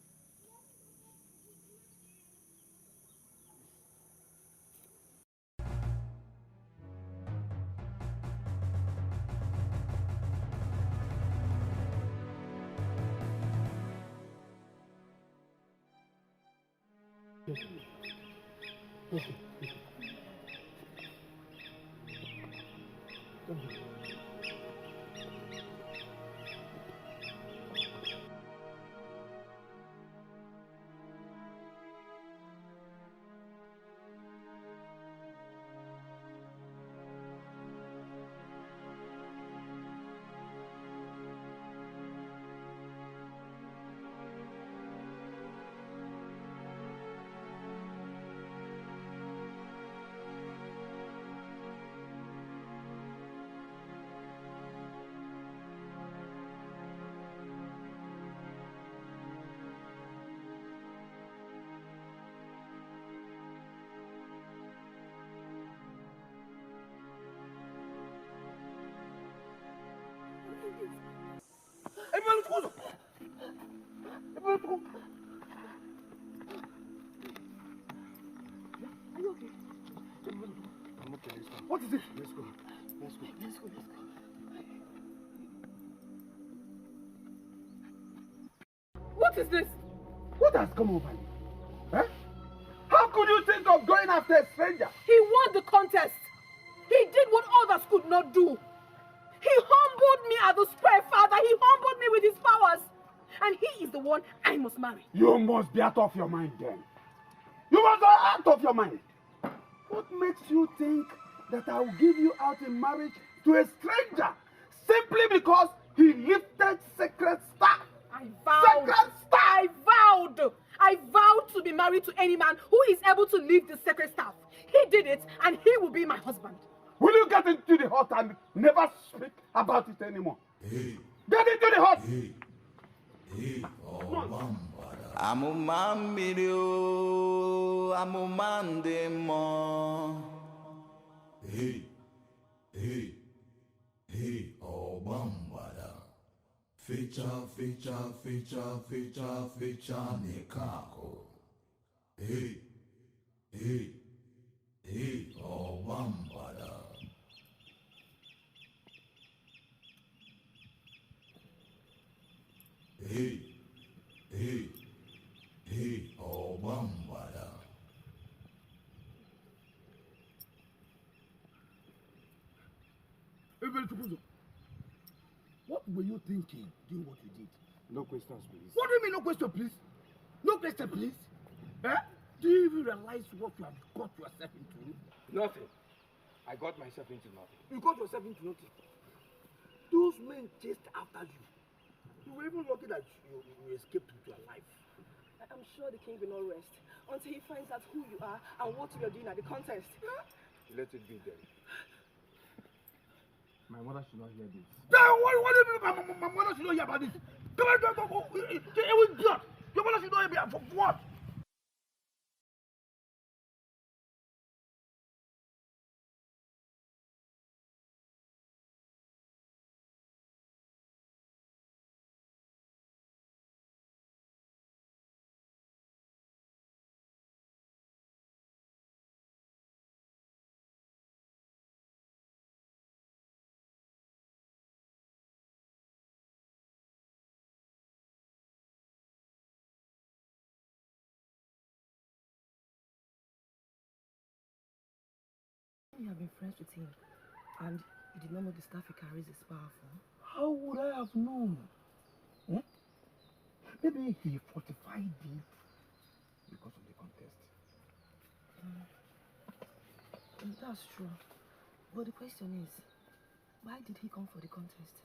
What is it? Let's go. Let's go. Let's go. Let's go. What is this? What has come over you? Huh? How could you think of going after a stranger? He won the contest. He did what others could not do. He humbled me at the square, Father. He humbled me with his powers. And he is the one I must marry. You must be out of your mind then. You must be out of your mind. What makes you think that I will give you out in marriage to a stranger simply because he lifted sacred staff? I vowed. Sacred staff! I vowed to be married to any man who is able to lift the sacred staff. He did it, and he will be my husband. Will you get into the hut and never speak about it anymore? Hey. Get into the hut! Hey. Hey. Oh, Hey. Hey. Hey. Oh, Bambada. Fecha, Nikako. Hey. Hey. Hey. Oh, Bambada. Hey. Hey. Hey. Oh, Bambada. What were you thinking doing what you did? No questions, please. What do you mean no question, please? No question, please? Eh? Do you even realize what you have got yourself into? Nothing. I got myself into nothing. You got yourself into nothing. Those men chased after you. You were even lucky that you escaped with your life. I'm sure the king will not rest until he finds out who you are and what you are doing at the contest. Let it be then. My mother should not hear this. What do you mean my mother should not hear about this? Come on, go. It was blood. Your mother should not hear about what? you have been friends with him and you did not know the staff he carries is powerful? How would I have known? Eh? Maybe he fortified it because of the contest. That's true. But the question is, why did he come for the contest?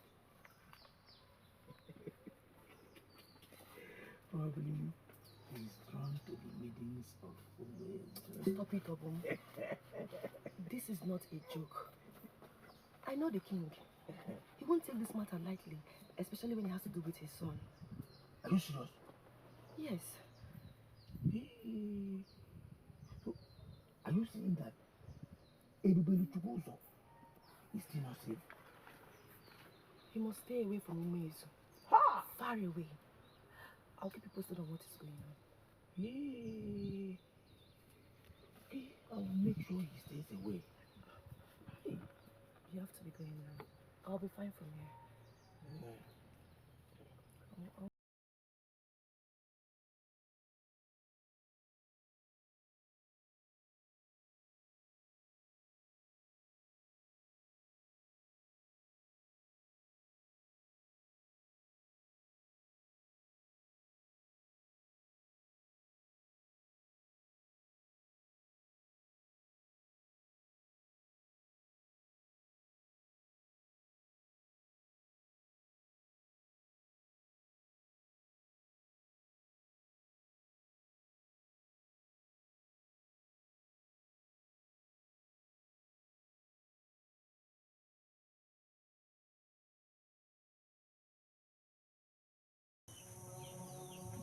Probably he's drawn to the maidens of Ugezu. Stop it, Obum. This is not a joke. I know the king. He won't take this matter lightly, especially when it has to do with his son. Are you serious? Yes. So, are you saying that Ugezu is still not safe? He must stay away from Ugezu. Far away. I'll keep you posted on what is going on. I'll make sure he stays away. You have to be going now. I'll be fine from here.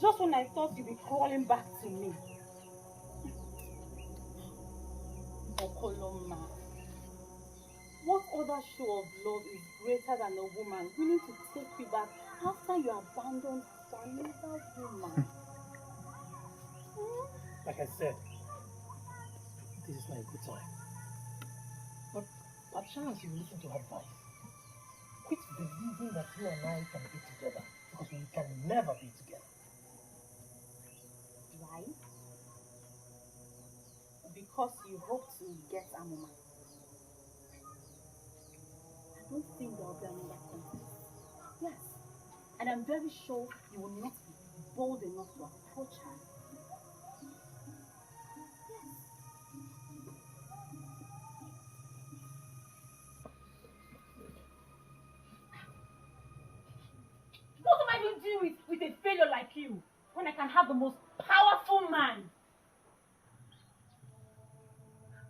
Just when I thought you'd be crawling back to me. Okoloma. What other show of love is greater than a woman willing to take you back after you abandoned for another woman? Like I said, this is not a good time. But perchance you will listen to advice. Quit believing that you and I can be together, because we can never be together. Why? Because you hope to get Amuma. I don't think there will be another contest. Yes. And I'm very sure you will not be bold enough to approach her. What am I going to do with a failure like you when I can have the most powerful man?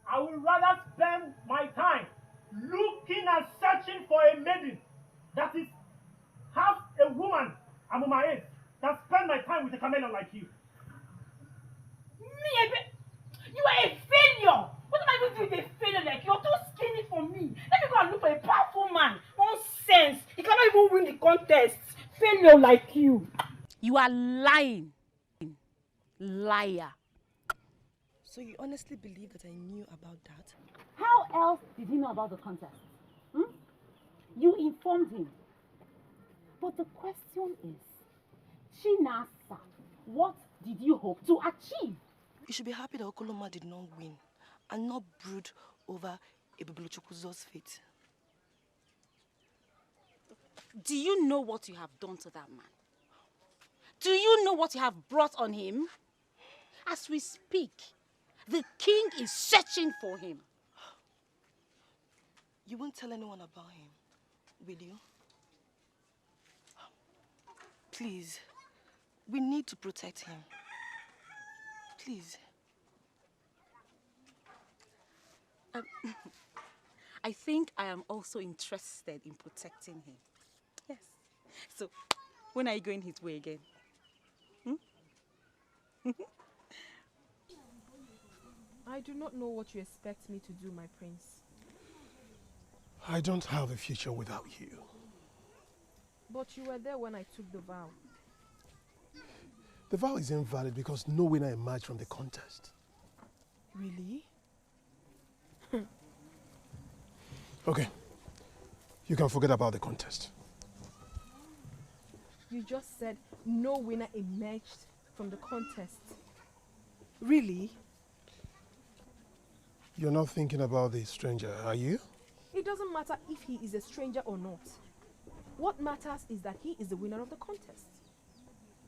I would rather spend my time looking and searching for a maiden that is half a woman, Amuma is, than spend my time with a chameleon like you. You are a failure! What am I going to do with a failure like you? You're too skinny for me. Let me go and look for a powerful man. Nonsense! He cannot even win the contest. Failure like you. You are lying. Liar. So you honestly believe that I knew about that? How else did he know about the contest? You informed him. But the question is, Chinasa, what did you hope to achieve? You should be happy that Okoloma did not win and not brood over Ebubuluchukwuzo's fate. Do you know what you have done to that man? Do you know what you have brought on him? As we speak, the king is searching for him. You won't tell anyone about him, will you? Please, we need to protect him. Please. I think I am also interested in protecting him. Yes. So, when are you going his way again? I do not know what you expect me to do, my prince. I don't have a future without you. But you were there when I took the vow. The vow is invalid because no winner emerged from the contest. Really? Okay. You can forget about the contest. You just said no winner emerged from the contest. Really? You're not thinking about the stranger, are you? It doesn't matter if he is a stranger or not. What matters is that he is the winner of the contest.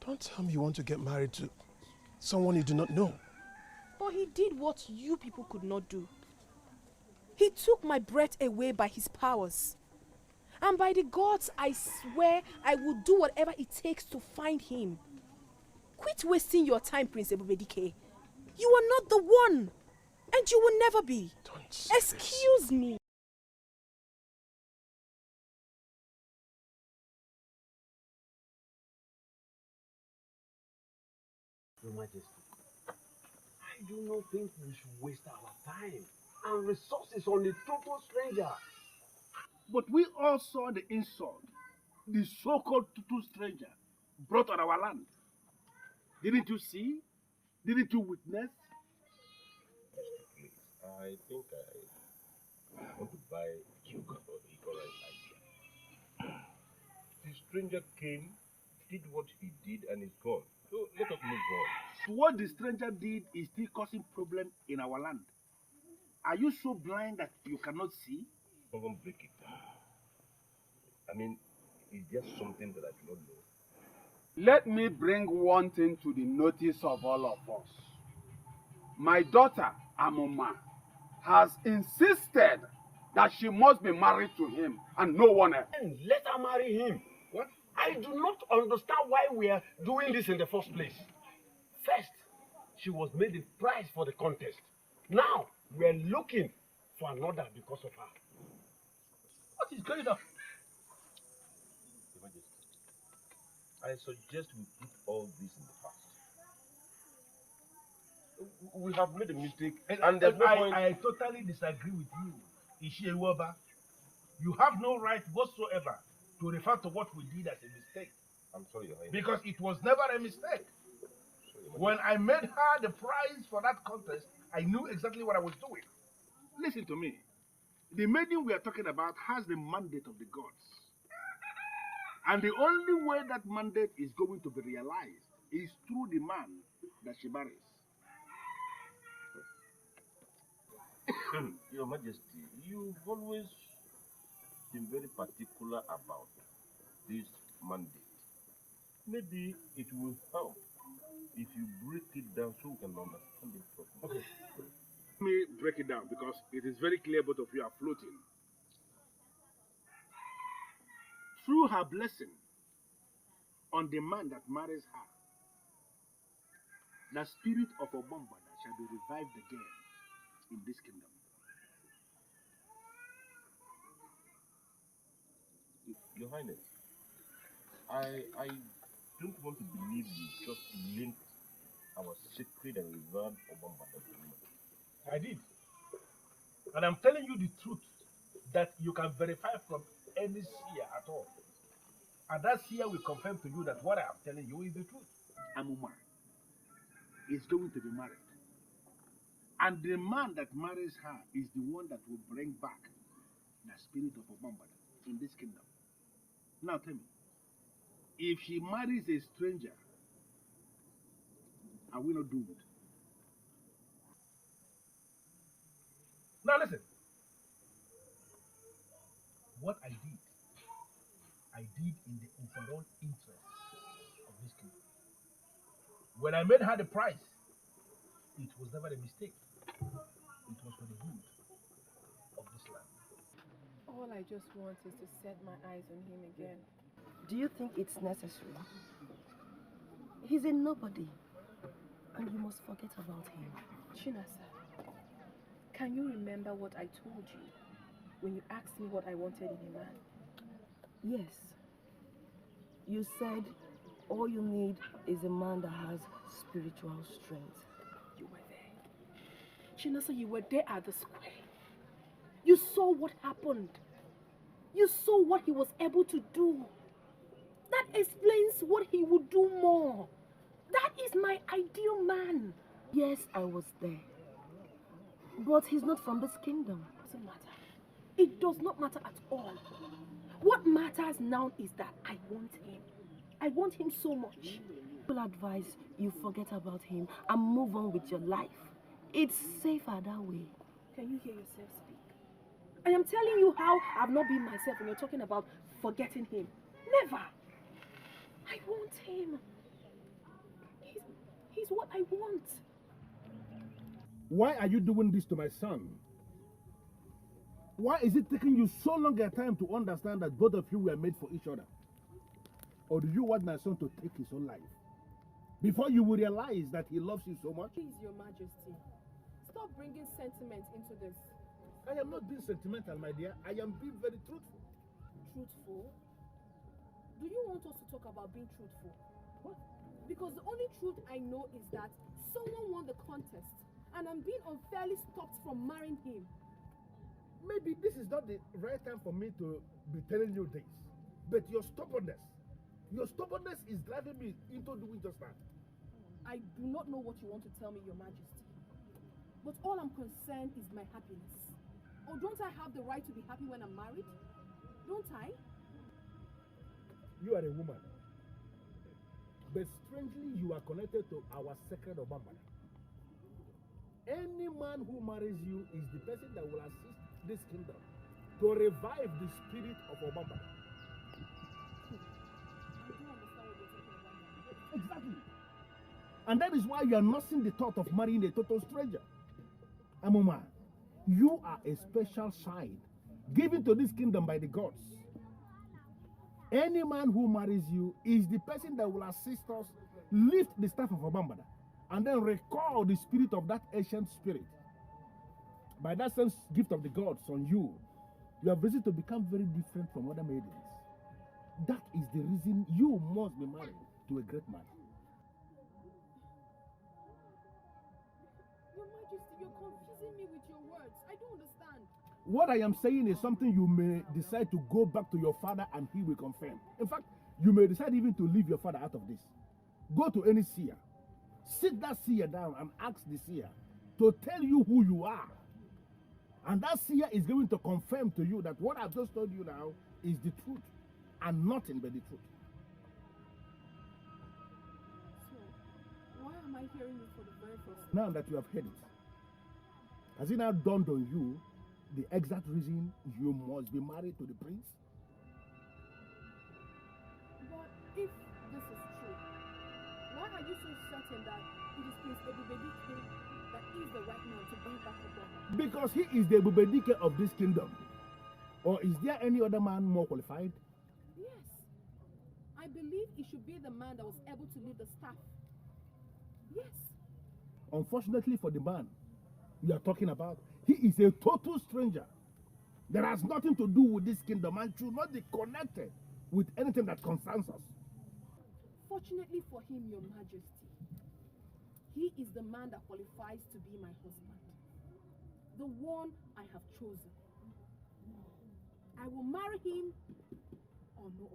Don't tell me you want to get married to someone you do not know. But he did what you people could not do. He took my breath away by his powers. And by the gods, I swear I will do whatever it takes to find him. Quit wasting your time, Prince Ebubedike. You are not the one. And you will never be. Excuse me. Your Majesty, I do not think we should waste our time and resources on a total stranger. But we all saw the insult the so-called total stranger brought on our land. Didn't you see? Didn't you witness? Please, I think I want to buy Duke or Ecoran's idea. The stranger came, did what he did, and is gone. So let us move on. What the stranger did is still causing problem in our land. Are you so blind that you cannot see? I'm going to break it down. I mean, it's just something that I do not know. Let me bring one thing to the notice of all of us. My daughter, Amoma, has insisted that she must be married to him and no one else. Let her marry him. What? I do not understand why we are doing this in the first place. First, she was made the prize for the contest. Now, we are looking for another because of her. What is going on? Your Majesty, I suggest we put all this in the past. We have made a mistake, and there's no point. I totally disagree with you, Ishiewaba. You have no right whatsoever to refer to what we did as a mistake. I'm sorry, Your Highness. Because it was never a mistake. When I made her the prize for that contest, I knew exactly what I was doing. Listen to me. The maiden we are talking about has the mandate of the gods. And the only way that mandate is going to be realized is through the man that she marries. Your Majesty, you've always been very particular about this mandate. Maybe it will help if you break it down so we can understand it properly. Okay. Let me break it down because it is very clear both of you are floating. Through her blessing on the man that marries her, the spirit of Obombada shall be revived again in this kingdom. Your Highness, I don't want to believe you just linked our sacred and revered Obombada to me. I did. And I'm telling you the truth that you can verify from any seer at all. And that seer will confirm to you that what I am telling you is the truth. Amuma is going to be married. And the man that marries her is the one that will bring back the spirit of Obombada in this kingdom. Now tell me, if she marries a stranger, are we not doomed? Now listen. What I did in the overall interest of this kingdom. When I made her the prize, it was never a mistake. It was for the good of this land. All I just want is to set my eyes on him again. Do you think it's necessary? He's a nobody, and you must forget about him. Chinasa, can you remember what I told you when you asked me what I wanted in a man? Yes. You said all you need is a man that has spiritual strength. You were there. Chinasa, you were there at the square. You saw what happened. You saw what he was able to do. That explains what he would do more. That is my ideal man. Yes, I was there. But he's not from this kingdom. It doesn't matter. It does not matter at all. What matters now is that I want him. I want him so much. I will advise you forget about him and move on with your life. It's safer that way. Can you hear yourself speak? I am telling you how I've not been myself and you're talking about forgetting him. Never. I want him. He's what I want. Why are you doing this to my son? Why is it taking you so long a time to understand that both of you were made for each other? Or do you want my son to take his own life? Before you will realize that he loves you so much? Please, Your Majesty, stop bringing sentiment into this. I am not being sentimental, my dear. I am being very truthful. Truthful? Do you want us to talk about being truthful? What? Because the only truth I know is that someone won the contest and I'm being unfairly stopped from marrying him. Maybe this is not the right time for me to be telling you this, but your stubbornness is driving me into doing just that. I do not know what you want to tell me, Your Majesty, but all I'm concerned is my happiness. Or don't I have the right to be happy when I'm married? Don't I? You are a woman, but strangely you are connected to our sacred Obambana. Any man who marries you is the person that will assist this kingdom to revive the spirit of Obambana. Exactly. And that is why you are nursing the thought of marrying a total stranger. Amuma, you are a special sign given to this kingdom by the gods. Any man who marries you is the person that will assist us lift the staff of Obambana and then recall the spirit of that ancient spirit. By that same gift of the gods on you, you have reason to become very different from other maidens. That is the reason you must be married to a great man. Your Majesty, you're confusing me with your words. I don't understand. What I am saying is something you may decide to go back to your father and he will confirm. In fact, you may decide even to leave your father out of this. Go to any seer. Sit that seer down and ask the seer to tell you who you are. And that seer is going to confirm to you that what I've just told you now is the truth and nothing but the truth. So, why am I hearing it for the very first time? Now that you have heard it, has it now dawned on you the exact reason you must be married to the prince? But if this is true, why are you so certain that it is Prince Ebubedike that is the right man to bring back Obama? Because he is the Bubedike of this kingdom. Or is there any other man more qualified? Yes. I believe it should be the man that was able to lead the staff. Yes. Unfortunately for the man you are talking about, he is a total stranger. That has nothing to do with this kingdom and should not be connected with anything that concerns us. Fortunately for him, Your Majesty, he is the man that qualifies to be my husband. The one I have chosen. I will marry him or no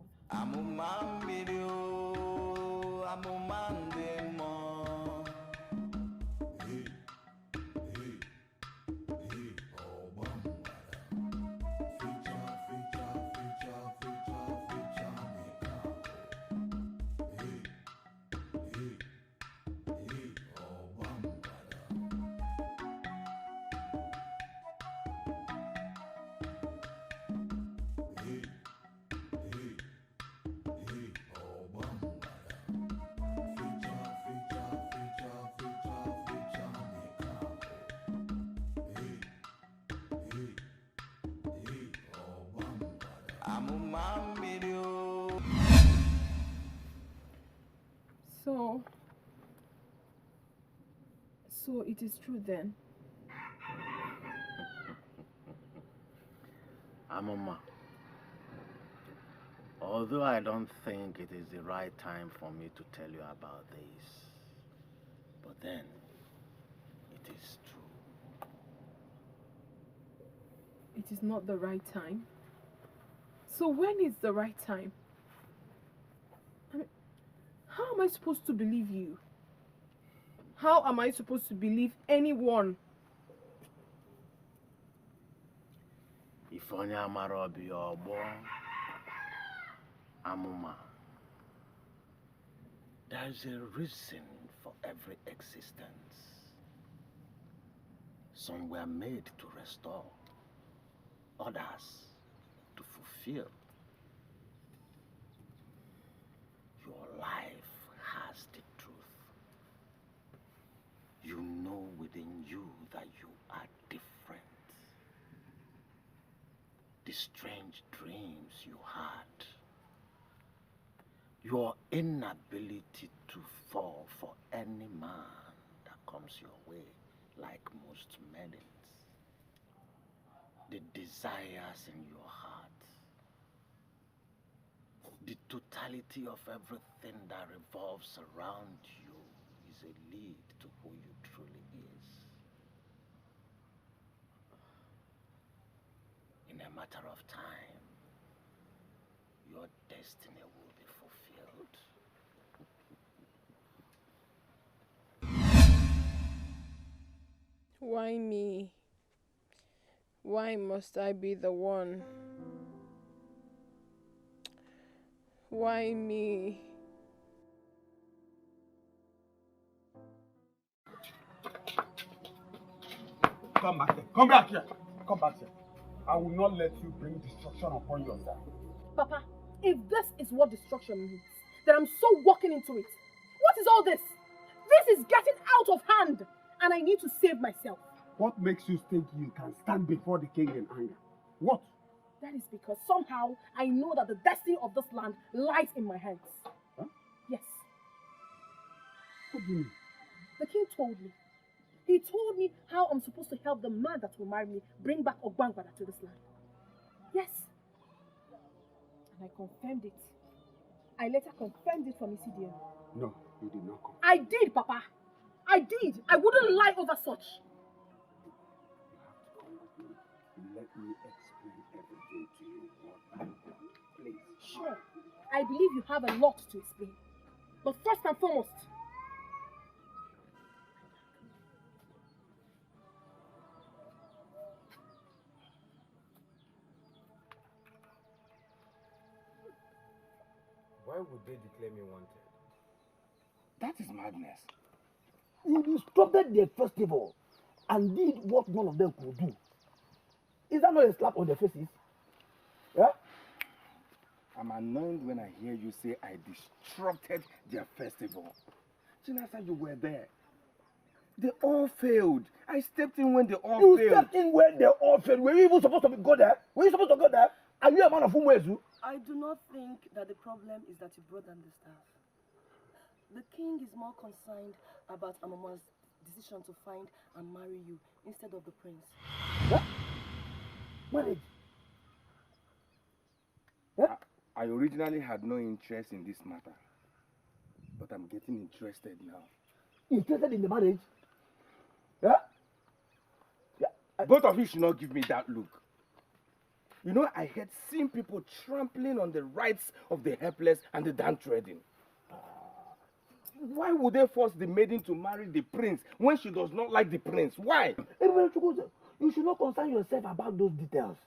So it is true then. Amoma, although I don't think it is the right time for me to tell you about this, but then it is true. It is not the right time. So when is the right time? I mean, how am I supposed to believe you? How am I supposed to believe anyone? If onye amara obi ogbo, Amoma, there is a reason for every existence. Some were made to restore, others to fulfill. Your life has the truth. You know within you that you are different. The strange dreams you had, your inability to fall for any man that comes your way, like most maidens, the desires in your heart, the totality of everything that revolves around you is a lead to who you truly is. In a matter of time, your destiny will be fulfilled. Why me? Why must I be the one? Why me? Come back here. Come back here. Come back here. I will not let you bring destruction upon yourself. Papa, if this is what destruction means, then I'm so walking into it. What is all this? This is getting out of hand, and I need to save myself. What makes you think you can stand before the king in anger? What? That is because somehow I know that the destiny of this land lies in my hands. Huh? Yes. What do you mean? The king told me. He told me how I'm supposed to help the man that will marry me bring back Ogbangwada to this land. Yes. And I confirmed it. I later confirmed it from Isidio. No, you did not come. I did, Papa. I did. I wouldn't lie over such. Let me explain everything to you. What I want, please. Sure. I believe you have a lot to explain. But first and foremost, Why would they declare me wanted? That is madness. You disrupted their festival and did what none of them could do. Is that not a slap on their faces? Yeah? I'm annoyed when I hear you say I disrupted their festival. Chinasa, you were there. They all failed. I stepped in when they all failed. You stepped in when they all failed. Were you even supposed to go there? Were you supposed to go there? Are you a man of Ugezu? I do not think that the problem is that you brought down the staff. The king is more concerned about Amama's decision to find and marry you instead of the prince. What? Marriage? Yeah? I originally had no interest in this matter, but I'm getting interested now. Interested in the marriage? Yeah? Both of you should not give me that look. You know, I hate seeing people trampling on the rights of the helpless and the downtrodden. Why would they force the maiden to marry the prince when she does not like the prince? Why? You should not concern yourself about those details.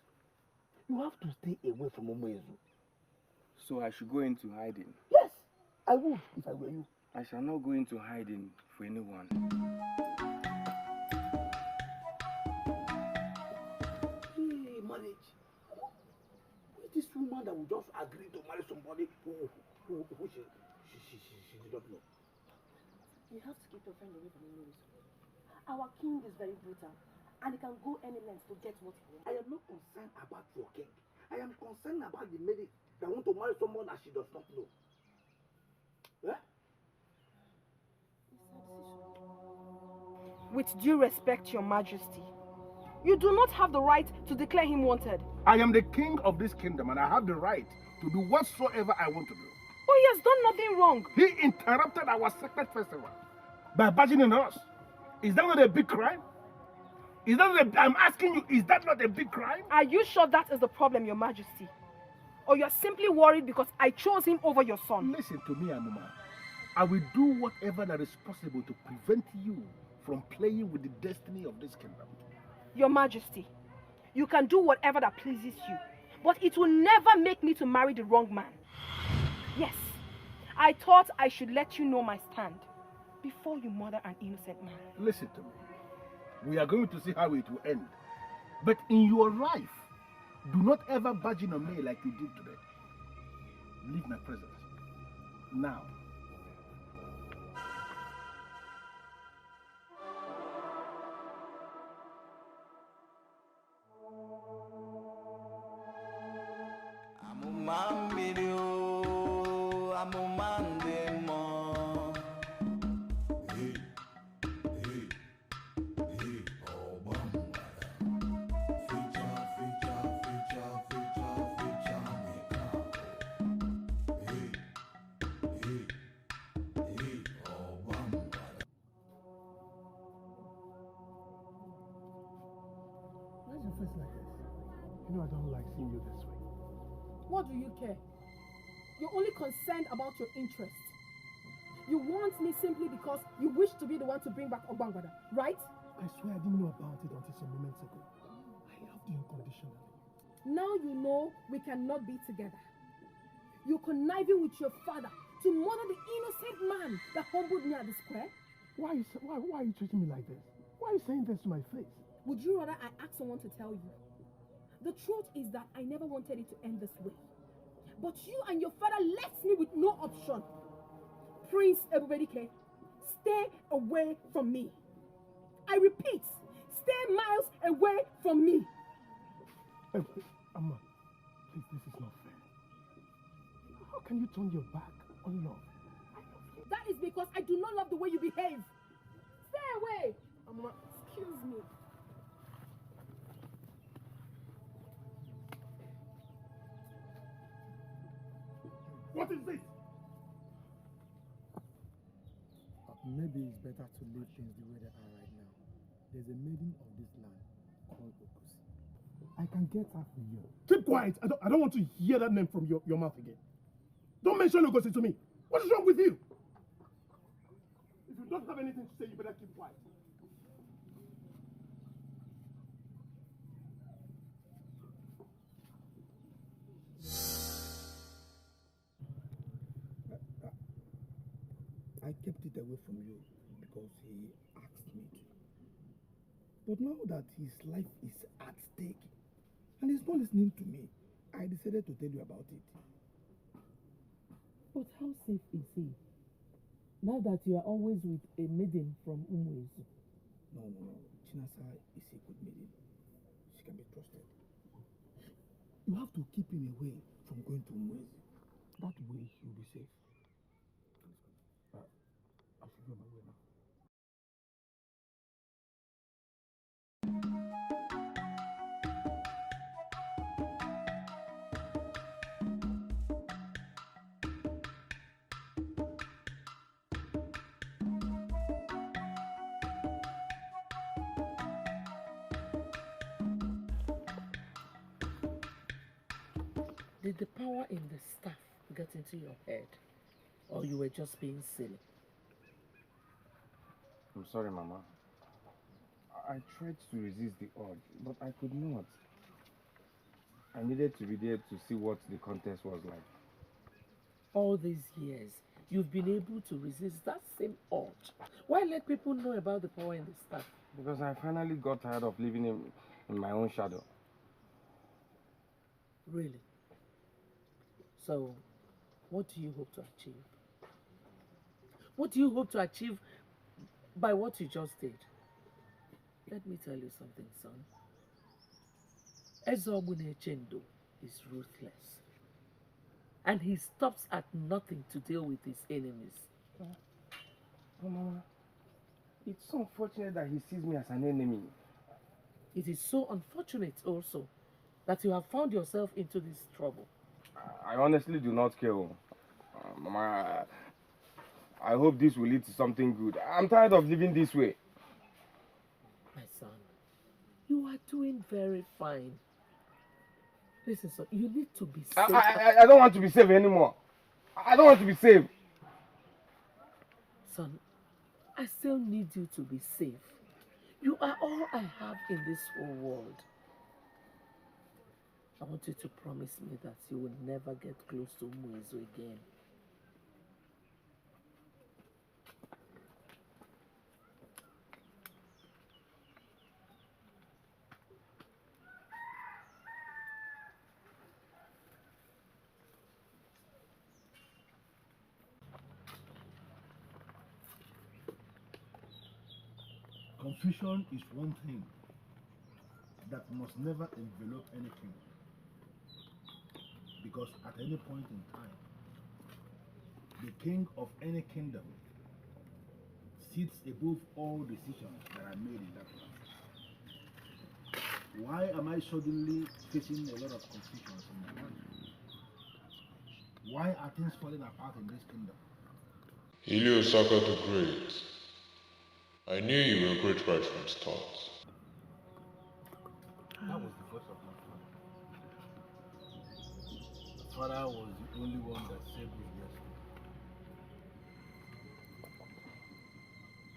You have to stay away from Ugezu. So I should go into hiding? Yes, I would if I were you. I shall not go into hiding for anyone. Hey, marriage. Who is this woman that will just agree to marry somebody who she did not know? You have to keep your friend away from Ugezu. Our king is very brutal, and he can go any length to get what he wants. I am not concerned about your king. I am concerned about the lady that want to marry someone that she does not know. Yeah? with due respect, Your Majesty, you do not have the right to declare him wanted. I am the king of this kingdom and I have the right to do whatsoever I want to do. Oh, he has done nothing wrong. He interrupted our sacred festival by barging in us. Is that not a big crime? Is that not I'm asking you, is that not a big crime? Are you sure that is the problem, Your Majesty? Or you're simply worried because I chose him over your son? Listen to me, Amuma. I will do whatever that is possible to prevent you from playing with the destiny of this kingdom. Your Majesty, you can do whatever that pleases you, but it will never make me to marry the wrong man. Yes, I thought I should let you know my stand before you murder an innocent man. Listen to me. We are going to see how it will end. But in your life, do not ever bargain on me like you did today. Leave my presence. Now. Why is your face like this? You know I don't like seeing you this way. What do you care? You're only concerned about your interest. You want me simply because you wish to be the one to bring back Ogbangwada, right? I swear I didn't know about it until some moments ago. I loved you unconditionally. Now you know we cannot be together. You're conniving with your father to murder the innocent man that humbled me at the square. Why are you treating me like this? Why are you saying this to my face? Would you rather I ask someone to tell you? The truth is that I never wanted it to end this way. But you and your father left me with no option. Prince Ebubedike, stay away from me. I repeat, stay miles away from me. Amma, please, this is not fair. How can you turn your back on love? That is because I do not love the way you behave. Stay away. Amma, excuse me. What is this? Maybe it's better to leave things the way they are right now. There's a maiden of this land called Ugezu. I can get her for you. Keep quiet. I don't want to hear that name from your mouth again. Don't mention Ugezu to me. What is wrong with you? If you don't have anything to say, you better keep quiet. I kept it away from you because he asked me to. But now that his life is at stake and he's not listening to me, I decided to tell you about it. But how safe is he? Now that you are always with a maiden from Ugezu. No. Chinasa is a good maiden. She can be trusted. You have to keep him away from going to Ugezu. That way he'll be safe. I should go my way now. Did the power in the staff get into your head? Or you were just being silly? I'm sorry, Mama. I tried to resist the urge, but I could not. I needed to be there to see what the contest was like. All these years, you've been able to resist that same urge. Why let people know about the power in the staff? Because I finally got tired of living in my own shadow. Really? So, what do you hope to achieve? What do you hope to achieve by what you just did? Let me tell you something, son. Ezobune Chendo is ruthless. And he stops at nothing to deal with his enemies. Oh, Mama, it's so unfortunate that he sees me as an enemy. It is so unfortunate also that you have found yourself into this trouble. I honestly do not care. Mama, I hope this will lead to something good. I'm tired of living this way. My son, you are doing very fine. Listen, son, you need to be safe. I don't want to be safe anymore. I don't want to be safe. Son, I still need you to be safe. You are all I have in this whole world. I want you to promise me that you will never get close to Ugezu again. Confusion is one thing that must never envelop anything. Because at any point in time, the king of any kingdom sits above all decisions that are made in that land. Why am I suddenly facing a lot of confusions in my land? Why are things falling apart in this kingdom? Iliosaka the Great, I knew you were great right from start. That was the voice of my father. My father was the only one that saved me yesterday.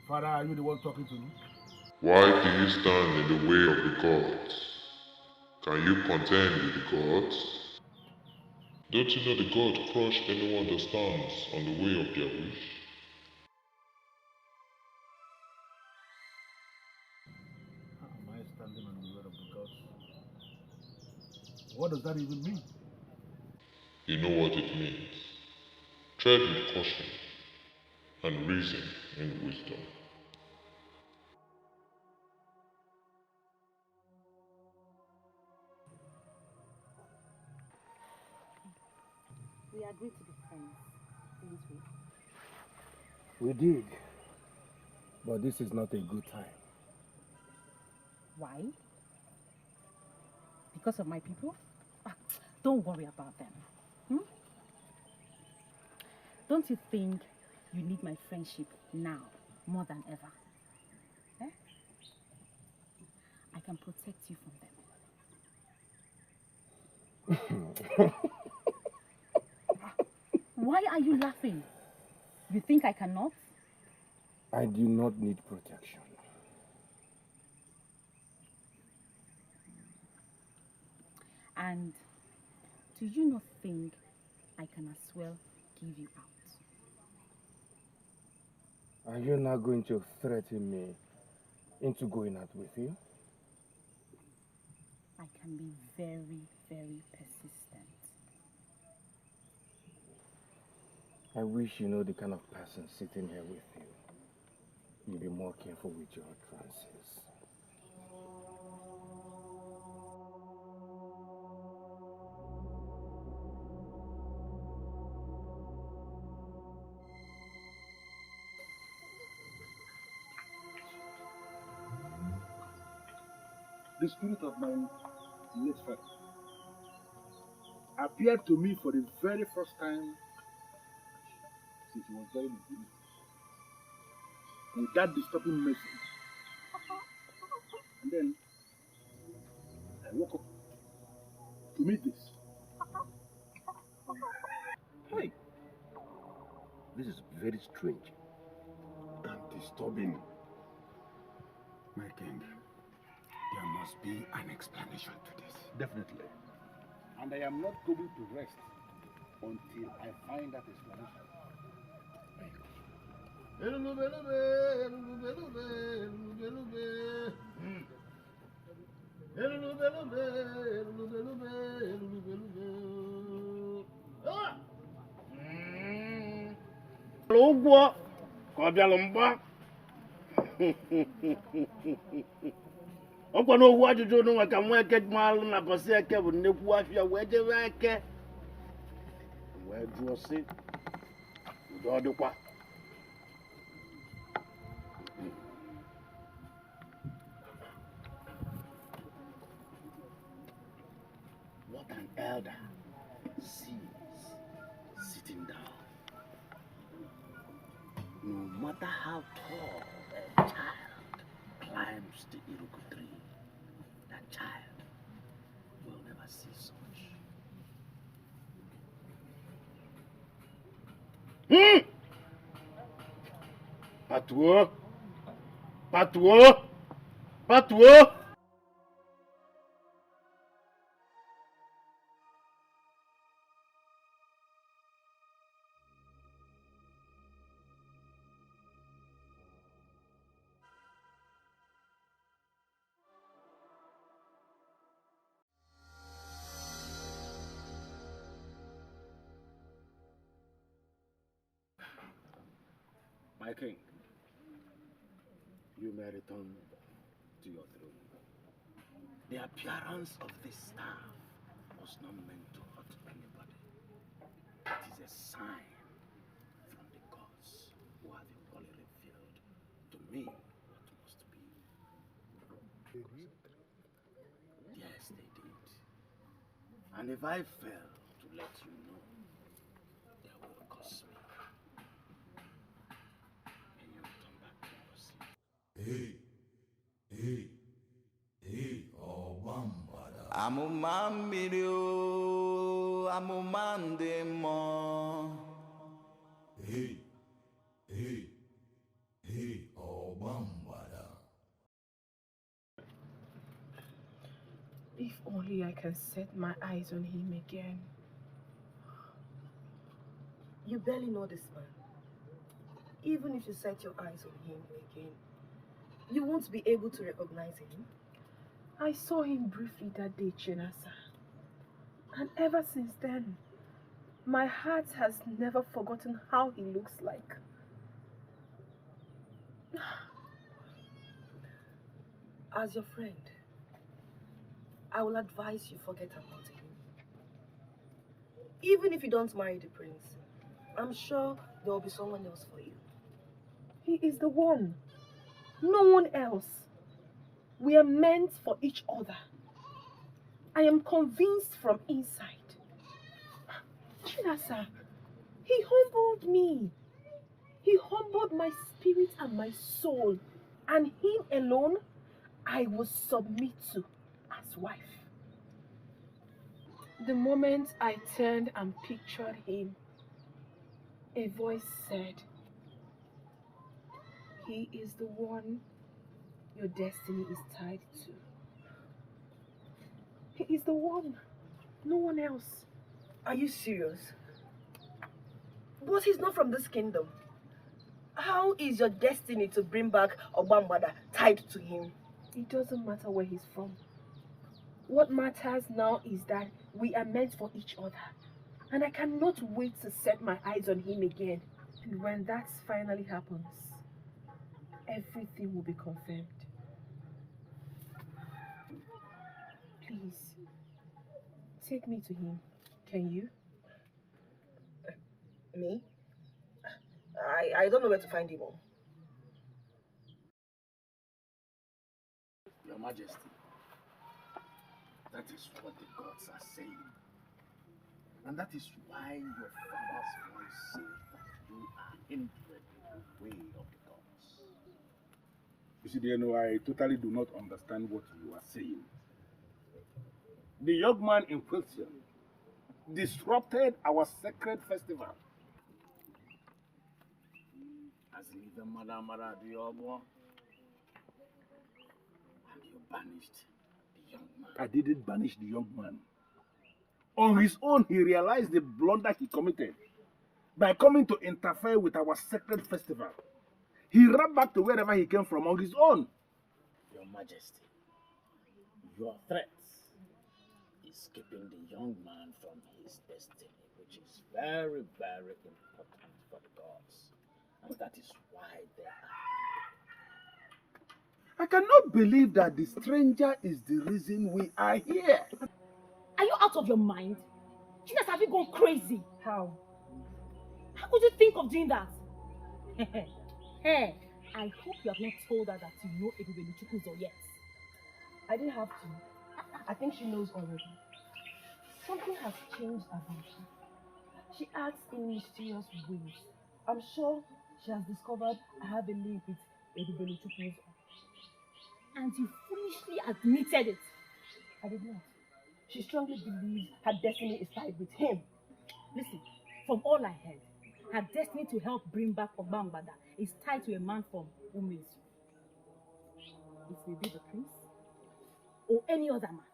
Father, are you the one talking to me? Why do you stand in the way of the gods? Can you contend with the gods? Don't you know the gods crush anyone that stands on the way of their wish? How am I standing on the word of the gods? What does that even mean? You know what it means. Tread with caution and reason in wisdom. We agreed to be friends, didn't we? We did. But this is not a good time. Why? Because of my people? Ah, don't worry about them. Hmm? Don't you think you need my friendship now more than ever? Eh? I can protect you from them. Why are you laughing? You think I cannot? I do not need protection. And do you not think I can as well give you out? Are you not going to threaten me into going out with you? I can be very, very persistent. I wish you know the kind of person sitting here with you. You'll be more careful with your utterances. The spirit of my late father appeared to me for the very first time since he was very little. With that disturbing message. And then I woke up to meet this. Hey, this is very strange and disturbing. My king, there must be an explanation to this. Definitely. And I am not going to rest until I find that explanation. Ụgwọ ka ọ bịalụ mgba ọkwa n'okwu ajụjụ n'ụwa ka nwa eke malụ na bọsị eke bụ nnekwu afịa wee jebe eke wee jụọ sị udo ọ dịkwa. What an elder sees sitting down. No matter how tall a child climbs the Iroko tree, that child will never see such. Patuo! Patuo! Patuo! My king, you may return to your throne. The appearance of this staff was not meant to hurt anybody. It is a sign from the gods who have equally revealed to me what must be. They did? Yes, they did. And if I fail to let you know, they will curse me. May you turn back to your sleep. Amụma mmiri o, amụma ndị mmụọ. If only I can set my eyes on him again. You barely know this man. Even if you set your eyes on him again, you won't be able to recognize him. I saw him briefly that day, Chinasa. And ever since then, my heart has never forgotten how he looks like. As your friend, I will advise you forget about him. Even if you don't marry the prince, I'm sure there will be someone else for you. He is the one. No one else. We are meant for each other. I am convinced from inside. Chinasa, he humbled me. He humbled my spirit and my soul. And him alone, I will submit to as wife. The moment I turned and pictured him, a voice said, "He is the one your destiny is tied to. He is the one, no one else." Are you serious? But he's not from this kingdom. How is your destiny to bring back Obambada tied to him? It doesn't matter where he's from. What matters now is that we are meant for each other. And I cannot wait to set my eyes on him again. And when that finally happens, everything will be confirmed. Please, take me to him. Can you? Me? I don't know where to find him. Your Majesty, that is what the gods are saying. And that is why your father's voice says that you are hindering the way of the gods. You see, I totally do not understand what you are saying. The young man in question disrupted our sacred festival. As the Mara the Obo, and you banished the young man. I didn't banish the young man. On his own, he realized the blunder he committed by coming to interfere with our sacred festival. He ran back to wherever he came from on his own. Your Majesty, your threats is keeping the young man from his destiny, which is very, very important for the gods. And that is why they are. I cannot believe that the stranger is the reason we are here. Are you out of your mind? Chinas, have you gone crazy? How? How could you think of doing that? Hey, I hope you have not told her that you know Ebubelu yet. I didn't have to. I think she knows already. Something has changed about her. She acts in mysterious ways. I'm sure she has discovered I have a link with Ebubelu. And you foolishly admitted it. I did not. She strongly believes her destiny is tied with him. Listen, from all I heard, her destiny to help bring back Obambada is tied to a man from Ugezu. It may be the prince or any other man.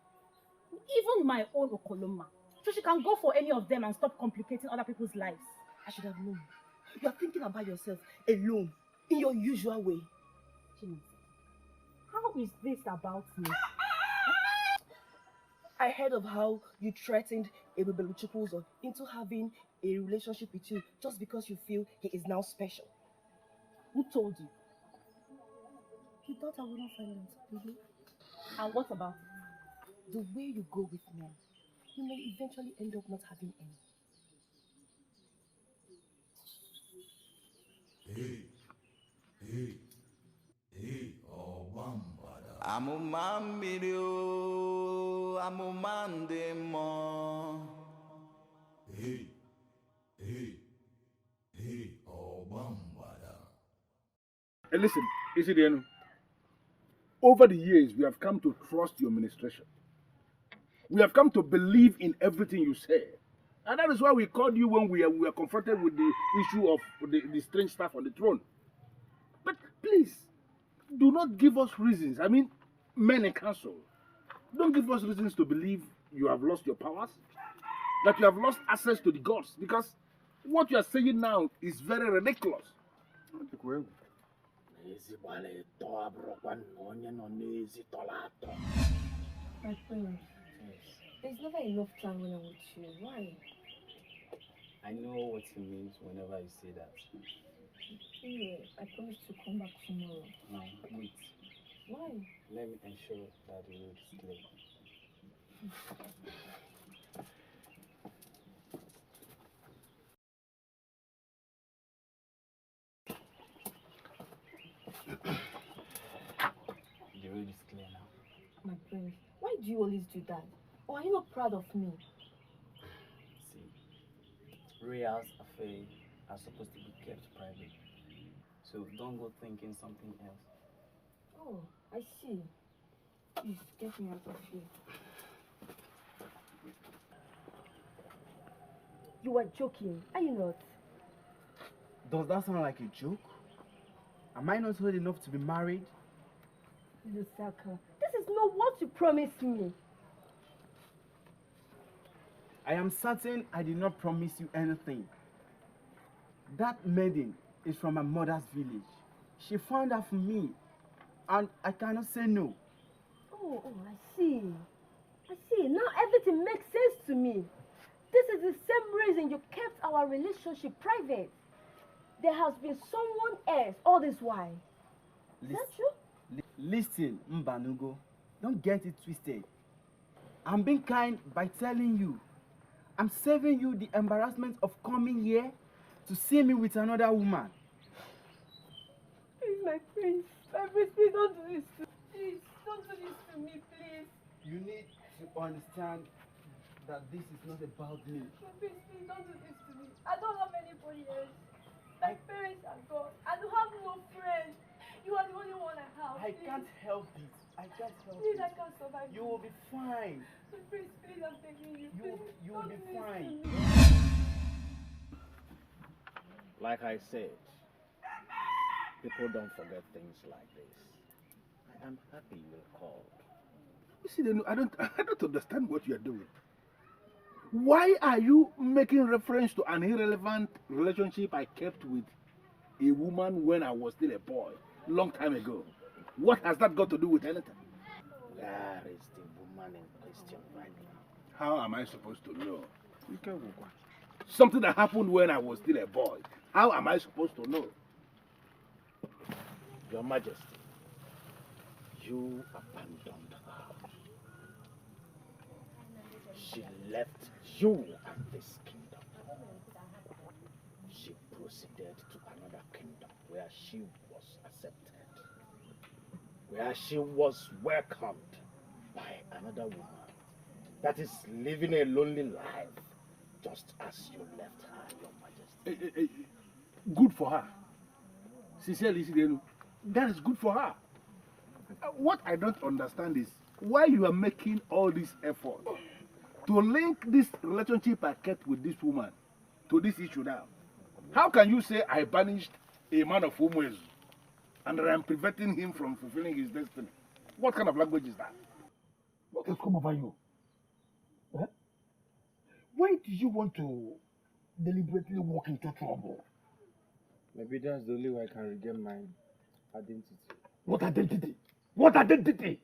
Even my own Okoloma. So she can go for any of them and stop complicating other people's lives. I should have known. You are thinking about yourself alone, in your usual way. How is this about me? I heard of how you threatened Ebubelu into having a relationship with you just because you feel he is now special. Who told you? He thought I wouldn't find them, did he? And what about The way you go with men, you may eventually end up not having any. Amụma mmiri o, amụma ndị mmụọ. And listen, Isidianu, over the years, we have come to trust your administration. We have come to believe in everything you say. And that is why we called you when we were confronted with the issue of the strange staff on the throne. But please, do not give us reasons. I mean, men in council, don't give us reasons to believe you have lost your powers, that you have lost access to the gods, because what you are saying now is very ridiculous. My friend, there's never enough time when I'm with you. Why? I know what he means whenever I say that. Yeah, I promise to come back tomorrow. No, wait. Why? Let me ensure that the road is clear. The road is clear now. My friend, why do you always do that? Or are you not proud of me? See, Real's affair are supposed to be kept private. So don't go thinking something else. Oh, I see. Please, get me out of here. You are joking, are you not? Does that sound like a joke? Am I not old enough to be married? Lusaka, this is not what you promised me. I am certain I did not promise you anything. That maiden is from my mother's village. She found her for me, and I cannot say no. Oh, I see. I see. Now everything makes sense to me. This is the same reason you kept our relationship private. There has been someone else all this while. Is that true? Listen, Mbanugo, don't get it twisted. I'm being kind by telling you. I'm saving you the embarrassment of coming here to see me with another woman. Please, my prince, please don't do this to me. Please, don't do this to me, please. You need to understand that this is not about me. Please, don't do this to me. I don't have anybody else. My parents are gone. I don't have no friends. You are the only one I have. I can't help it. I can't help Please, it. I can't survive. You will be fine. Please, I'm begging you. You will be fine. Like I said, people don't forget things like this. I am happy you called. You see, I don't understand what you are doing. Why are you making reference to an irrelevant relationship I kept with a woman when I was still a boy, long time ago? What has that got to do with anything? Where is the woman in question right now? How am I supposed to know? Something that happened when I was still a boy. How am I supposed to know? Your Majesty, you abandoned her. She left you and this kingdom. She proceeded to another kingdom where she was accepted, where she was welcomed by another woman that is living a lonely life, just as you left her, Your Majesty. Good for her. Sincerely, that is good for her. What I don't understand is why you are making all this effort to link this relationship I kept with this woman to this issue now. How can you say I banished a man of Ugezu and that I'm preventing him from fulfilling his destiny? What kind of language is that? What has come over you? Huh? Why do you want to deliberately walk into trouble? Maybe that's the only way I can regain my identity. What identity? What identity?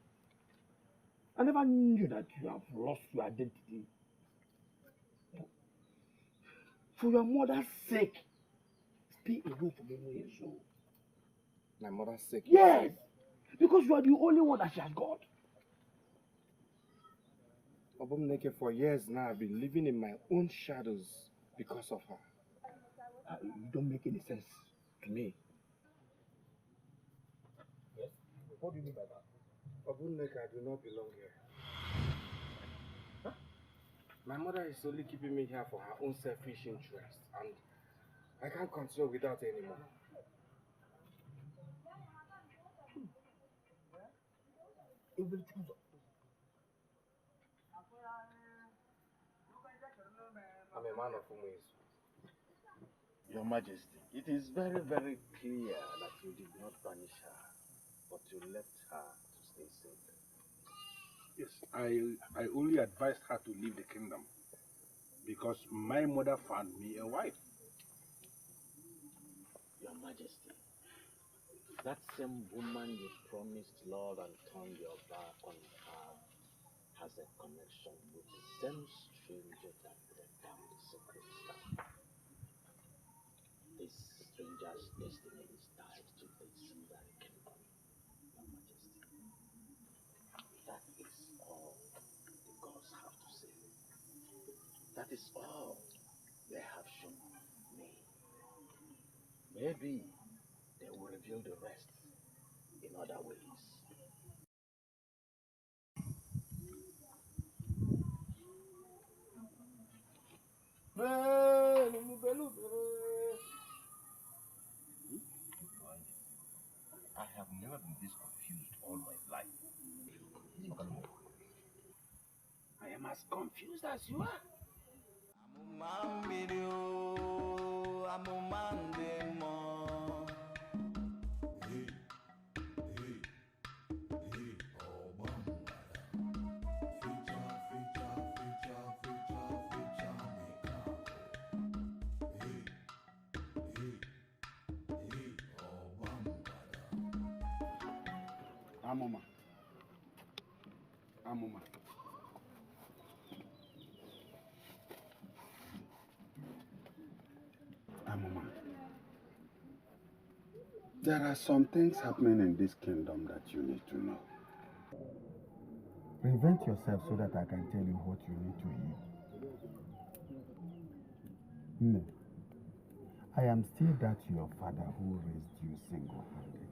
I never knew that you have lost your identity. For your mother's sake, stay away from Ugezu. My mother's sake? Yes! Because you are the only one that she has got. Obumneke, for years now, I've been living in my own shadows because of her. You don't make any sense to me. Yes? What do you mean by that? Obumneke, I do not belong here. Huh? My mother is only keeping me here for her own selfish interest, and I can't continue without her anymore. I'm a man of Ugezu. Your Majesty, it is very, very clear that you did not punish her, but you left her to stay safe. Yes, I only advised her to leave the kingdom because my mother found me a wife. Your Majesty, that same woman you promised love and turned your back on her has a connection with the same stranger that brought down the sacred staff. This stranger's destiny is tied to this very kingdom, Your Majesty. That is all the gods have to say. That is all they have shown me. Maybe they will reveal the rest in other ways. I have never been this confused all my life. I am as confused as you are. Amoma. Amoma. Amoma. There are some things happening in this kingdom that you need to know. Prevent yourself so that I can tell you what you need to hear. No. I am still that your father who raised you single-handedly.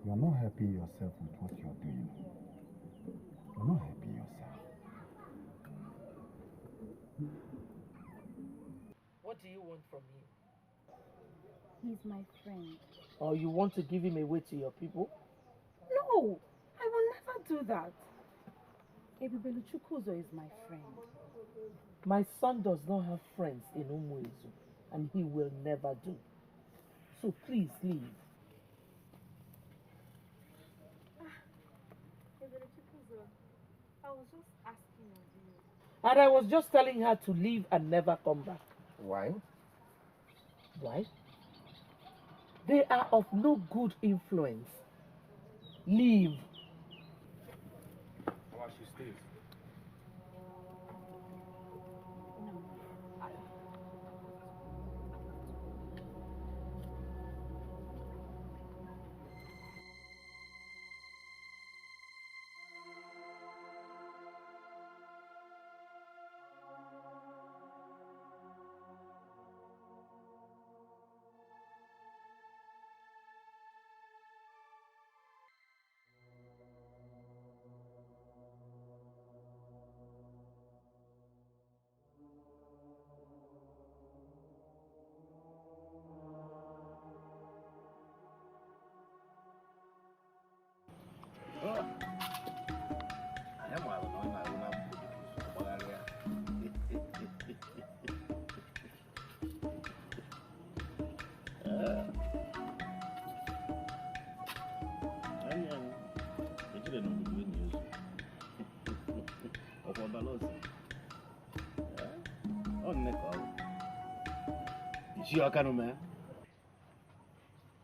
You're not helping yourself with what you're doing. You're not helping yourself. What do you want from him? He's my friend. Or you want to give him away to your people? No, I will never do that. Ebibeluchukwuzo is my friend. My son does not have friends in Ugezu, and he will never do. So please leave. Ebibeluchukwuzo, I was just asking of you. And I was just telling her to leave and never come back. Why? Why? They are of no good influence. Leave. How she stays?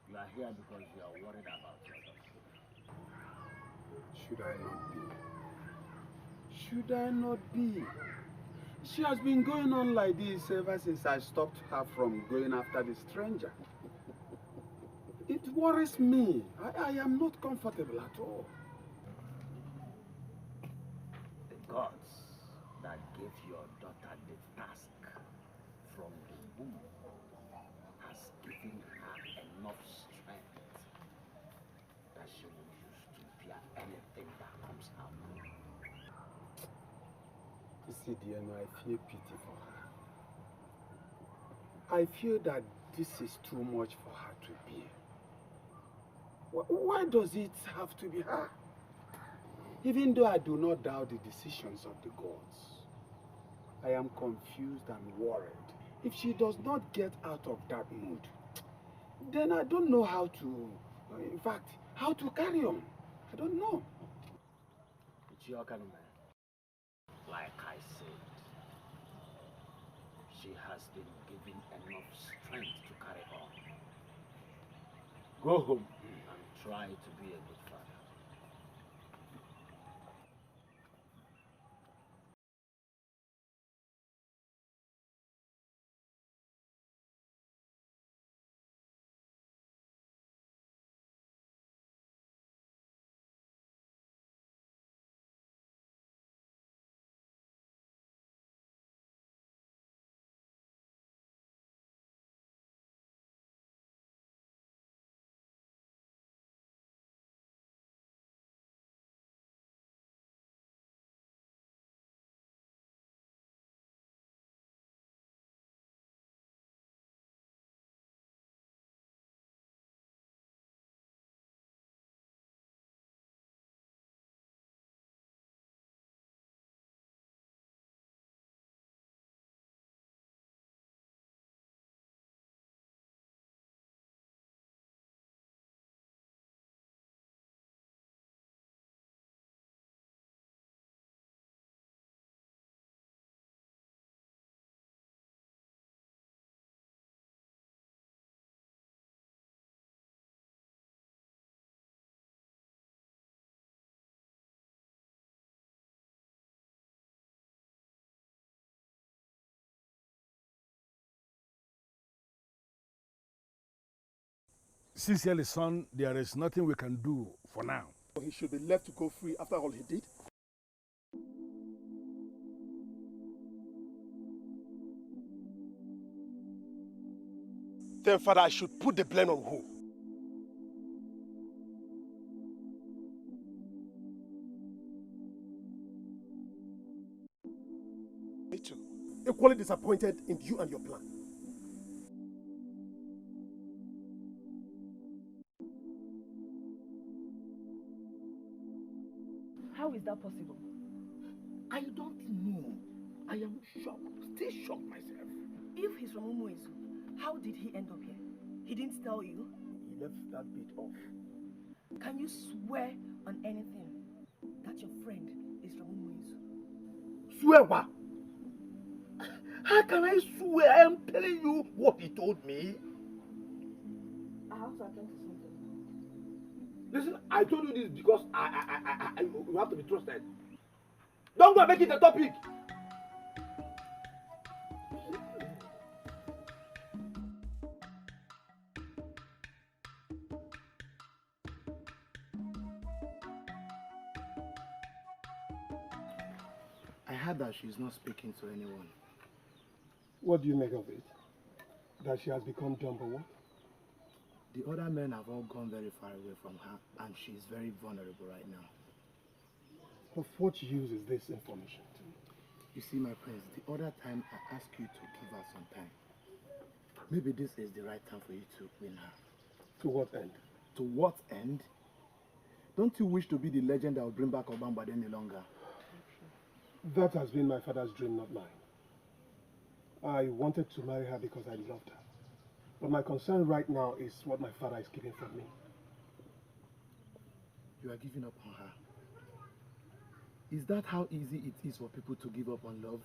You are here because you are worried about yourself. Should I not be? Should I not be? She has been going on like this ever since I stopped her from going after the stranger. It worries me. I am not comfortable at all. The gods that gave your daughter the task from the womb has given her enough strength that she will use to bear anything that comes her way. You see, Diana, I feel pity for her. I feel that this is too much for her to bear. Why does it have to be her? Even though I do not doubt the decisions of the gods, I am confused and worried. If she does not get out of that mood, then I don't know how to, in fact, how to carry on. I don't know. Like I said, she has been given enough strength to carry on. Go home and try to be a good father. Sincerely, son, there is nothing we can do for now. He should be left to go free after all he did. Then, Father, I should put the blame on who? Me too. Equally disappointed in you and your plan. How is that possible? I don't know. I am shocked, still shocked myself. If he's from Ugezu, how did he end up here? He didn't tell you? He left that bit off. Can you swear on anything that your friend is from Ugezu? Swear what? How can I swear? I am telling you what he told me. I have to attend to something. Listen, I told you this because you have to be trusted. Don't go and make it a topic. I heard that she's not speaking to anyone. What do you make of it? That she has become dumb or what? The other men have all gone very far away from her, and she's very vulnerable right now. Of what use is this information to me? You see, my prince, the other time I asked you to give her some time. Maybe this is the right time for you to win her. To what end? To what end? Don't you wish to be the legend that will bring back Obamba any longer? That has been my father's dream, not mine. I wanted to marry her because I loved her. But my concern right now is what my father is keeping from me. You are giving up on her. Is that how easy it is for people to give up on love?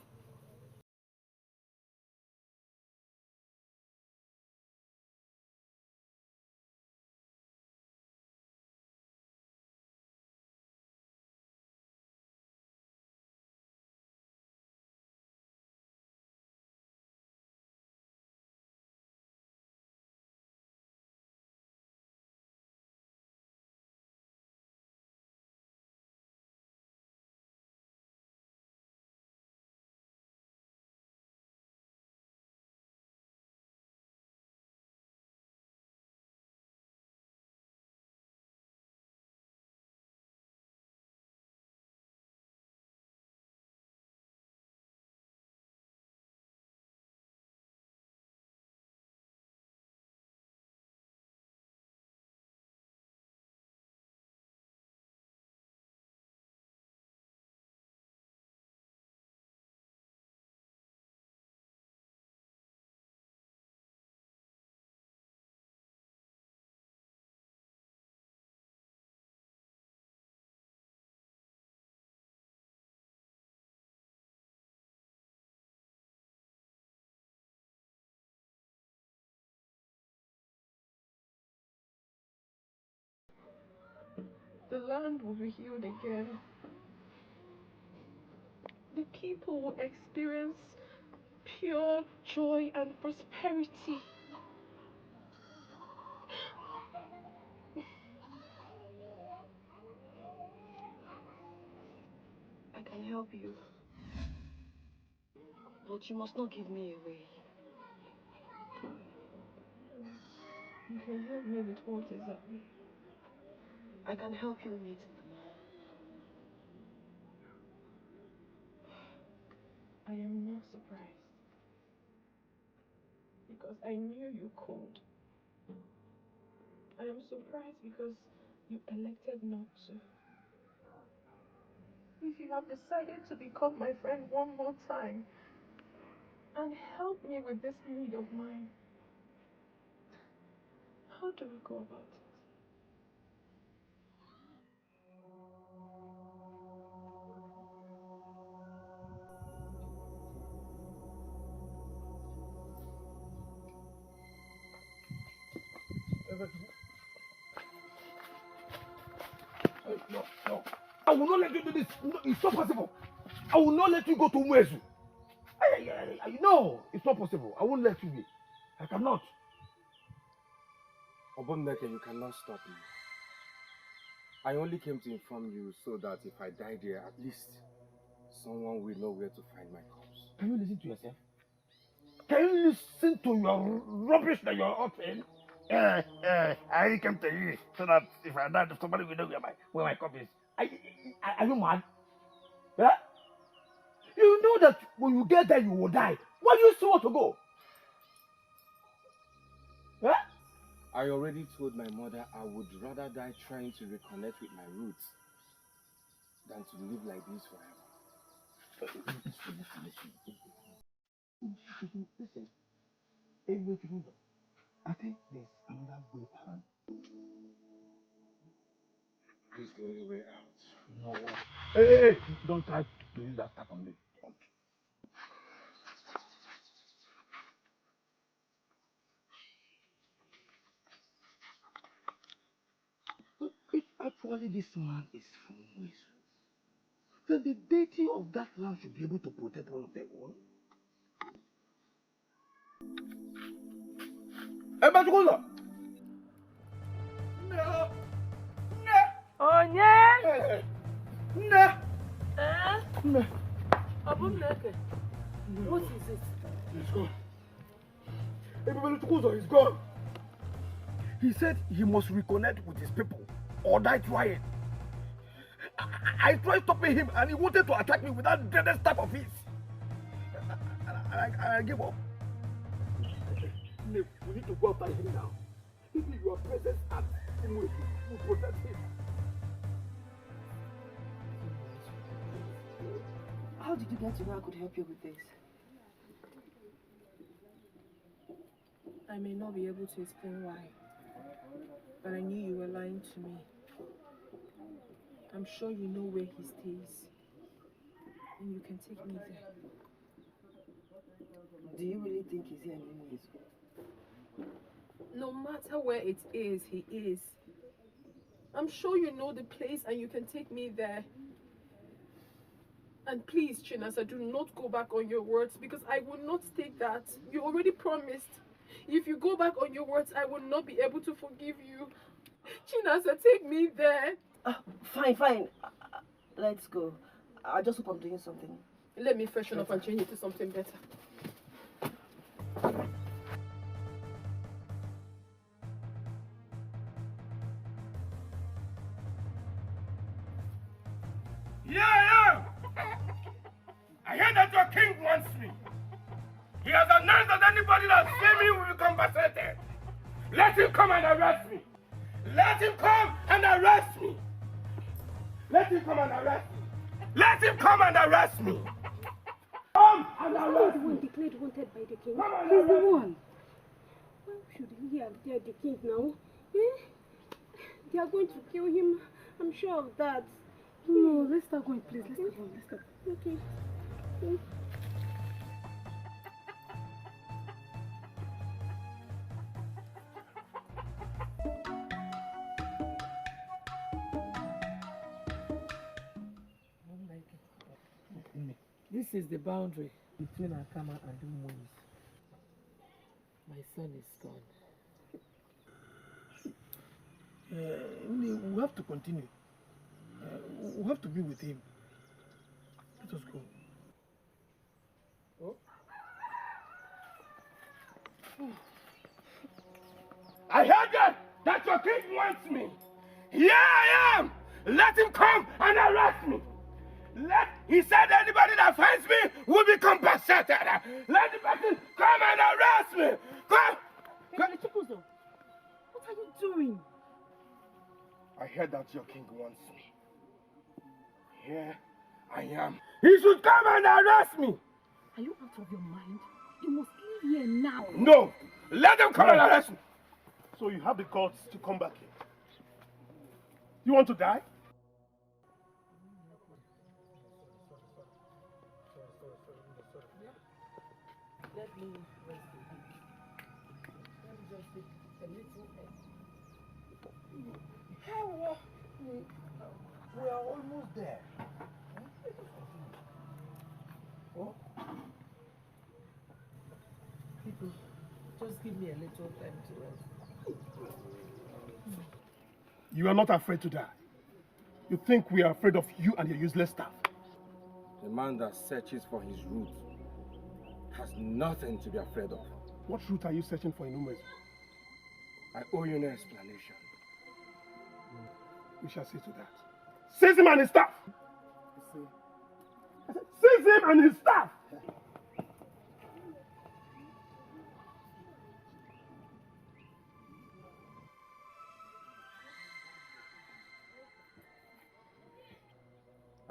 land will be healed again. The people will experience pure joy and prosperity. I can help you. But you must not give me away. You can help me with what is up. I can help you with. I am not surprised. Because I knew you could. I am surprised because you elected not to. If you have decided to become my friend one more time and help me with this need of mine, how do we go about it? No, no. I will not let you do this. No, it's not possible. I will not let you go to Ugezu. No, it's not possible. I won't let you be. I cannot. Obonneke, you cannot stop me. I only came to inform you so that if I die there, at least someone will know where to find my corpse. Can you listen to yourself? Can you listen to your rubbish that you're uttering? I only came to you so that if I die, somebody will know where my corpse is. Are you mad? Yeah? You know that when you get there, you will die. Why do you still want to go? Yeah? I already told my mother I would rather die trying to reconnect with my roots than to live like this forever. Listen. I think there's another way out. Please go the way out. No. Hey, don't try to use that stuff on me. If actually this man is from Ugezu, then the deity of that land should be able to protect one of their own. Hey, Batukola! No! Oh, yeah? Hey! No! No. Obonneke, what is it? He's gone. Batukola is gone. He said he must reconnect with his people or die trying. I tried stopping him and he wanted to attack me with that dreaded staff of his. I gave up. We need to go after him now. Maybe your presence at him will protect him. How did you get to where I could help you with this? I may not be able to explain why, but I knew you were lying to me. I'm sure you know where he stays, and you can take me there. Do you really think he's here anyways? No matter where it is, he is. I'm sure you know the place and you can take me there. And please, Chinasa, do not go back on your words because I will not take that. You already promised. If you go back on your words, I will not be able to forgive you. Chinasa, take me there. Fine. Let's go. I just hope I'm doing something. Let me freshen up and change it to something better. Yeah! I hear that your king wants me. He has announced that anybody that sees me will be compensated. Let him come and arrest me. Let him come and arrest me. Let him come and arrest me. Let him come and arrest me. Come and arrest me. The one declared wanted by the king. He's the one. Why should he have dared the king now? They are going to kill him. I'm sure of that. No, let's start going, please. Let's start going. Let's start. Okay. This is the boundary between Akama and Umois. My son is gone. We have to continue. We have to be with him. Let us go. Oh. I heard that your king wants me. Here I am. Let him come and arrest me. He said anybody that finds me will be compensated. Let the person come and arrest me. Come. What are you doing? I heard that your king wants me. Here I am. He should come and arrest me. Are you out of your mind? You must leave here now. No. Let them come and arrest me. So you have the guts to come back here. You want to die? Let me rest a bit. Let me just take a little air. We are almost there. Oh. People, just give me a little time to rest. You are not afraid to die. You think we are afraid of you and your useless staff. The man that searches for his root has nothing to be afraid of. What root are you searching for in Ugezu? I owe you no explanation. We shall see to that. Seize him and his staff! Seize him and his staff!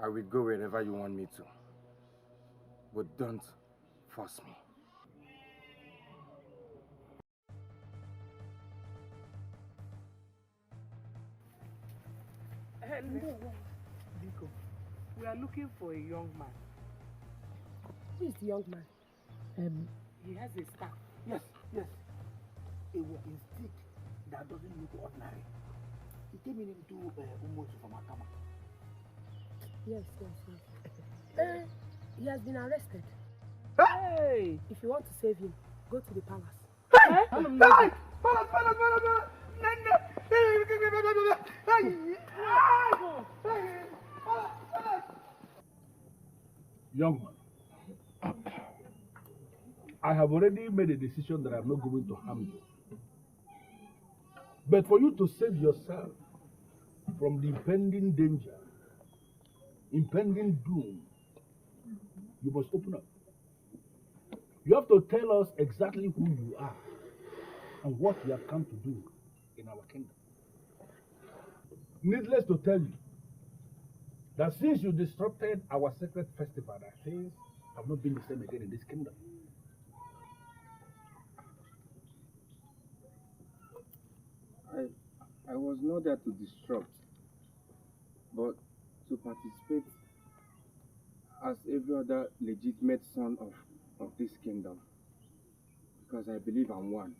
I will go wherever you want me to. But don't force me. Etiko, we are looking for a young man. Who is the young man? He has a staff. Yes. A walking stick that doesn't look ordinary. He came into Ugezu from Akama. Yes. He has been arrested. Hey! If you want to save him, go to the palace. Young man, I have already made a decision that I'm not going to harm you. But for you to save yourself from the impending danger, impending doom, you must open up. You have to tell us exactly who you are and what you have come to do in our kingdom. Needless to tell you that since you disrupted our sacred festival, that things have not been the same again in this kingdom. I was not there to disrupt, but to participate as every other legitimate son of this kingdom, because I believe I'm one.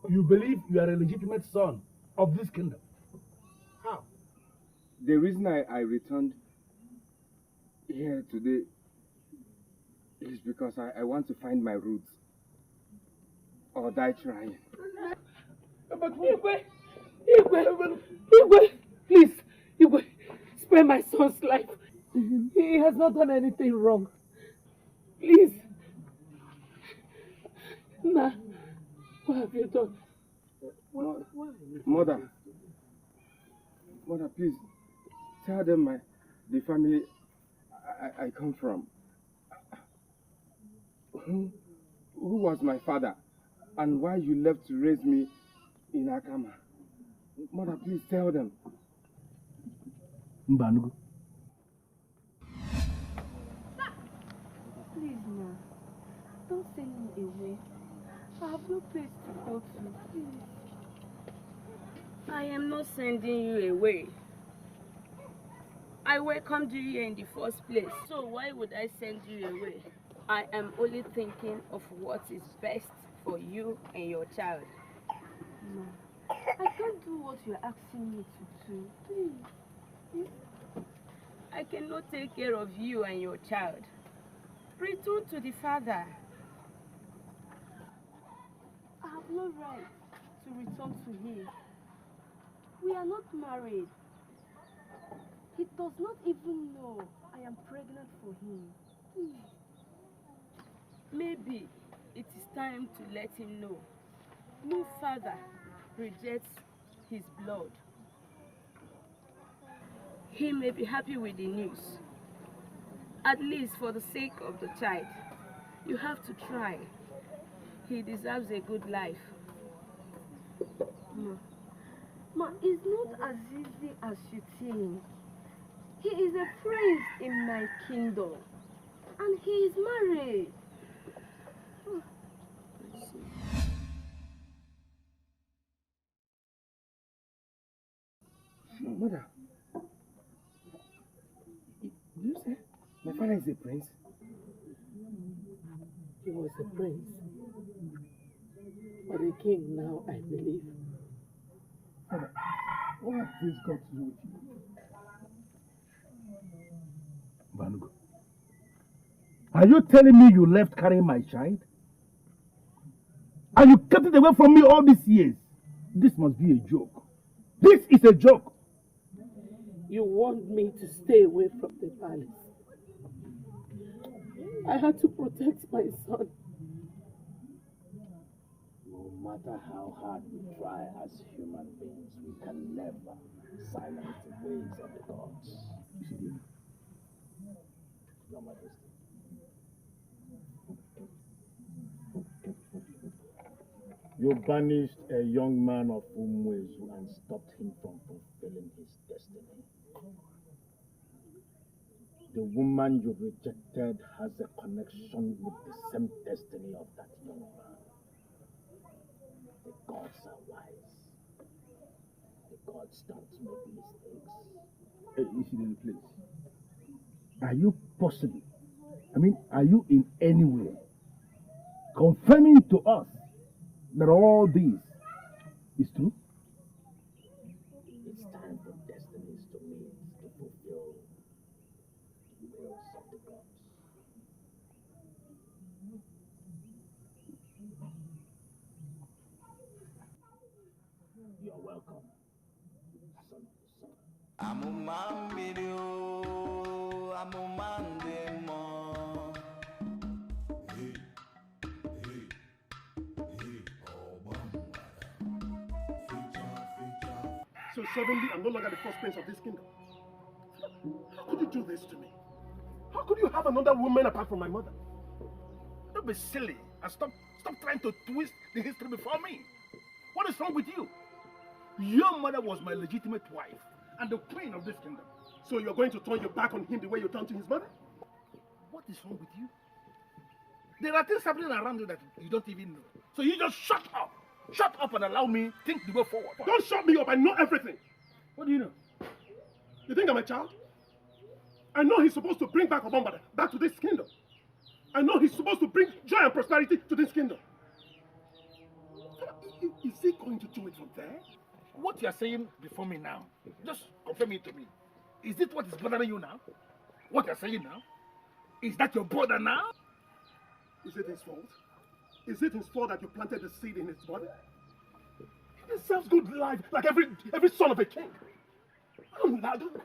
You believe you are a legitimate son of this kingdom. How? The reason I returned here today is because I want to find my roots or die trying. But Igwe, please, Igwe, spare my son's life. He has not done anything wrong. Please. Nah, what have you done? Mother, please, tell them the family I come from. Who was my father and why you left to raise me in Akama? Mother, please tell them. Mbanugu. Please, ma. Don't send me away. I have no place to go to. Please. I am not sending you away. I welcomed you here in the first place. So why would I send you away? I am only thinking of what is best for you and your child. Ma, I can't do what you're asking me to do. Please. I cannot take care of you and your child. Return to the father. I have no right to return to him. We are not married. He does not even know I am pregnant for him. Maybe it is time to let him know. No father rejects his blood. He may be happy with the news. At least for the sake of the child. You have to try. He deserves a good life. Ma, it's not as easy as you think. He is a prince in my kingdom. And he is married. Mother, you say my father is a prince? He was a prince, but a king now, I believe. Father, what has this got to do with you? Banugo, are you telling me you left carrying my child? And you kept it away from me all these years? This must be a joke. This is a joke. You want me to stay away from the palace. I had to protect my son. No matter how hard we try as human beings, we can never silence the ways of the gods. Your Majesty. You banished a young man of Ugezu and stopped him from fulfilling his destiny. The woman you rejected has a connection with the same destiny of that young man. The gods are wise. The gods don't make mistakes. Ishideli, please. Are you possible? Are you in any way confirming to us that all this is true? It's time for destinies to meet to fulfill the wills of the gods. You're welcome, son of the sun. So suddenly I'm no longer the first prince of this kingdom. How could you do this to me? How could you have another woman apart from my mother? Don't be silly and stop trying to twist the history before me. What is wrong with you? Your mother was my legitimate wife and the queen of this kingdom. So you're going to turn your back on him the way you turned to his mother? What is wrong with you? There are things happening around you that you don't even know. So you just shut up. Shut up and allow me think the way forward. Don't shut me up. I know everything. What do you know? You think I'm a child? I know he's supposed to bring back Obama back to this kingdom. I know he's supposed to bring joy and prosperity to this kingdom. Is he going to do it from there? What you are saying before me now, just confirm it to me. Is it what is bothering you now? What you are saying now? Is that your brother now? Is it his fault? Is it his fault that you planted the seed in his body? He deserves good life like every son of a king. I don't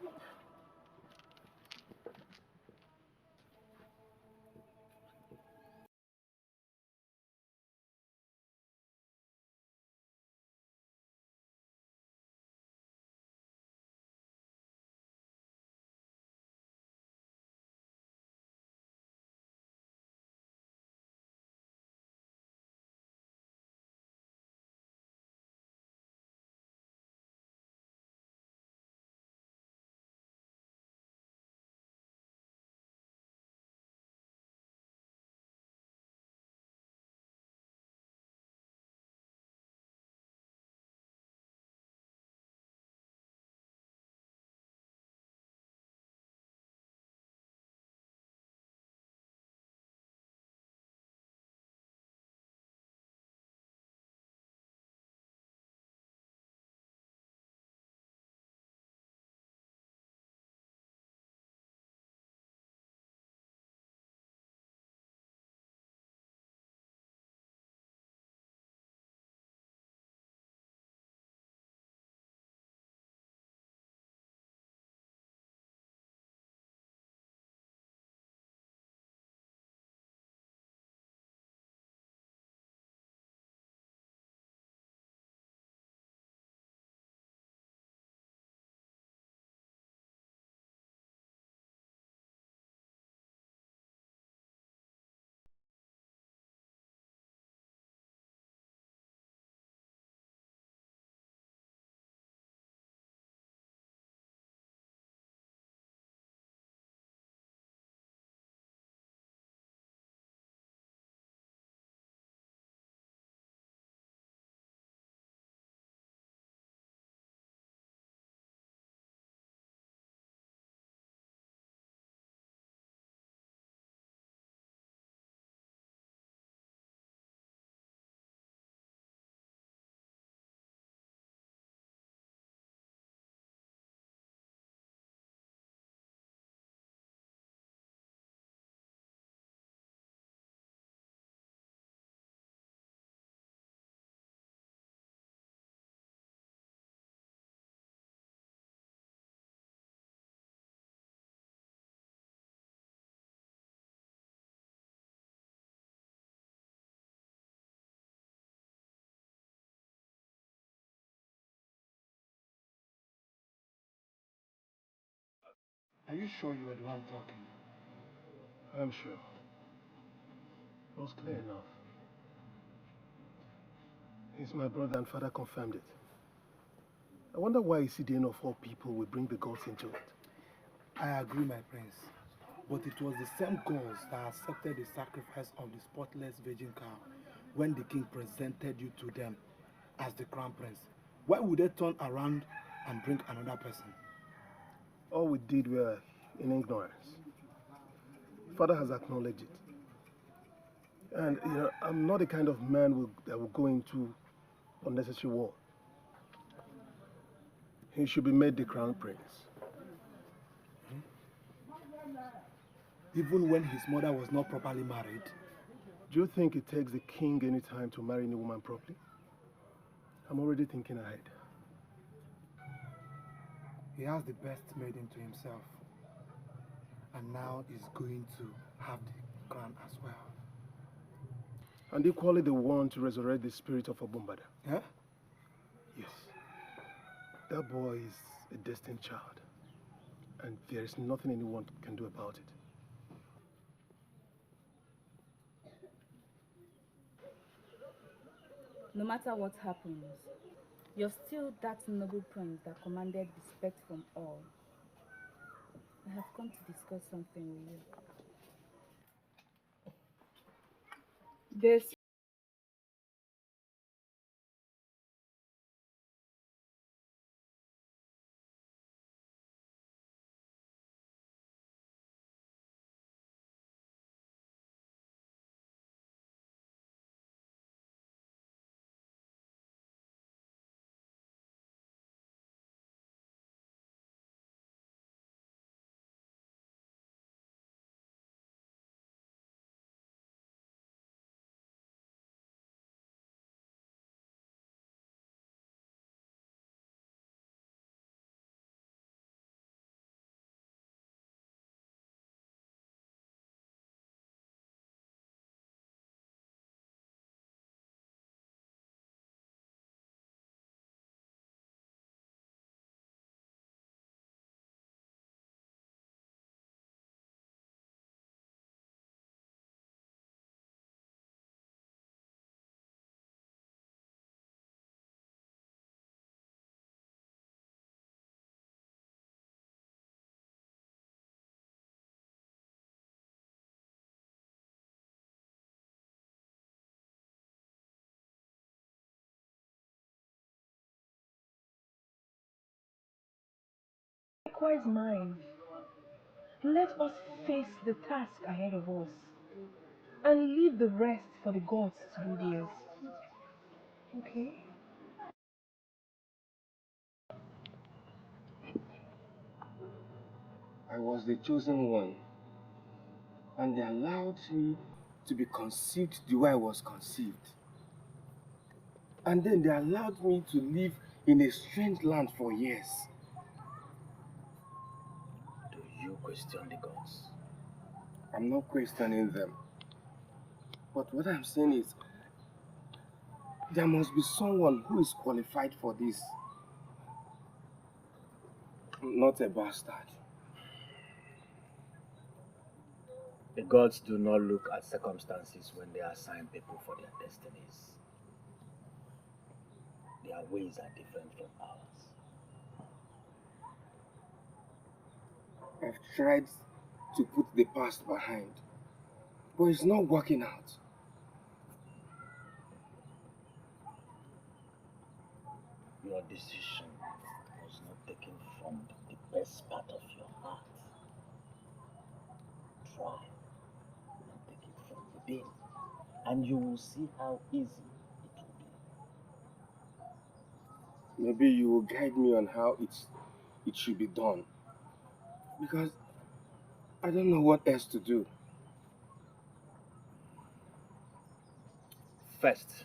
Are you sure you were the one talking? I'm sure. It was clear enough. He's my brother and father confirmed it. I wonder why Isidian of all people will bring the gods into it. I agree, my prince. But it was the same gods that accepted the sacrifice of the spotless virgin cow when the king presented you to them as the crown prince. Why would they turn around and bring another person? All we did were in ignorance. Father has acknowledged it. And, I'm not the kind of man that will go into unnecessary war. He should be made the crown prince. Even when his mother was not properly married? Do you think it takes the king any time to marry any woman properly? I'm already thinking ahead. He has the best maiden to himself. And now he's going to have the crown as well. And equally the one to resurrect the spirit of Obumbada. Huh? Yes. That boy is a destined child. And there is nothing anyone can do about it. No matter what happens, you're still that noble prince that commanded respect from all. I have come to discuss something with you. This Likewise mine. Let us face the task ahead of us and leave the rest for the gods to do theirs. Okay? I was the chosen one, and they allowed me to be conceived the way I was conceived. And then they allowed me to live in a strange land for years. Do you question the gods? I'm not questioning them. But what I'm saying is, there must be someone who is qualified for this. Not a bastard. The gods do not look at circumstances when they assign people for their destinies. Their ways are different from ours. I've tried to put the past behind, but it's not working out. Your decision was not taken from the best part of your heart. Try and take it from within, and you will see how easy it will be. Maybe you will guide me on how it should be done. Because I don't know what else to do. First,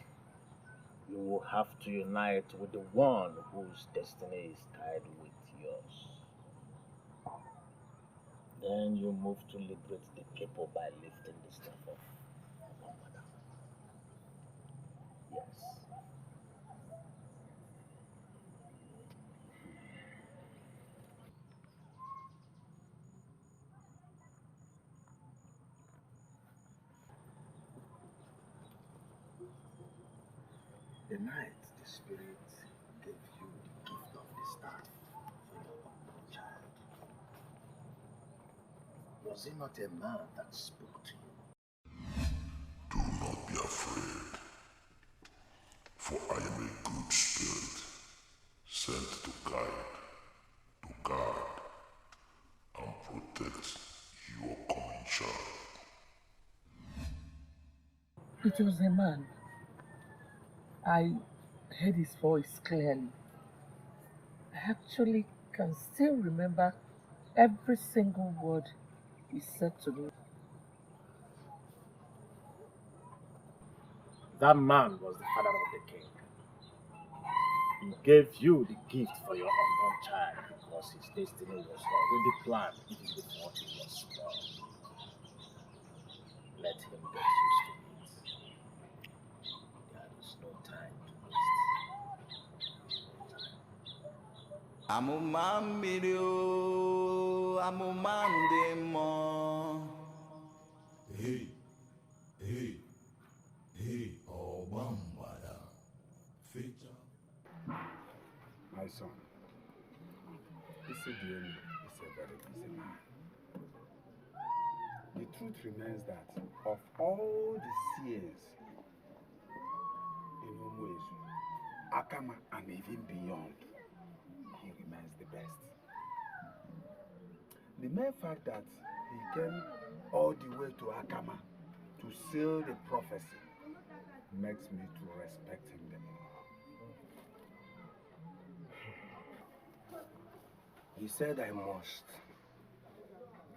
you will have to unite with the one whose destiny is tied with yours. Then you move to liberate the people by lifting the staff of Muhammad. Yes. The night the spirit gave you the gift of the staff for your unborn child, was it not a man that spoke to you? Do not be afraid, for I am a good spirit, sent to guard, and protect your coming child. It was a man. I heard his voice clearly. I actually can still remember every single word he said to me. That man was the father of the king. He gave you the gift for your unborn child because his destiny was already planned even before he was born. Let him get used to it. There is no time to waste. My son, Isidien is a very busy man. The truth remains that of all the seers in Ugezu, Akama, and even beyond, he remains the best. The mere fact that he came all the way to Akama to seal the prophecy makes me to respect him the more. He said I must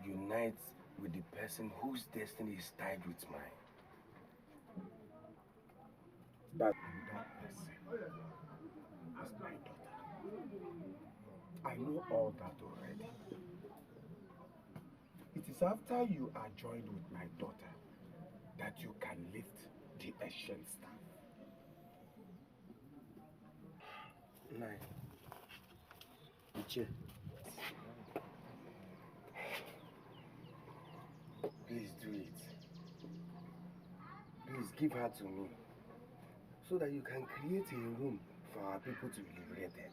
unite with the person whose destiny is tied with mine. That person is my daughter. I know all that already. It is after you are joined with my daughter that you can lift the ancient staff. Nine. Iche. Please do it. Please give her to me so that you can create a room for our people to be liberated.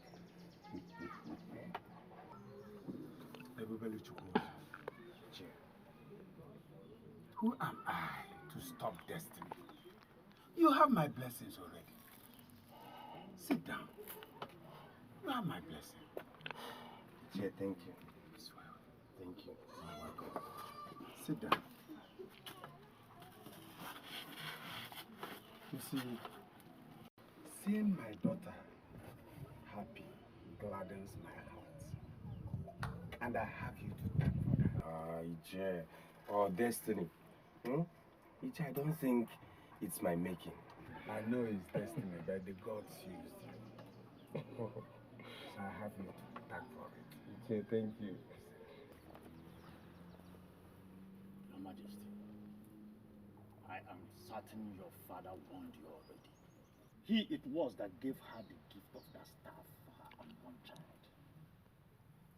Everybody who am I to stop destiny? You have my blessings already. Sit down. You have my blessing. Che, thank you. Thank you. You're welcome. Sit down. You see, seeing my daughter happy gladdens my heart. And I have you to thank for that. Iche, or destiny. Iche, I don't think it's my making. I know it's destiny, but the gods used you. So I have you to thank for it. Iche, thank you. Your Majesty, I am certain your father warned you already. He it was that gave her the gift of that staff for her unborn child.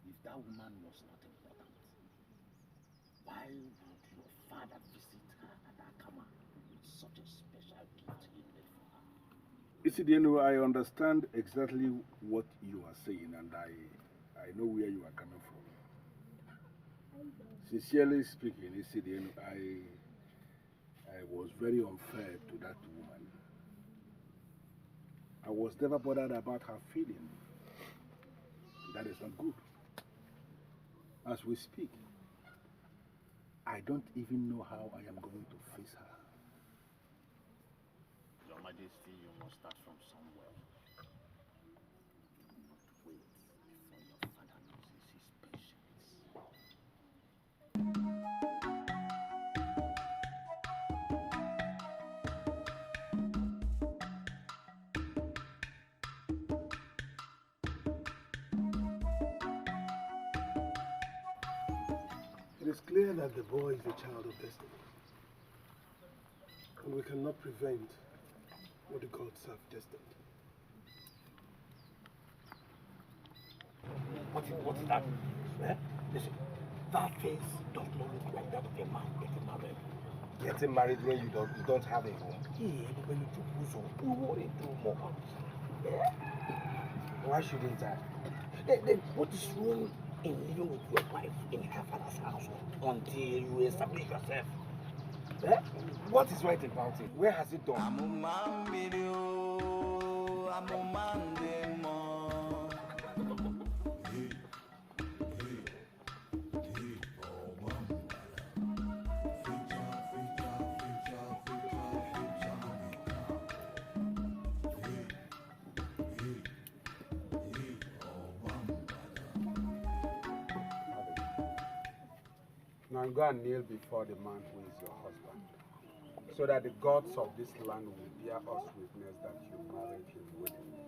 If that woman was not important, why would your father visit her at Akama with such a special gift he made for her? Isidien, I understand exactly what you are saying, and I know where you are coming from. Sincerely speaking, Isidien, I was very unfair to that woman. I was never bothered about her feeling. That is not good. As we speak, I don't even know how I am going to face her. Your Majesty, you must start from somewhere. Do not wait before your father loses his patience. It is clear that the boy is a child of destiny. And we cannot prevent what the gods have destined. What is that? Eh? Listen, that face does not look like that of a man getting married. getting married when you don't have a home. Hey, everybody propose. You want to do more. Yeah. Why shouldn't I? Then what is wrong in living with your wife in her father's house until you establish yourself? Eh? What is right about it? Where has it done? Now go and kneel before the man who is your husband, so that the gods of this land will bear us witness that you married him willingly.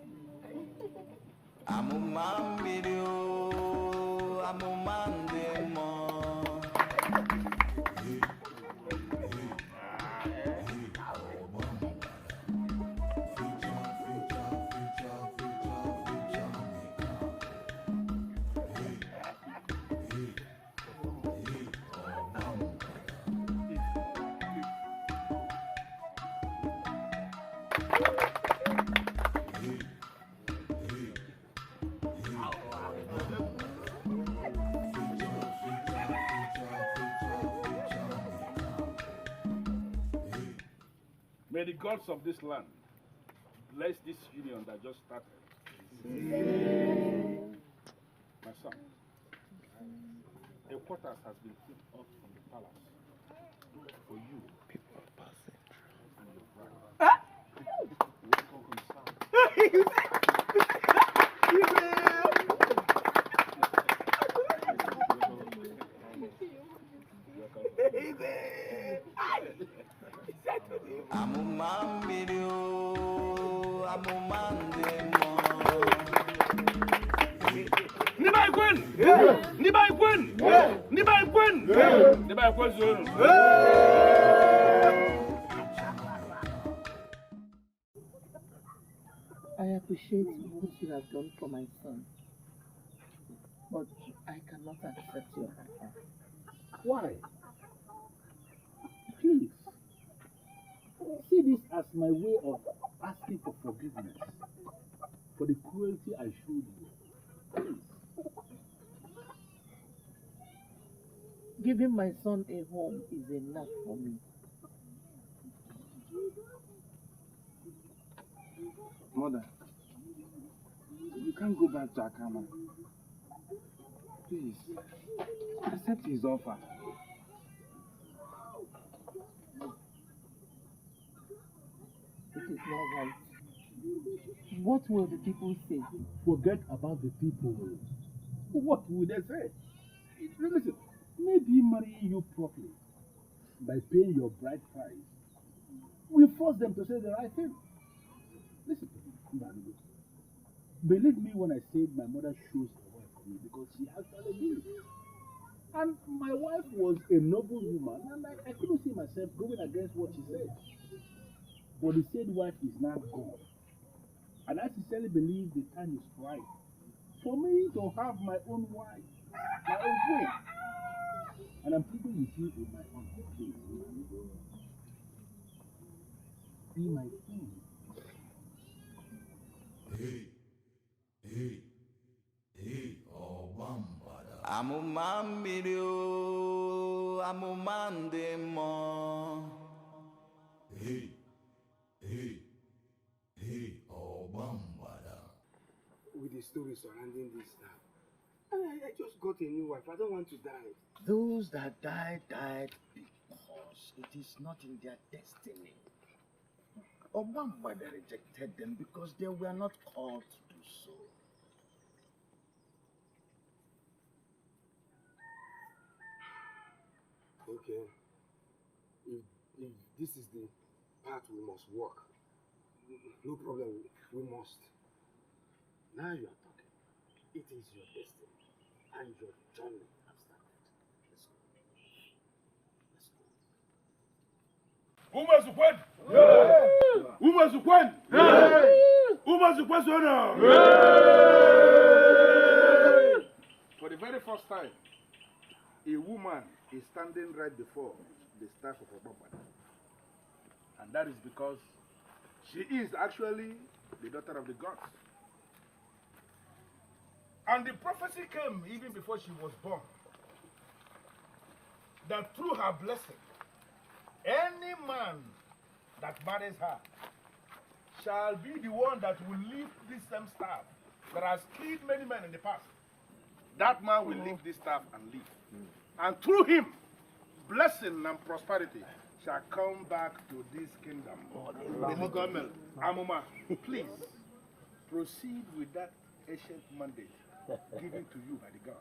May the gods of this land bless this union that just started. My son, a quarters has been put up from the palace for you. People are passing and your bride. I appreciate what you have done for my son, but I cannot accept your offer. Why? Please, see this as my way of asking for forgiveness for the cruelty I showed you. Please. Giving my son a home is enough for me. Mother, you can't go back to Akama. Please, accept his offer. It is not right. What will the people say? Forget about the people. What will they say? Listen, maybe marrying you properly by paying your bride price will force them to say the right thing. Listen, believe me when I say my mother chose a wife for me because she actually did. And my wife was a noble woman, and I couldn't see myself going against what she said. But the said wife is now gone. And I sincerely believe the time is right for me to have my own wife, my own queen. And I'm pleading with you in my honor, please. Be my queen. With the story surrounding this now, I just got a new wife. I don't want to die. Those that died because it is not in their destiny. Obama rejected them because they were not called to do so. Okay. If this is the path we must walk, no problem. We must. Now you are talking. It is your destiny and your journey has started. Let's go. For the very first time, a woman woman is standing right before the staff of Obama. And that is because she is actually the daughter of the gods. And the prophecy came even before she was born, that through her blessing, any man that marries her shall be the one that will lift this same staff that has killed many men in the past. That man will lift this staff and live. And through him, blessing and prosperity shall come back to this kingdom. Amuma, please proceed with that ancient mandate given to you by the gods.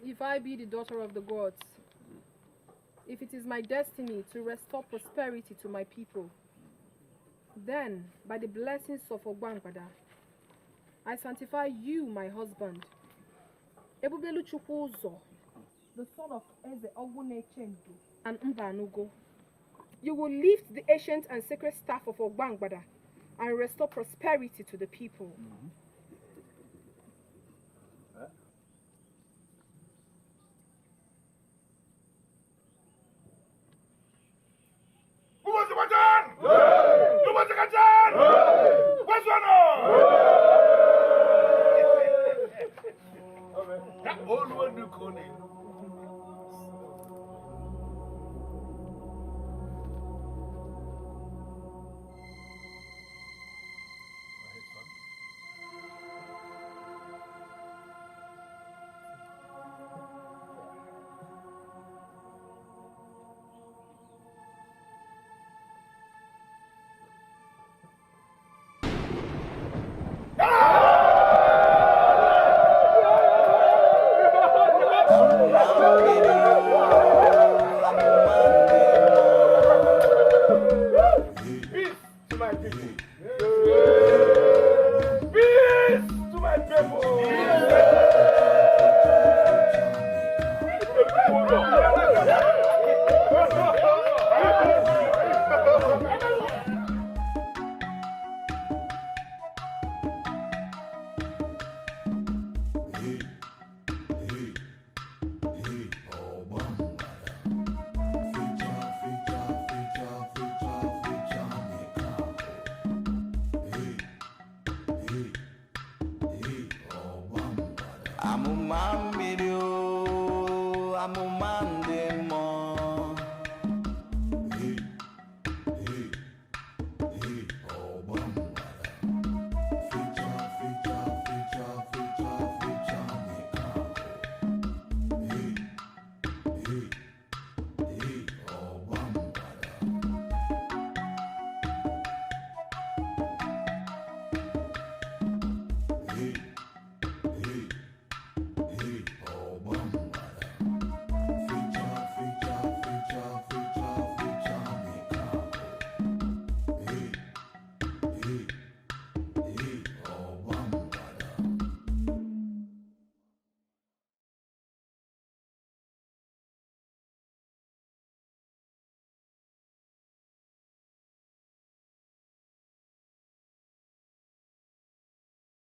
If I be the daughter of the gods, if it is my destiny to restore prosperity to my people, then by the blessings of Ogbangbada, I sanctify you, my husband, Ebubelu Chukwuzo, the son of Eze Ogunechendu and Mbanugo. You will lift the ancient and sacred staff of Ogbangbada and restore prosperity to the people. Who was the button? Who was the button? What's one that old one you call it. I'm a man,